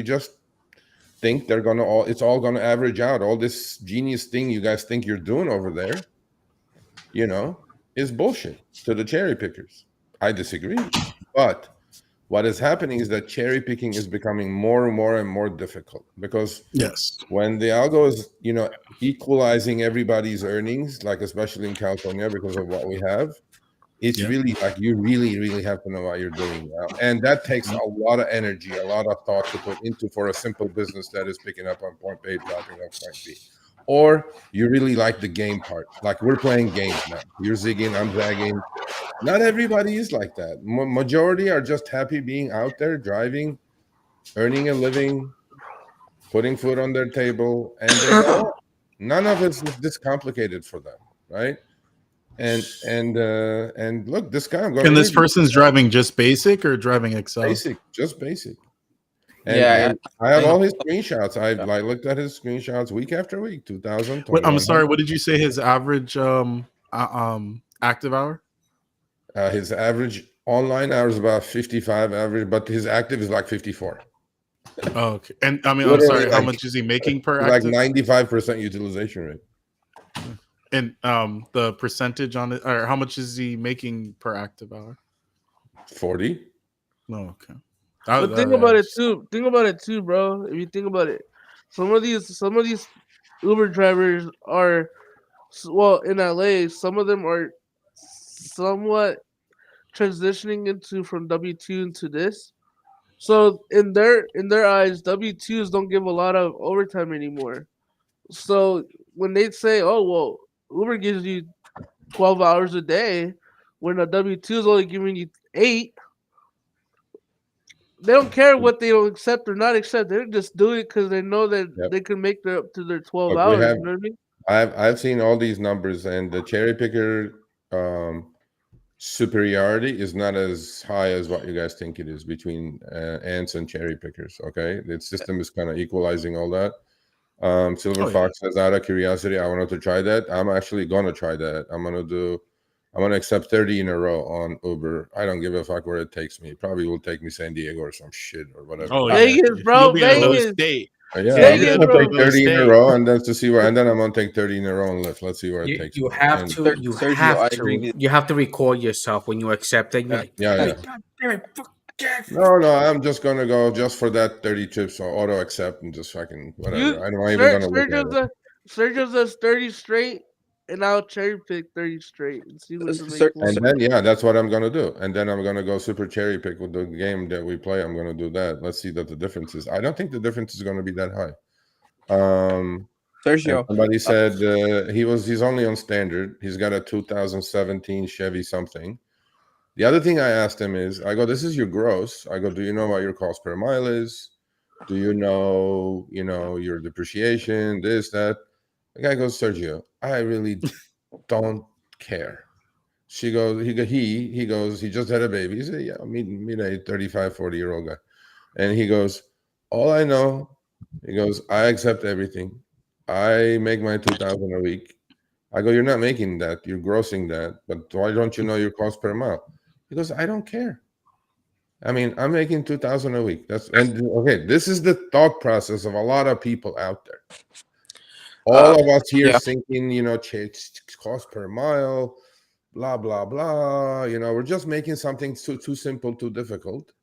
think they're gonna all it's all gonna average out. All this genius thing you guys think you're doing over there, is bullshit to the cherry pickers. I disagree. But what is happening is that cherry picking is becoming more and more and more difficult, because Yes. when the algo is, equalizing everybody's earnings, like especially in California because of what we have, it's really like you really, really have to know what you're doing now. And that takes a lot of energy, a lot of thought to put into for a simple business that is picking up on point A, dropping off point B. Or you really like the game part. Like we're playing games now. You're zigging, I'm zagging. Not everybody is like that. Majority are just happy being out there, driving, earning a living, putting food on their table, and they go on. None of it is this complicated for them, right? And look, this guy I'm going. And this person's driving just basic or driving Excel? Basic, just basic. And I have all his screenshots. I looked at his screenshots week after week. 2000. I'm sorry. What did you say his average active hour? His average online hour is about 55 average, but his active is like 54. Oh, okay. And I mean, Literally, I'm sorry. like, how much is he making per like active? 95% utilization rate. And the percentage on it, or how much is he making per active hour? 40. Oh, okay. But think about it too. Think about it too, bro. If you think about it, some of these Uber drivers are, well, in LA, some of them are somewhat transitioning into from W2 into this. So in their eyes, W2s don't give a lot of overtime anymore. So when they say, "Oh well, Uber gives you 12 hours a day," when a W2 is only giving you 8, they don't care what they don't accept or not accept. They're just doing it because they know that they can make their up to their 12 Look, hours. You know what I mean? I've seen all these numbers, and the cherry picker superiority is not as high as what you guys think it is between ants and cherry pickers. Okay, the system is kind of equalizing all that. Silver Fox says, out of curiosity, I wanted to try that. I'm actually gonna try that. I'm gonna accept 30 in a row on Uber. I don't give a fuck where it takes me. It probably will take me San Diego or some shit or whatever. Oh, Vegas, bro, you'll be in a low Vegas. state. Yeah, Vegas, I'm gonna bro. take 30 in a row, and then to see where, and then I'm gonna take 30 in a row and Lyft. Let's see where it takes You me. have And- to. You Sergio, have I agree to. with- You have to record yourself when you accept it. You're like, Yeah, "Hey, yeah. God damn it, fuck, yeah, No, I'm just gonna go just for that 30 trips or auto accept and just fucking whatever. I'm not even gonna look at it. Sergio does 30 straight, and I'll cherry pick 30 straight and see which one makes more. And then that's what I'm gonna do. And then I'm gonna go super cherry pick with the game that we play. I'm gonna do that. Let's see that the difference is. I don't think the difference is gonna be that high. Sergio, Somebody said he's only on standard. He's got a 2017 Chevy something. The other thing I asked him is, I go, this is your gross. I go, do you know what your cost per mile is? Do you know, your depreciation, this, that? The guy goes, Sergio, I really don't care. She goes, he goes, he just had a baby. He said, yeah, meet a 35, 40-year-old guy. And he goes, all I know, he goes, I accept everything. I make my 2,000 a week. I go, you're not making that. You're grossing that. But why don't you know your cost per mile? He goes, I don't care. I mean, I'm making 2,000 a week. Okay. This is the thought process of a lot of people out there. All of us here thinking, cost per mile, blah, blah, blah. We're just making something too simple, too difficult,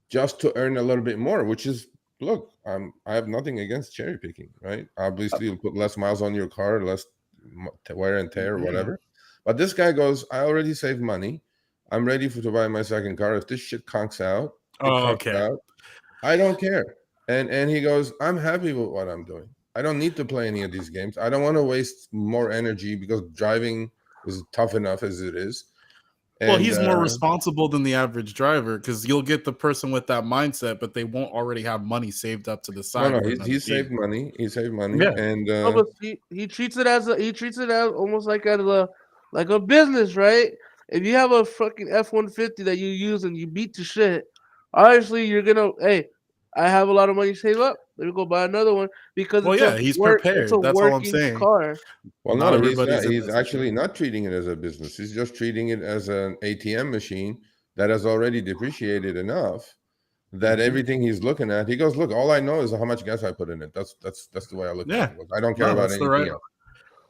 just to earn a little bit more, which is, look, I have nothing against cherry picking, right? Obviously, you'll put less miles on your car, less wear and tear, whatever. But this guy goes, I already saved money. I'm ready to buy my second car. If this shit conks out, out. I don't care. And he goes, I'm happy with what I'm doing. I don't need to play any of these games. I don't want to waste more energy because driving is tough enough as it is. Well, he's more responsible than the average driver, because you'll get the person with that mindset, but they won't already have money saved up to the side. No, he saved money. He saved money, and but he treats it as almost like a business, right? If you have a fucking F-150 that you use and you beat to shit, obviously you're gonna, hey, I have a lot of money saved up. Let me go buy another one because he's prepared. That's all I'm saying. Car. Well, no, he's not. He's actually not treating it as a business. He's just treating it as an ATM machine that has already depreciated enough that everything he's looking at, he goes, look, all I know is how much gas I put in it. That's the way I look at it. I don't care about anything else.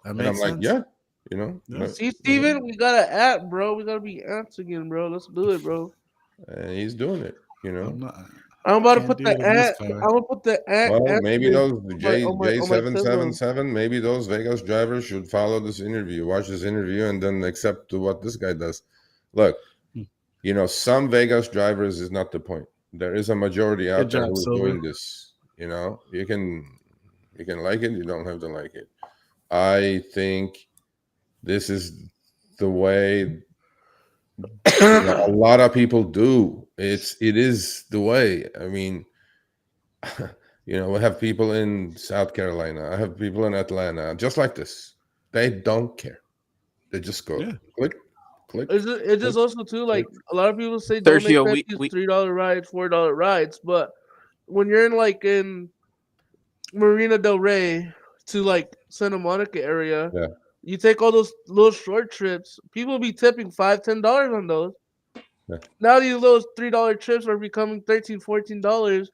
That And makes I'm like, sense. yeah, you know. Yeah. See, Steven, we got an app, bro. We gotta be ants again, bro. Let's do it, bro. And he's doing it, you know. I'm about to Can't put do the it in this ant. car. I'm gonna put the ant. Well, maybe answers those on my Tesla. J777, maybe those Vegas drivers should follow this interview, watch this interview, and then accept what this guy does. Look, you know, some Vegas drivers is not the point. There is a majority out there who's doing this. You know, you can like it, you don't have to like it. I think this is the way a lot of people do. It is the way. I mean, you know, we have people in South Carolina. I have people in Atlanta, just like this. They don't care. They just go click, click. It's just also too like a lot of people say don't Sergio, expect these $3 rides, $4 rides, but when you're in Marina Del Rey to like Santa Monica area, you take all those little short trips. People be tipping $5, $10 on those. Yeah. Now these little $3 trips are becoming $13, $14.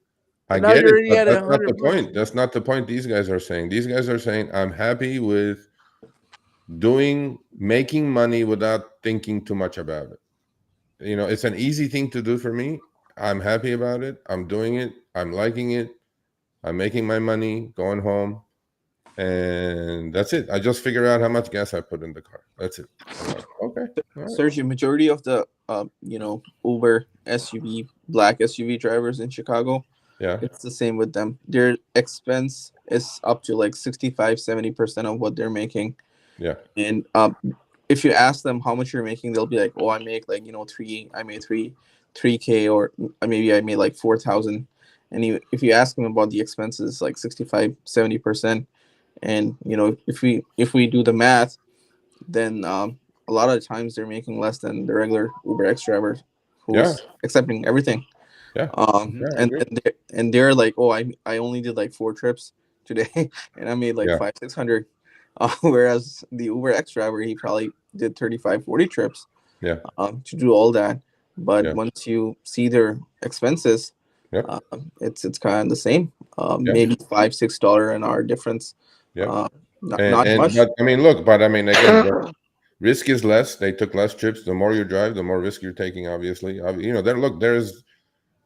I And now get you're it, already but at that's not the 100 bucks. point. That's not the point these guys are saying. These guys are saying, I'm happy with making money without thinking too much about it. You know, it's an easy thing to do for me. I'm happy about it. I'm doing it. I'm liking it. I'm making my money, going home, and that's it. I just figure out how much gas I put in the car. That's it. I'm like, okay. All right. Sergio, majority of the Uber SUV, black SUV drivers in Chicago, it's the same with them. Their expense is up to like 65-70% of what they're making. Yeah. And if you ask them how much you're making, they'll be like, oh, I make like, I made 3K, or maybe I made like 4,000. And if you ask them about the expenses, like 65-70%. And, if we do the math, then a lot of the times they're making less than the regular Uber X driver who's accepting everything. Yeah. And they're like, oh, I only did like 4 trips today and I made like 500-600. Whereas the Uber X driver, he probably did 35-40 trips to do all that. But once you see their expenses, it's kind of the same. Maybe $5-6 an hour difference. Not much. But I mean, look, but I mean, again, the risk is less. They took less trips. The more you drive, the more risk you're taking. Obviously, there's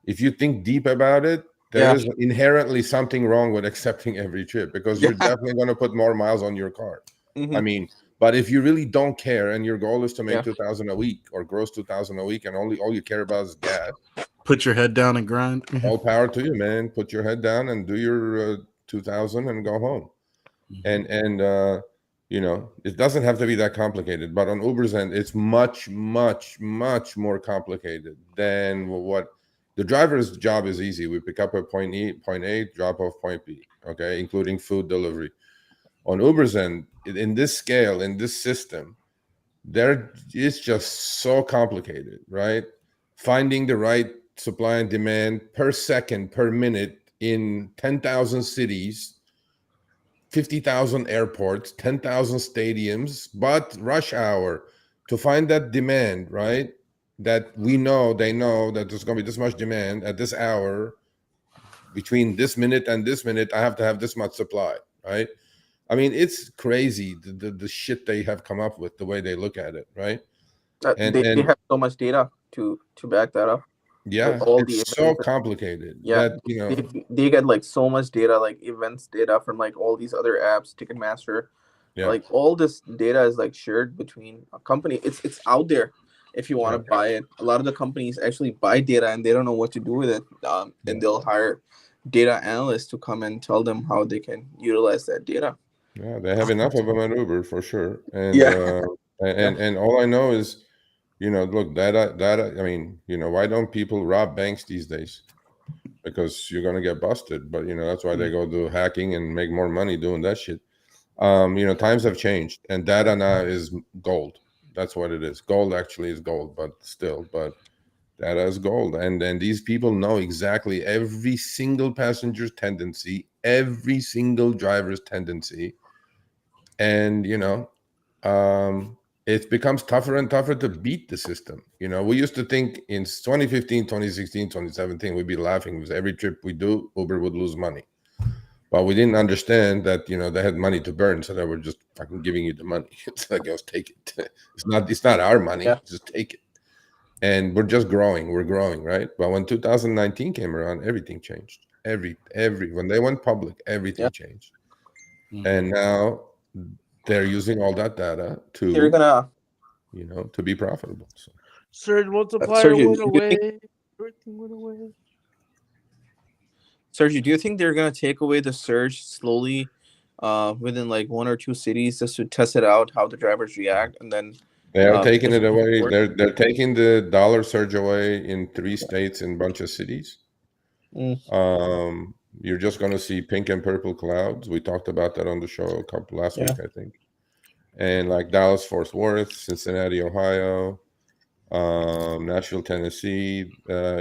if you think deep about it, there is inherently something wrong with accepting every trip, because you're definitely going to put more miles on your car. I mean, but if you really don't care and your goal is to make 2,000 a week or gross 2,000 a week, and all you care about is gas, put your head down and grind. All power to you, man. Put your head down and do your 2,000 and go home. And it doesn't have to be that complicated, but on Uber's end, it's much, much, much more complicated than what the driver's job is. Easy. We pick up at point A, drop off point B, okay, including food delivery. On Uber's end, in this scale, in this system, it's just so complicated, right? Finding the right supply and demand per second, per minute in 10,000 cities, 50,000 airports, 10,000 stadiums, but rush hour to find that demand, right? That they know that there's going to be this much demand at this hour. Between this minute and this minute, I have to have this much supply, right? I mean, it's crazy the shit they have come up with, the way they look at it, right? They have so much data to back that up. Yeah, it's so complicated. Yeah, that, they get like so much data, like events data from like all these other apps, Ticketmaster. Like all this data is like shared between a company. It's out there if you want to buy it. A lot of the companies actually buy data and they don't know what to do with it. And they'll hire data analysts to come and tell them how they can utilize that data. Yeah, they have enough of them at Uber for sure. And all I know is, look, data. I mean, why don't people rob banks these days? Because you're gonna get busted. But that's why they go do hacking and make more money doing that shit. Times have changed, and data now is gold. That's what it is. Gold actually is gold, but data is gold. And these people know exactly every single passenger's tendency, every single driver's tendency. And it becomes tougher and tougher to beat the system. We used to think in 2015, 2016, 2017, we'd be laughing because every trip we do, Uber would lose money. But we didn't understand that, they had money to burn, so they were just fucking giving you the money. It's like, "Go take it." It's not our money. Yeah. Just take it. And we're just growing. We're growing, right? But when 2019 came around, everything changed. When they went public, everything Yeah. changed. Mhm. And now they're using all that data They're to, gonna to be profitable. So Surge multiplier Sergio, went do you think away. Everything went away. Sergio, do you think they're gonna take away the surge slowly, within like 1 or 2 cities just to test it out how the drivers react, and then they are taking if it it away. works? They're taking the dollar surge away in 3 states in a bunch of cities. Mm, You're just going to see pink and purple clouds. We talked about that on the show last yeah. week, I think. And like Dallas, Fort Worth, Cincinnati, Ohio, Nashville, Tennessee,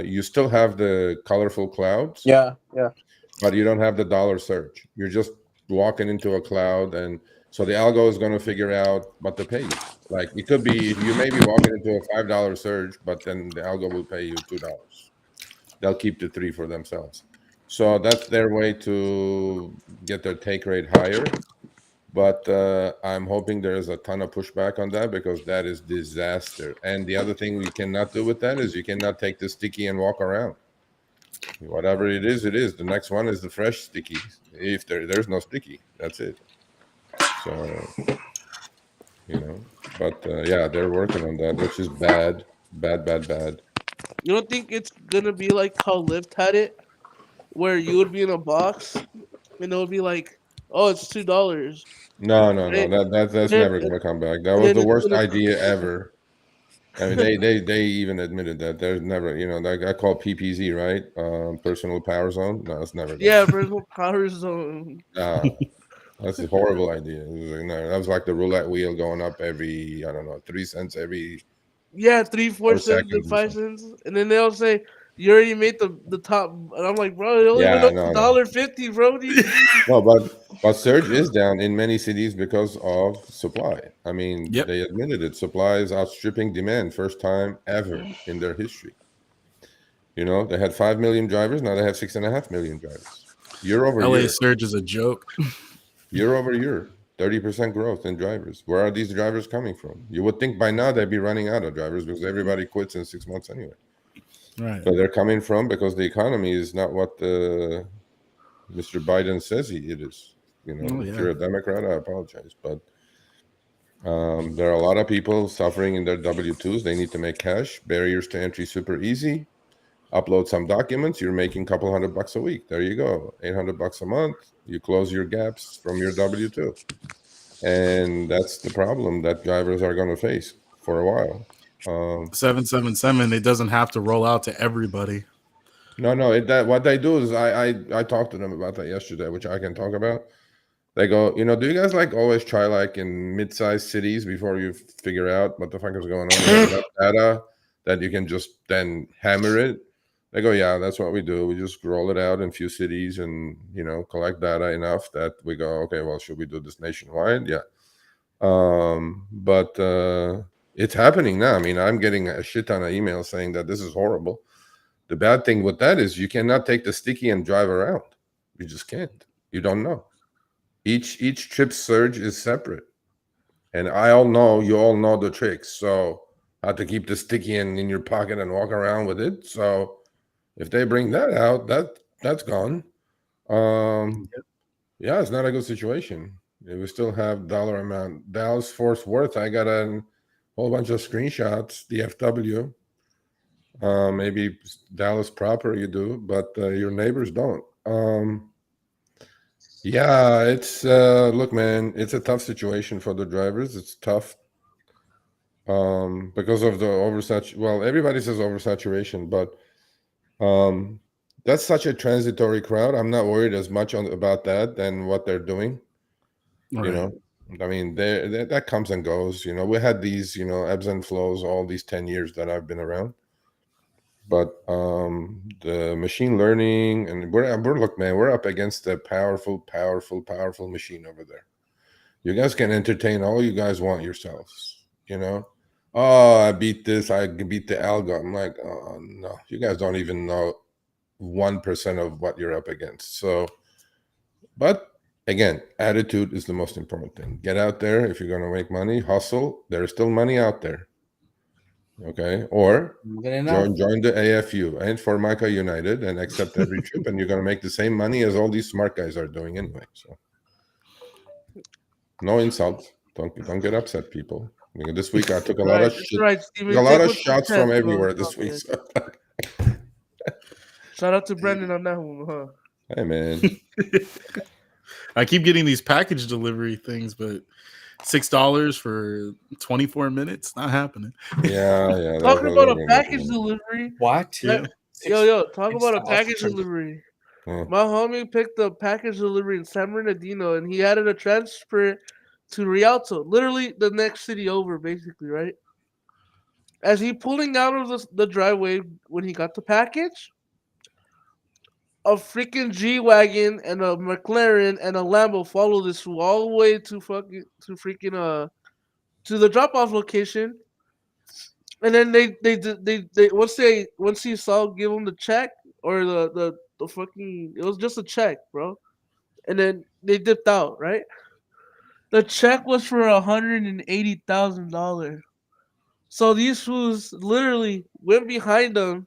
you still have the colorful clouds, Yeah. Yeah. but you don't have the dollar surge. You're just walking into a cloud, and so the algo is going to figure out what to pay you. Like it could be you may be walking into a $5 surge, but then the algo will pay you $2. They'll keep the 3 for themselves. So that's their way to get their take rate higher. But I'm hoping there is a ton of pushback on that because that is disaster. And the other thing we cannot do with that is you cannot take the sticky and walk around. Whatever it is, it is. The next one is the fresh sticky. If there's no sticky, that's it. So, but yeah, they're working on that, which is bad, bad, bad, bad. You don't think it's gonna be like how Lyft had it, where you would be in a box and it would be like, oh, it's $2. No, no, no. Right? That's And never then, gonna come back. That and was then the it's worst gonna. idea ever. I mean, they even admitted that there's never, that guy called PPZ, right? Personal power zone. No, it's never gonna. Yeah, personal power zone. That's a horrible idea. It was like, no, that was like the roulette wheel going up every, I don't know, 3 cents every Yeah, 3, 4 4 cents and seconds or 5 something. cents, and then they'll say you already made the top, and I'm like, bro, it only went Yeah, up to no, no, $1.50, bro. What do you mean? no. But surge is down in many cities because of supply. I mean, Yep. they admitted it. Supply is outstripping demand, first time ever in their history. They had 5 million drivers. Now they have 6.5 million drivers. Year over LA year, surge is a joke. year over year, 30% growth in drivers. Where are these drivers coming from? You would think by now they'd be running out of drivers because everybody quits in 6 months anyway. Right. So they're coming from because the economy is not what Mr. Biden says it is. Oh, If yeah. you're a Democrat, I apologize, but there are a lot of people suffering in their W-2s. They need to make cash. Barriers to entry super easy. Upload some documents. You're making a couple $100 a week. There you go, $800 a month. You close your gaps from your W-2, and that's the problem that drivers are going to face for a while. 777. It doesn't have to roll out to everybody. No. That what they do is I talked to them about that yesterday, which I can talk about. They go, do you guys always try in mid-sized cities before you figure out what the fuck is going on? You have enough data that you can just then hammer it. They go, yeah, that's what we do. We just roll it out in a few cities and collect data enough that we go, okay, well, should we do this nationwide? Yeah. But it's happening now. I mean, I'm getting a shit ton of emails saying that this is horrible. The bad thing with that is you cannot take the sticky and drive around. You just can't. You don't know. Each trip surge is separate, and you all know the tricks. So how to keep the sticky in your pocket and walk around with it. So if they bring that out, that's gone. Yeah, it's not a good situation. We still have dollar amount. Dallas Fort Worth. I got a whole bunch of screenshots. DFW. Maybe Dallas proper you do, but your neighbors don't. Yeah, it's look, man, it's a tough situation for the drivers. It's tough because of the oversaturation. Well, everybody says oversaturation, but that's such a transitory crowd. I'm not worried as much about that than what they're doing. Right. I mean, that comes and goes. We had these ebbs and flows all these 10 years that I've been around. But the machine learning, and look, man, we're up against a powerful machine over there. You guys can entertain all you guys want yourselves. You know, oh, I beat this, I beat the algo. I'm like, oh no, you guys don't even know 1% of what you're up against. So, but again, attitude is the most important thing. Get out there. If you're going to make money, hustle. There's still money out there. Okay. Or join the AFU, and Formica United, and accept every trip, and you're going to make the same money as all these smart guys are doing anyway. So no insults. Don't get upset, people. This week I took a lot of shit, right, Steven. a lot Take of what you shots can, from bro. everywhere this week. So. Shout out to Brendan on that one, huh? Hey man. I keep getting these package delivery things, but $6 for 24 minutes, not happening. Yeah. Talking about a package delivery. What? Yeah. Yo, talk about a $6 package for- delivery. Yeah. My homie picked a package delivery in San Bernardino, and he added a transfer to Rialto, literally the next city over, basically, right? As he pulling out of the driveway when he got the package, a freaking G-Wagon and a McLaren and a Lambo follow this fool all the way to to the drop-off location. And then they once he saw give him the check or the fucking, it was just a check, bro. And then they dipped out, right? The check was for $180,000. So these fools literally went behind them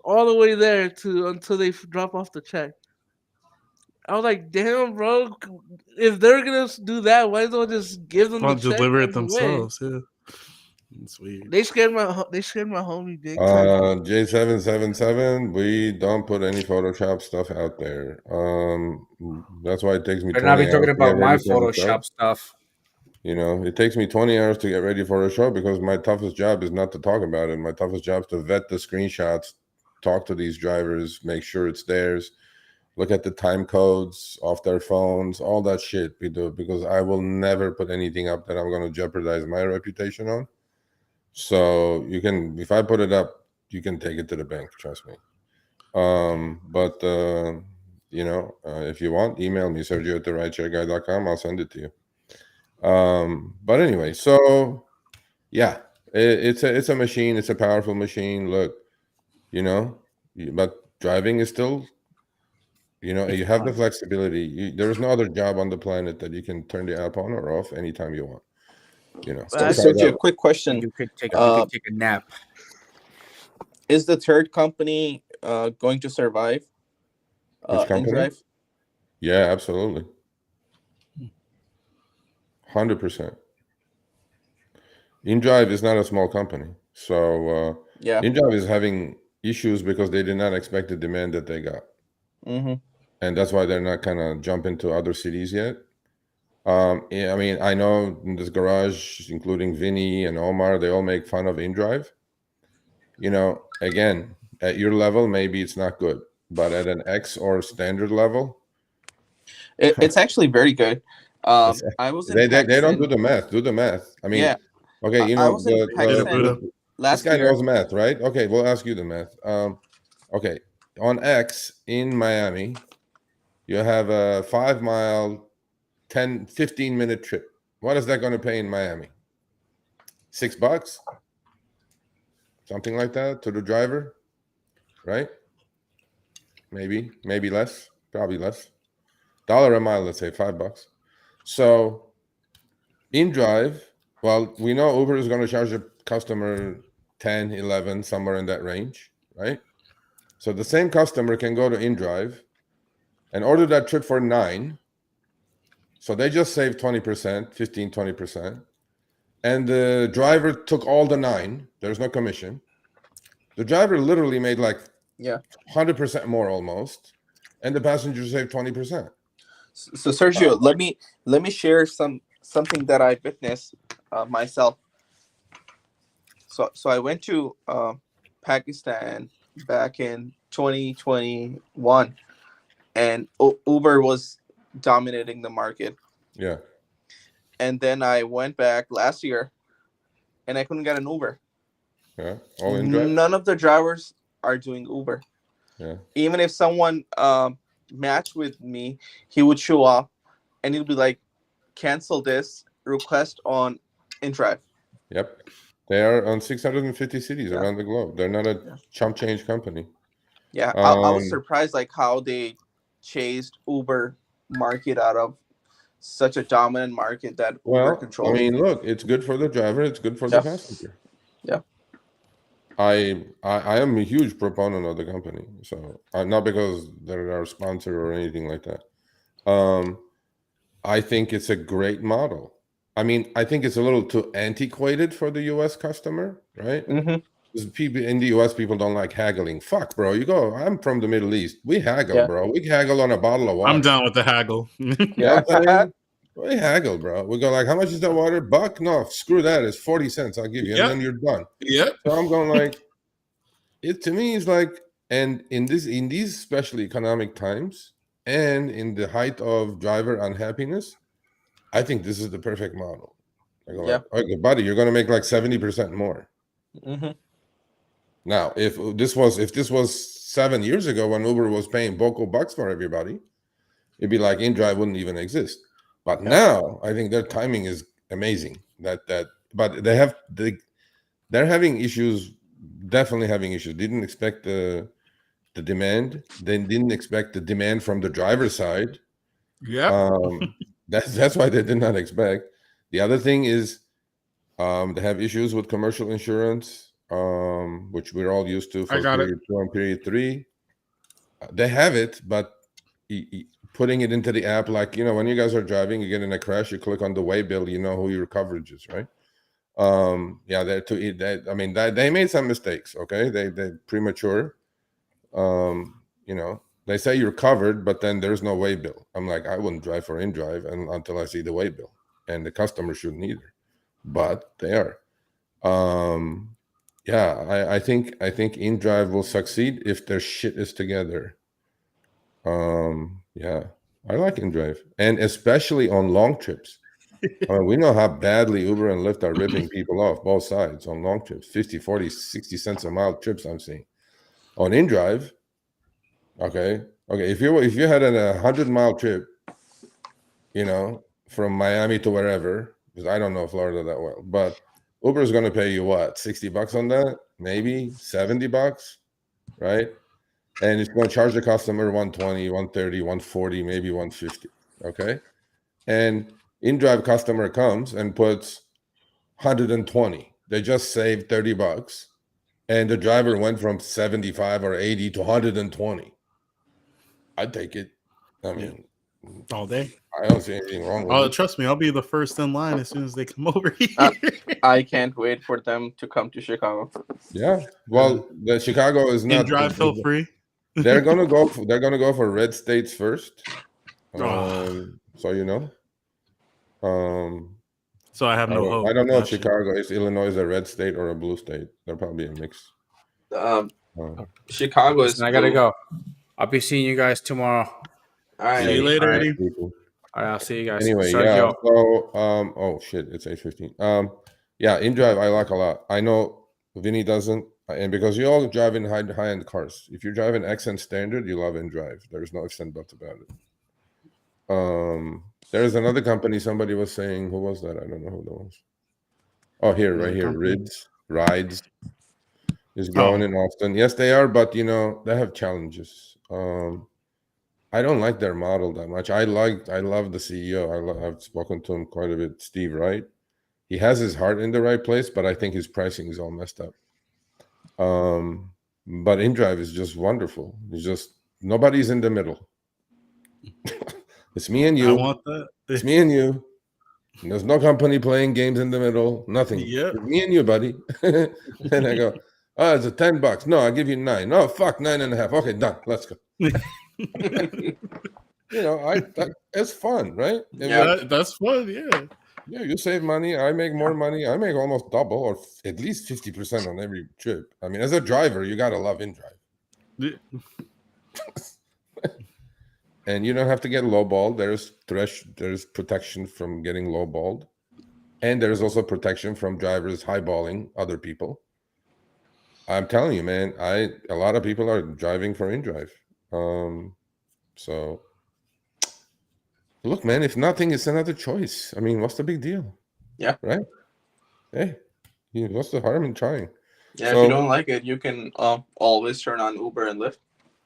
all the way there to until they drop off the check. I was like, damn, bro. If they're gonna do that, why don't they just give them the Well, check deliver it right away? themselves. Yeah. It's weird. They scared my homie big time. J777, we don't put any Photoshop stuff out there. That's why it takes me Better not 20 be hours talking to get about my ready for the show. Photoshop stuff. You know, it takes me 20 hours to get ready for a show because my toughest job is not to talk about it. My toughest job is to vet the screenshots, talk to these drivers, make sure it's theirs, look at the time codes off their phones, all that shit we do, because I will never put anything up that I'm going to jeopardize my reputation on. So you can, if I put it up, you can take it to the bank, trust me. But you know, if you want, email me, Sergio@therideshareguy.com. I'll send it to you. But anyway, so yeah, it's a machine. It's a powerful machine. Look, you know, but driving is still, you know, you have the flexibility. There is no other job on the planet that you can turn the app on or off anytime you want. You know, So, Facts. Sergio, quick question. You could take Uh, a nap. Is the third company going to survive? Which company? InDrive? Yeah, absolutely. 100%. InDrive is not a small company. So Yeah. InDrive is having issues because they did not expect the demand that they got. Mm-hmm. And that's why they're not kind of jumping to other cities yet. Yeah, I mean, I know in this garage, including Vinny and Omar, they all make fun of InDrive. You know, again, at your level, maybe it's not good, but at an X or standard level, It's actually very good. I was in they Pakistan. don't do the math. Do the math. I mean, Yeah. okay, you I know, was in Pakistan this last guy year. knows math, right? Okay, we'll ask you the math. Okay, on X in Miami, you have a 5 mile, 15 minute trip. What is that going to pay in Miami? $6, something like that to the driver, right? Maybe less, probably less. $1 a mile, let's say $5. So InDrive, well, we know Uber is going to charge a customer 10, 11, somewhere in that range, right? So the same customer can go to InDrive and order that trip for 9. So they just saved 20%, 15, 20%. And the driver took all the 9. There's no commission. The driver literally made like 100% more almost. And the passenger saved 20%. So Sergio, let me share something that I witnessed myself. So I went to Pakistan back in 2021, and Uber was dominating the market. Yeah. And then I went back last year, and I couldn't get an Uber. Yeah. All InDrive. None of the drivers are doing Uber. Yeah. Even if someone matched with me, he would show up, and he'll be like, "Cancel this request on InDrive." Yep. They are on 650 cities Yeah. around the globe. They're not a Yeah. chump change company. Yeah, I was Um, surprised like how they chased Uber market out of such a dominant market that Uber well, I controls. mean, look, it's good for the driver. It's good for the Yeah. passenger. Yeah. I am a huge proponent of the company. So not because they're our sponsor or anything like that. I think it's a great model. I mean, I think it's a little too antiquated for the US customer, right? Mm-hmm. Because people in the US, people don't like haggling. Fuck, bro. You go, I'm from the Middle East. We haggle, Yeah. bro. We haggle on a bottle of water. I'm down with the haggle. You know Yeah. what I'm saying? We haggle, bro. We go like, how much is that water? $1? No, screw that. It's 40 cents. I'll give you. And Yep. then you're done. Yep. So I'm going like, it to me is like, and in these especially economic times and in the height of driver unhappiness, I think this is the perfect model. I go Yeah. like, okay, buddy, you're gonna make like 70% more. Mm-hmm. Now, if this was 7 years ago when Uber was paying boco bucks for everybody, it'd be like InDrive wouldn't even exist. But Yeah. now I think their timing is amazing. But they're having issues, definitely having issues. Didn't expect the demand. They didn't expect the demand from the driver's side. Yep. That's why they did not expect. The other thing is they have issues with commercial insurance, which we're all used to I for got it. period 2 and period 3. They have it, but putting it into the app, like, when you guys are driving, you get in a crash, you click on the way bill, you know who your coverage is, right? Yeah, they made some mistakes. Okay, they premature. They say you're covered, but then there's no way bill. I'm like, I wouldn't drive for InDrive until I see the way bill, and the customer shouldn't either, but they are. Yeah, I think InDrive will succeed if their shit is together. Yeah, I like InDrive, and especially on long trips. We know how badly Uber and Lyft are ripping people off, both sides, on long trips, 50, 40, 60 cents a mile trips I'm seeing. On InDrive, okay, if you had a 100-mile trip, from Miami to wherever, because I don't know Florida that well, but Uber is going to pay you what, $60 on that, maybe $70, right? And it's going to charge the customer 120, 130, 140, maybe 150. Okay, and InDrive customer comes and puts 120. They just saved $30, and the driver went from 75 or 80 to 120. I'd take it. I mean, All day. I don't see anything wrong with Oh, it. trust me, I'll be the first in line as soon as they come over here. I can't wait for them to come to Chicago. Yeah. Well, the Chicago is not. InDrive feel free. They're gonna go. They're gonna go for red states first. Oh. So So I have no hope. I don't know if Gotcha. Chicago is Illinois is a red state or a blue state. They're probably a mix. Chicago is. Listen, I gotta go. I'll be seeing you guys tomorrow. All right. See you later, All right. Eddie. All right, I'll see you guys. Anyway, Sergio. yeah. So, oh shit, it's 8:15. Yeah, InDrive I like a lot. I know Vinny doesn't, and because you all drive in high-end cars. If you're driving Accent standard, you love InDrive. There's no ifs and buts about it. There's another company. Somebody was saying, who was that? I don't know who that was. Oh, here, right here, Rides is growing in Austin. Yes, they are, but they have challenges. I don't like their model that much. I love the CEO. I've spoken to him quite a bit. Steve Wright. He has his heart in the right place, but I think his pricing is all messed up. But InDrive is just wonderful. It's just nobody's in the middle. It's me and you. I want that. It's me and you. And there's no company playing games in the middle. Nothing. Yep. It's me and you, buddy. And I go, oh, it's a $10. No, I'll give you 9. No, fuck, 9.5. Okay, done. Let's go. It's fun, right? Yeah, that's fun. Yeah. Yeah, you save money. I make more money. I make almost double, or at least 50% on every trip. I mean, as a driver, you gotta love InDrive. Yeah. And you don't have to get lowballed. There's protection from getting lowballed, and there's also protection from drivers highballing other people. I'm telling you, man. A lot of people are driving for InDrive. So look, man. If nothing, it's another choice. I mean, what's the big deal? Yeah. Right. Hey, What's the harm in trying? Yeah, if you don't like it, you can always turn on Uber and Lyft.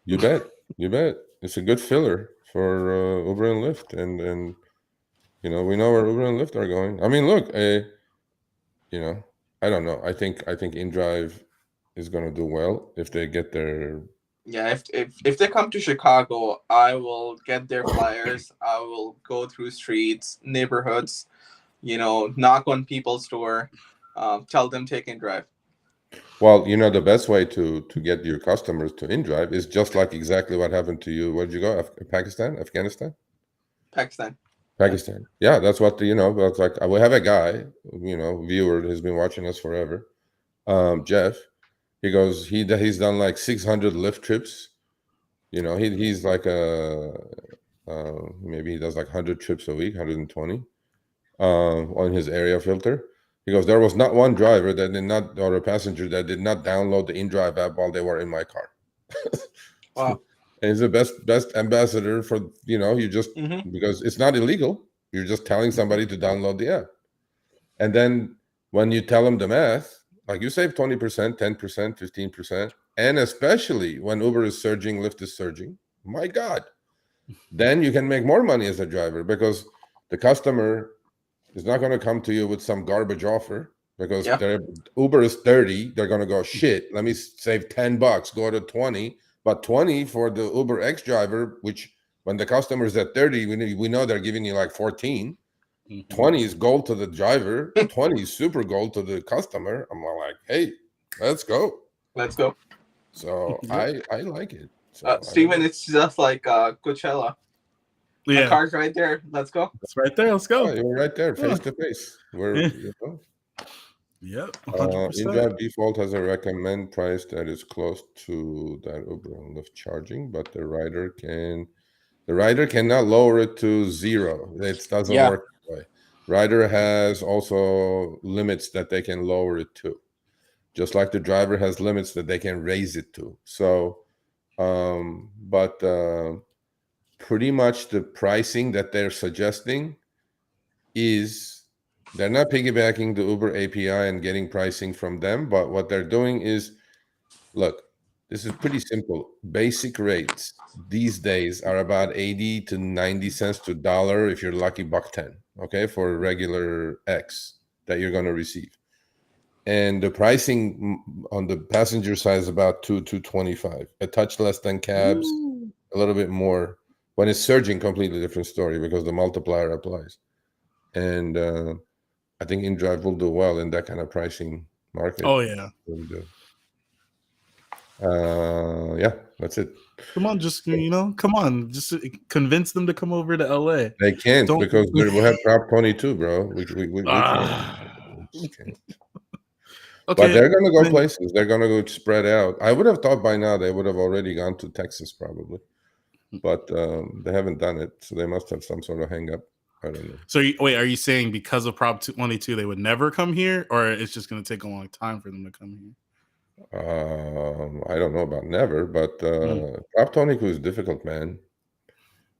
You bet. You bet. It's a good filler for Uber and Lyft, and we know where Uber and Lyft are going. I mean, look, I don't know. I think InDrive is going to do well if they get their. Yeah, if they come to Chicago, I will get their flyers. I will go through streets, neighborhoods, knock on people's door, tell them take InDrive. Well, the best way to get your customers to InDrive is just like exactly what happened to you. Where did you go? Pakistan, Afghanistan, Pakistan. Yeah, that's what That's like we have a guy, viewer who's been watching us forever. Jeff, he goes. He's done like 600 Lyft trips. He's like maybe he does like 100 trips a week, 120 on his area filter. He goes, there was not one driver that did not, or a passenger that did not download the InDrive app while they were in my car. Wow. And he's the best ambassador for, you just, because it's not illegal. You're just telling somebody to download the app. And then when you tell them the math, like you save 20%, 10%, 15%. And especially when Uber is surging, Lyft is surging, my God, then you can make more money as a driver because the customer is not going to come to you with some garbage offer because Uber is 30. They're going to go, shit, let me save $10, go to 20, but 20 for the Uber X driver, which when the customer is at 30, we know they're giving you like 14. 20 is gold to the driver. 20 is super gold to the customer. I'm like, hey, let's go. So I like it. So Steven, it's just like Coachella. Yeah. The car's right there. Let's go. It's right there. Let's go. Oh, you're right there, face to face. Yep, 100%. InDrive default has a recommend price that is close to that Uber and Lyft charging, but the rider cannot lower it to 0. It doesn't work that way. Rider has also limits that they can lower it to, just like the driver has limits that they can raise it to. So, but pretty much the pricing that they're suggesting is they're not piggybacking the Uber API and getting pricing from them, but what they're doing is, look, this is pretty simple. Basic rates these days are about 80 to 90 cents to $1 if you're lucky, $1.10, okay, for regular X that you're going to receive. And the pricing on the passenger side is about $2.25, a touch less than cabs, a little bit more. When it's surging, completely different story because the multiplier applies. And I think InDrive will do well in that kind of pricing market. Oh, yeah. Yeah, that's it. Come on, just convince them to come over to LA. They can't because we have Prop 22, bro. We can't. Okay, but they're gonna go places. They're gonna go spread out. I would have thought by now they would have already gone to Texas probably, but they haven't done it. So they must have some sort of hang up. I don't know. So wait, are you saying because of Prop 22 they would never come here, or it's just going to take a long time for them to come here? I don't know about never, but Prop 22 is difficult, man.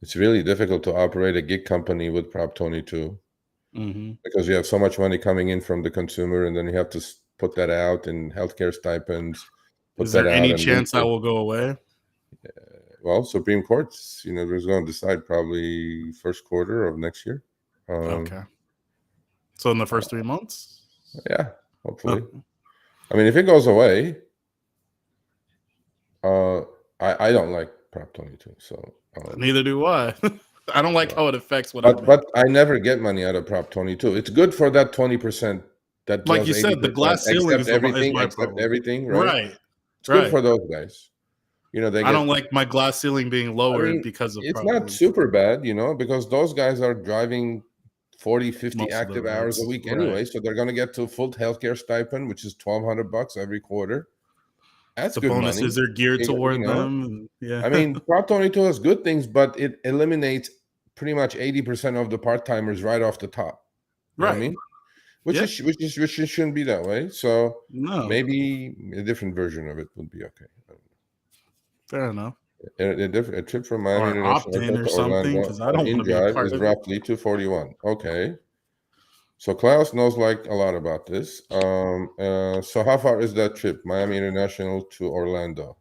It's really difficult to operate a gig company with Prop 22 because you have so much money coming in from the consumer, and then you have to put that out in healthcare stipends. Is there any chance that will go away? Well, Supreme Court's, they're going to decide probably first quarter of next year. Okay. So in the first 3 months? Yeah, hopefully. I mean, if it goes away, I don't like Prop 22. So neither do I. I don't like how it affects what but I never get money out of Prop 22. It's good for that 20% that, like you said, the glass ceiling is my problem. Everything, right? It's right. Good for those guys. I don't like my glass ceiling being lowered because of it's not super bad, because those guys are driving 40, 50 active hours a week anyway, so they're going to get to full healthcare stipend, which is $1,200 every quarter. That's the good bonuses money. Are geared toward them. Yeah, I mean, Prop 22 has good things, but it eliminates pretty much 80% of the part-timers right off the top. You know what I mean? Which shouldn't be that way. So maybe a different version of it would be okay. Fair enough. A trip from Miami International Airport to Orlando on InDrive is roughly $241. Okay. So Klaus knows like a lot about this. So how far is that trip? Miami International to Orlando.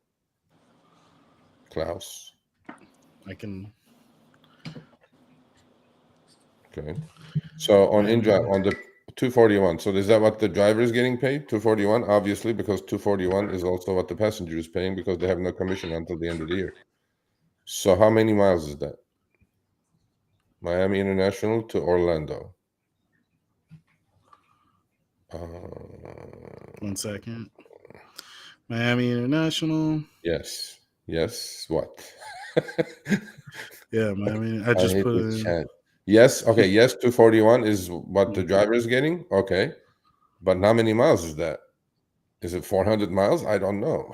Klaus. I can. Okay. So on InDrive on the 241. So is that what the driver is getting paid? 241, obviously, because 241 is also what the passenger is paying because they have no commission until the end of the year. So how many miles is that? Miami International to Orlando. 1 second. Miami International. Yes. Yes. What? Yeah, Miami. I I just hate put this in. chat. Yes. Okay. Yes. 241 is what the driver is getting. Okay. But how many miles is that? Is it 400 miles? I don't know.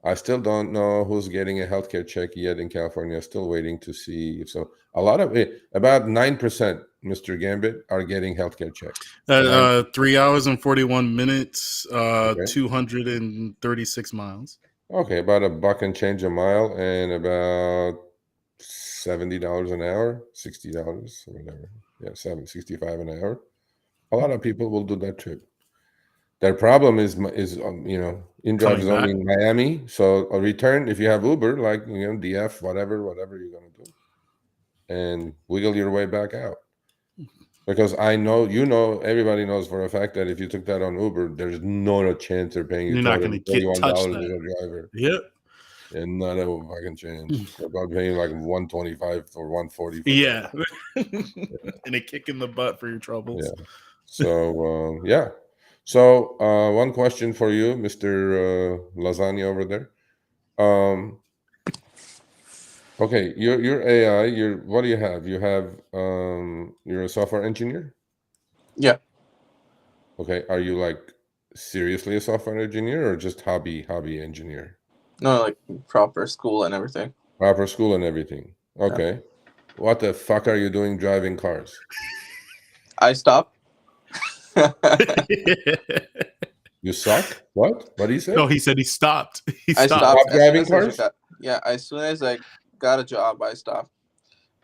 I still don't know who's getting a healthcare check yet in California. Still waiting to see. So a lot of it, about 9%, Mr. Gambit, are getting healthcare checks. 3 hours and 41 minutes, Okay. 236 miles. Okay, about $1 and change a mile, and about $70 an hour, $60 or whatever. Yeah, 65 an hour. A lot of people will do that trip. Their problem is InDrive Coming is back. only in Miami, so a return if you have Uber, like DF, whatever you're gonna do, and wiggle your way back out. Because I know everybody knows for a fact that if you took that on Uber, there's no chance they're paying you You're not going to get touch $241 as that. a driver. Yep. And not a fucking chance. They're about paying like 125 or 140. Yeah. And a kick in the butt for your troubles. Yeah. So yeah. So one question for you, Mr. Lasagna over there. Okay, your AI, what do you have? You have you're a software engineer? Yeah. Okay. Are you like seriously a software engineer or just hobby engineer? No, like proper school and everything. Proper school and everything. Okay. Yeah. What the fuck are you doing driving cars? I stopped. You suck? What? What did he say? No, he said he stopped. I stopped Stop driving cars? As soon as I got a job, I stopped.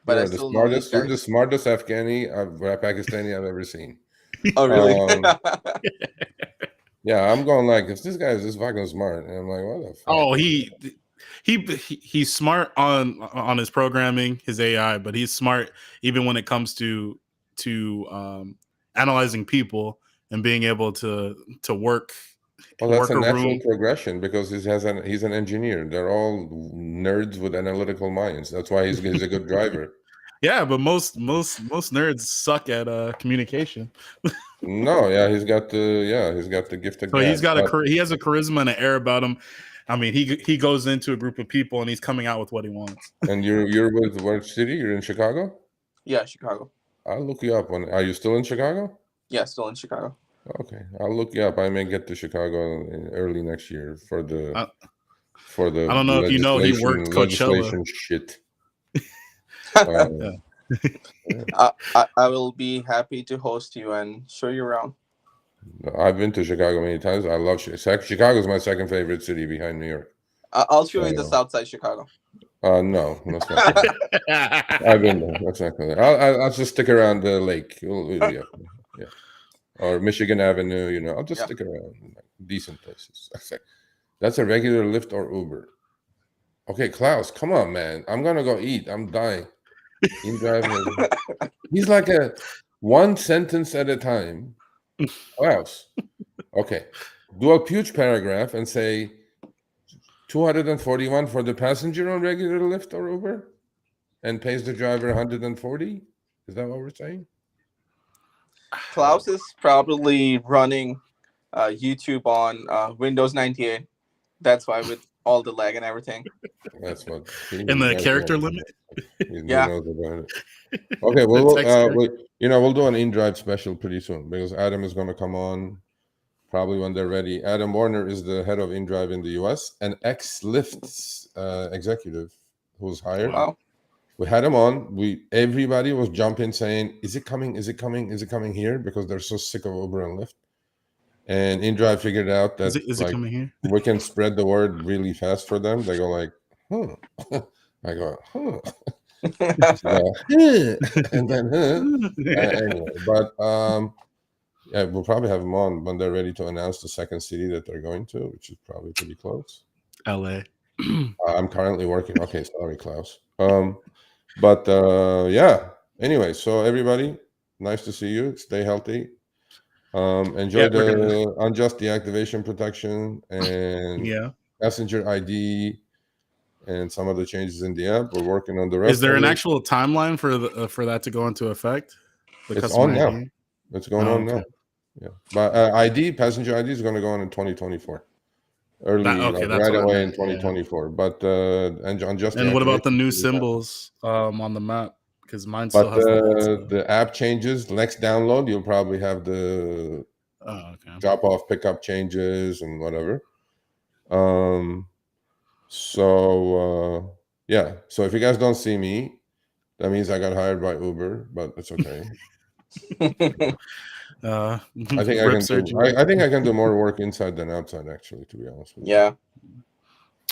But You're the smartest Afghani, Pakistani I've ever seen. Oh, really? Yeah, I'm going like, if this guy is this fucking smart, and I'm like, what the fuck? Oh, he's smart on his programming, his AI, but he's smart even when it comes to analyzing people and being able to work. Well, that's a natural progression because he's an engineer. They're all nerds with analytical minds. That's why he's a good driver. Yeah, but most nerds suck at communication. No, yeah, he's got the gift of gab. So he has a charisma and an air about him. I mean, he goes into a group of people and he's coming out with what he wants. And you're with what city? You're in Chicago? Yeah, Chicago. I'll look you up. Are you still in Chicago? Yeah, still in Chicago. Okay, I'll look you up. I may get to Chicago early next year for the I don't know if you know he worked Coachella. Shit. I will be happy to host you and show you around. I've been to Chicago many times. I love Chicago. Is my second favorite city behind New York. I'll show you the South Side Chicago. No, that's not good. I've been there. That's not good. I'll just stick around the lake. Yeah. Or Michigan Avenue. I'll just stick around decent places. That's a regular Lyft or Uber. Okay, Klaus, come on, man. I'm gonna go eat. I'm dying. He's like a one sentence at a time. Klaus. Okay. Do a huge paragraph and say 241 for the passenger on regular Lyft or Uber and pays the driver 140. Is that what we're saying? Klaus is probably running YouTube on Windows 98. That's why with all the lag and everything. That's what. And the character limit. Yeah. Knows about it. Okay, we'll do an InDrive special pretty soon because Adam is going to come on probably when they're ready. Adam Warner is the head of InDrive in the US, an ex-Lyft executive who's hired. Wow. We had him on. Everybody was jumping saying, is it coming? Is it coming? Is it coming here? Because they're so sick of Uber and Lyft. And InDrive figured out that is it coming here? We can spread the word really fast for them. They go like, I go, So, and then anyway, but yeah, we'll probably have them on when they're ready to announce the second city that they're going to, which is probably pretty close. LA. I'm currently working. Okay, sorry, Klaus. But yeah. Anyway, so everybody, nice to see you. Stay healthy. Enjoy Yeah, the unjust deactivation protection and yeah. passenger ID and some of the changes in the app. We're working on the rest Is there of an it. actual timeline for that to go into effect? The It's customer on now. ID? It's going Oh, on okay. now. Yeah, but passenger ID is going to go on in 2024. Early, Okay, like that's right what I away in meant. Yeah. 2024. But and unjust And what about the deactivation new should be done. symbols on the map? Because mine still But has the old stuff. the app changes. Next download, you'll probably have the Oh, okay. drop off pickup changes and whatever. So yeah. So if you guys don't see me, that means I got hired by Uber, but it's okay. I think I rip can do. surgery. I think I can do more work inside than outside. Actually, to be honest with you. Yeah.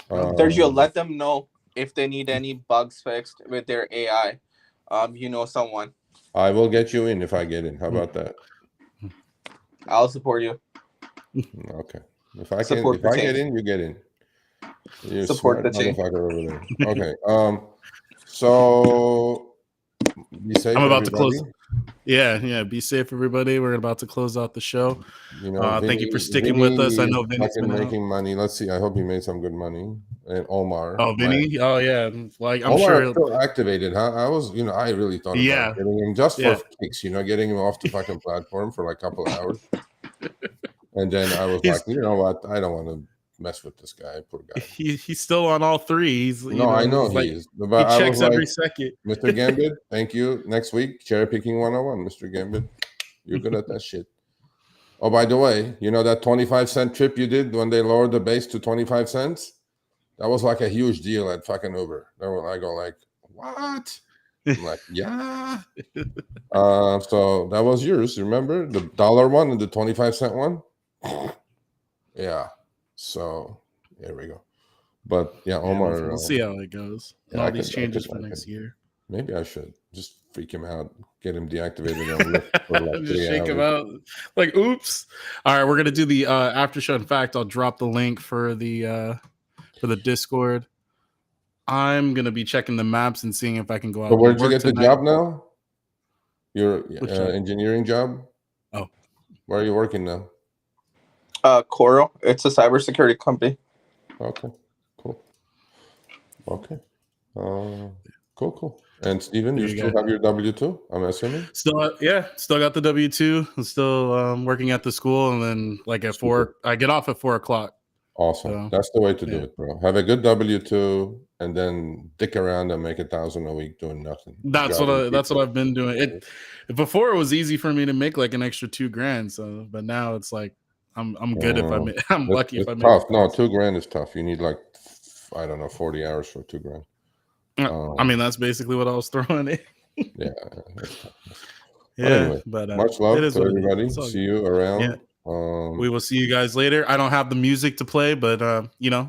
Sergio, Um, let them know if they need any bugs fixed with their AI. You know someone. I will get you in if I get in. How about that? I'll support you. Okay. If I Support the get team. in, you get in. You're a Support smart the team. motherfucker over there. Okay. So be safe, I'm about everybody. to close. Yeah. Be safe, everybody. We're about to close out the show. You know, Thank you for sticking with us. I know is Vinny's fucking been out. making money. Let's see. I hope he made some good money. And Omar. Oh, Vinny. Oh, yeah. Like I'm Omar sure. is still activated, huh? I was, I really thought about getting him just for kicks, getting him off the fucking platform for like a couple of hours. And then I was like, you know what? I don't want to mess with this guy. Poor guy. He's still on all three. He's I know he is. But he I checks was every like, second. Mr. Gambit, thank you. Next week, cherry picking 101, Mr. Gambit. You're good at that shit. Oh, by the way, that 25-cent trip you did when they lowered the base to 25 cents? That was like a huge deal at fucking Uber. I go like, what? I'm like, yeah. So that was yours. Remember the $1 one and the 25-cent one? Yeah. So there we go. But yeah, Omar. We'll see how it goes. Yeah, all these changes for next year. Maybe I should just freak him out, get him deactivated on Lyft for like just 3 shake hours. him out. Like, oops. All right, we're gonna do the after show. In fact, I'll drop the link for the Discord. I'm gonna be checking the maps and seeing if I can go out. So where'd you get the job now? Your engineering job? Oh, where are you working now? Coro. It's a cybersecurity company. Okay, cool. Okay, cool. And Steven, you still have your W-2? I'm assuming. Still got the W-2. Still working at the school, and then like at 4, I get off at 4 o'clock. Awesome. So, that's the way to do it, bro. Have a good W-2, and then dick around and make $1,000 a week doing nothing. That's what I've been doing. Before it was easy for me to make like an extra $2,000. So, but now it's like I'm good if I'm lucky if I make. Tough. No, $2,000 is tough. You need like 40 hours for $2,000. I mean, that's basically what I was throwing in. Yeah. Yeah. Anyway, but much love to everybody. See you around. Yeah. We will see you guys later. I don't have the music to play, but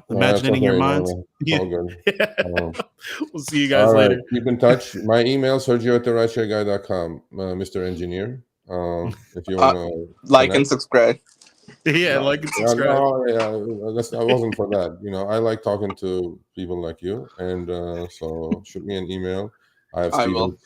imagine it in your minds. It's all good. We'll see you guys later. Keep in touch. My email, Sergio@therideshareguy.com, Mr. Engineer. If you want to like and subscribe. Yeah, like and subscribe. I wasn't for that. I like talking to people like you, and so shoot me an email. I have Steven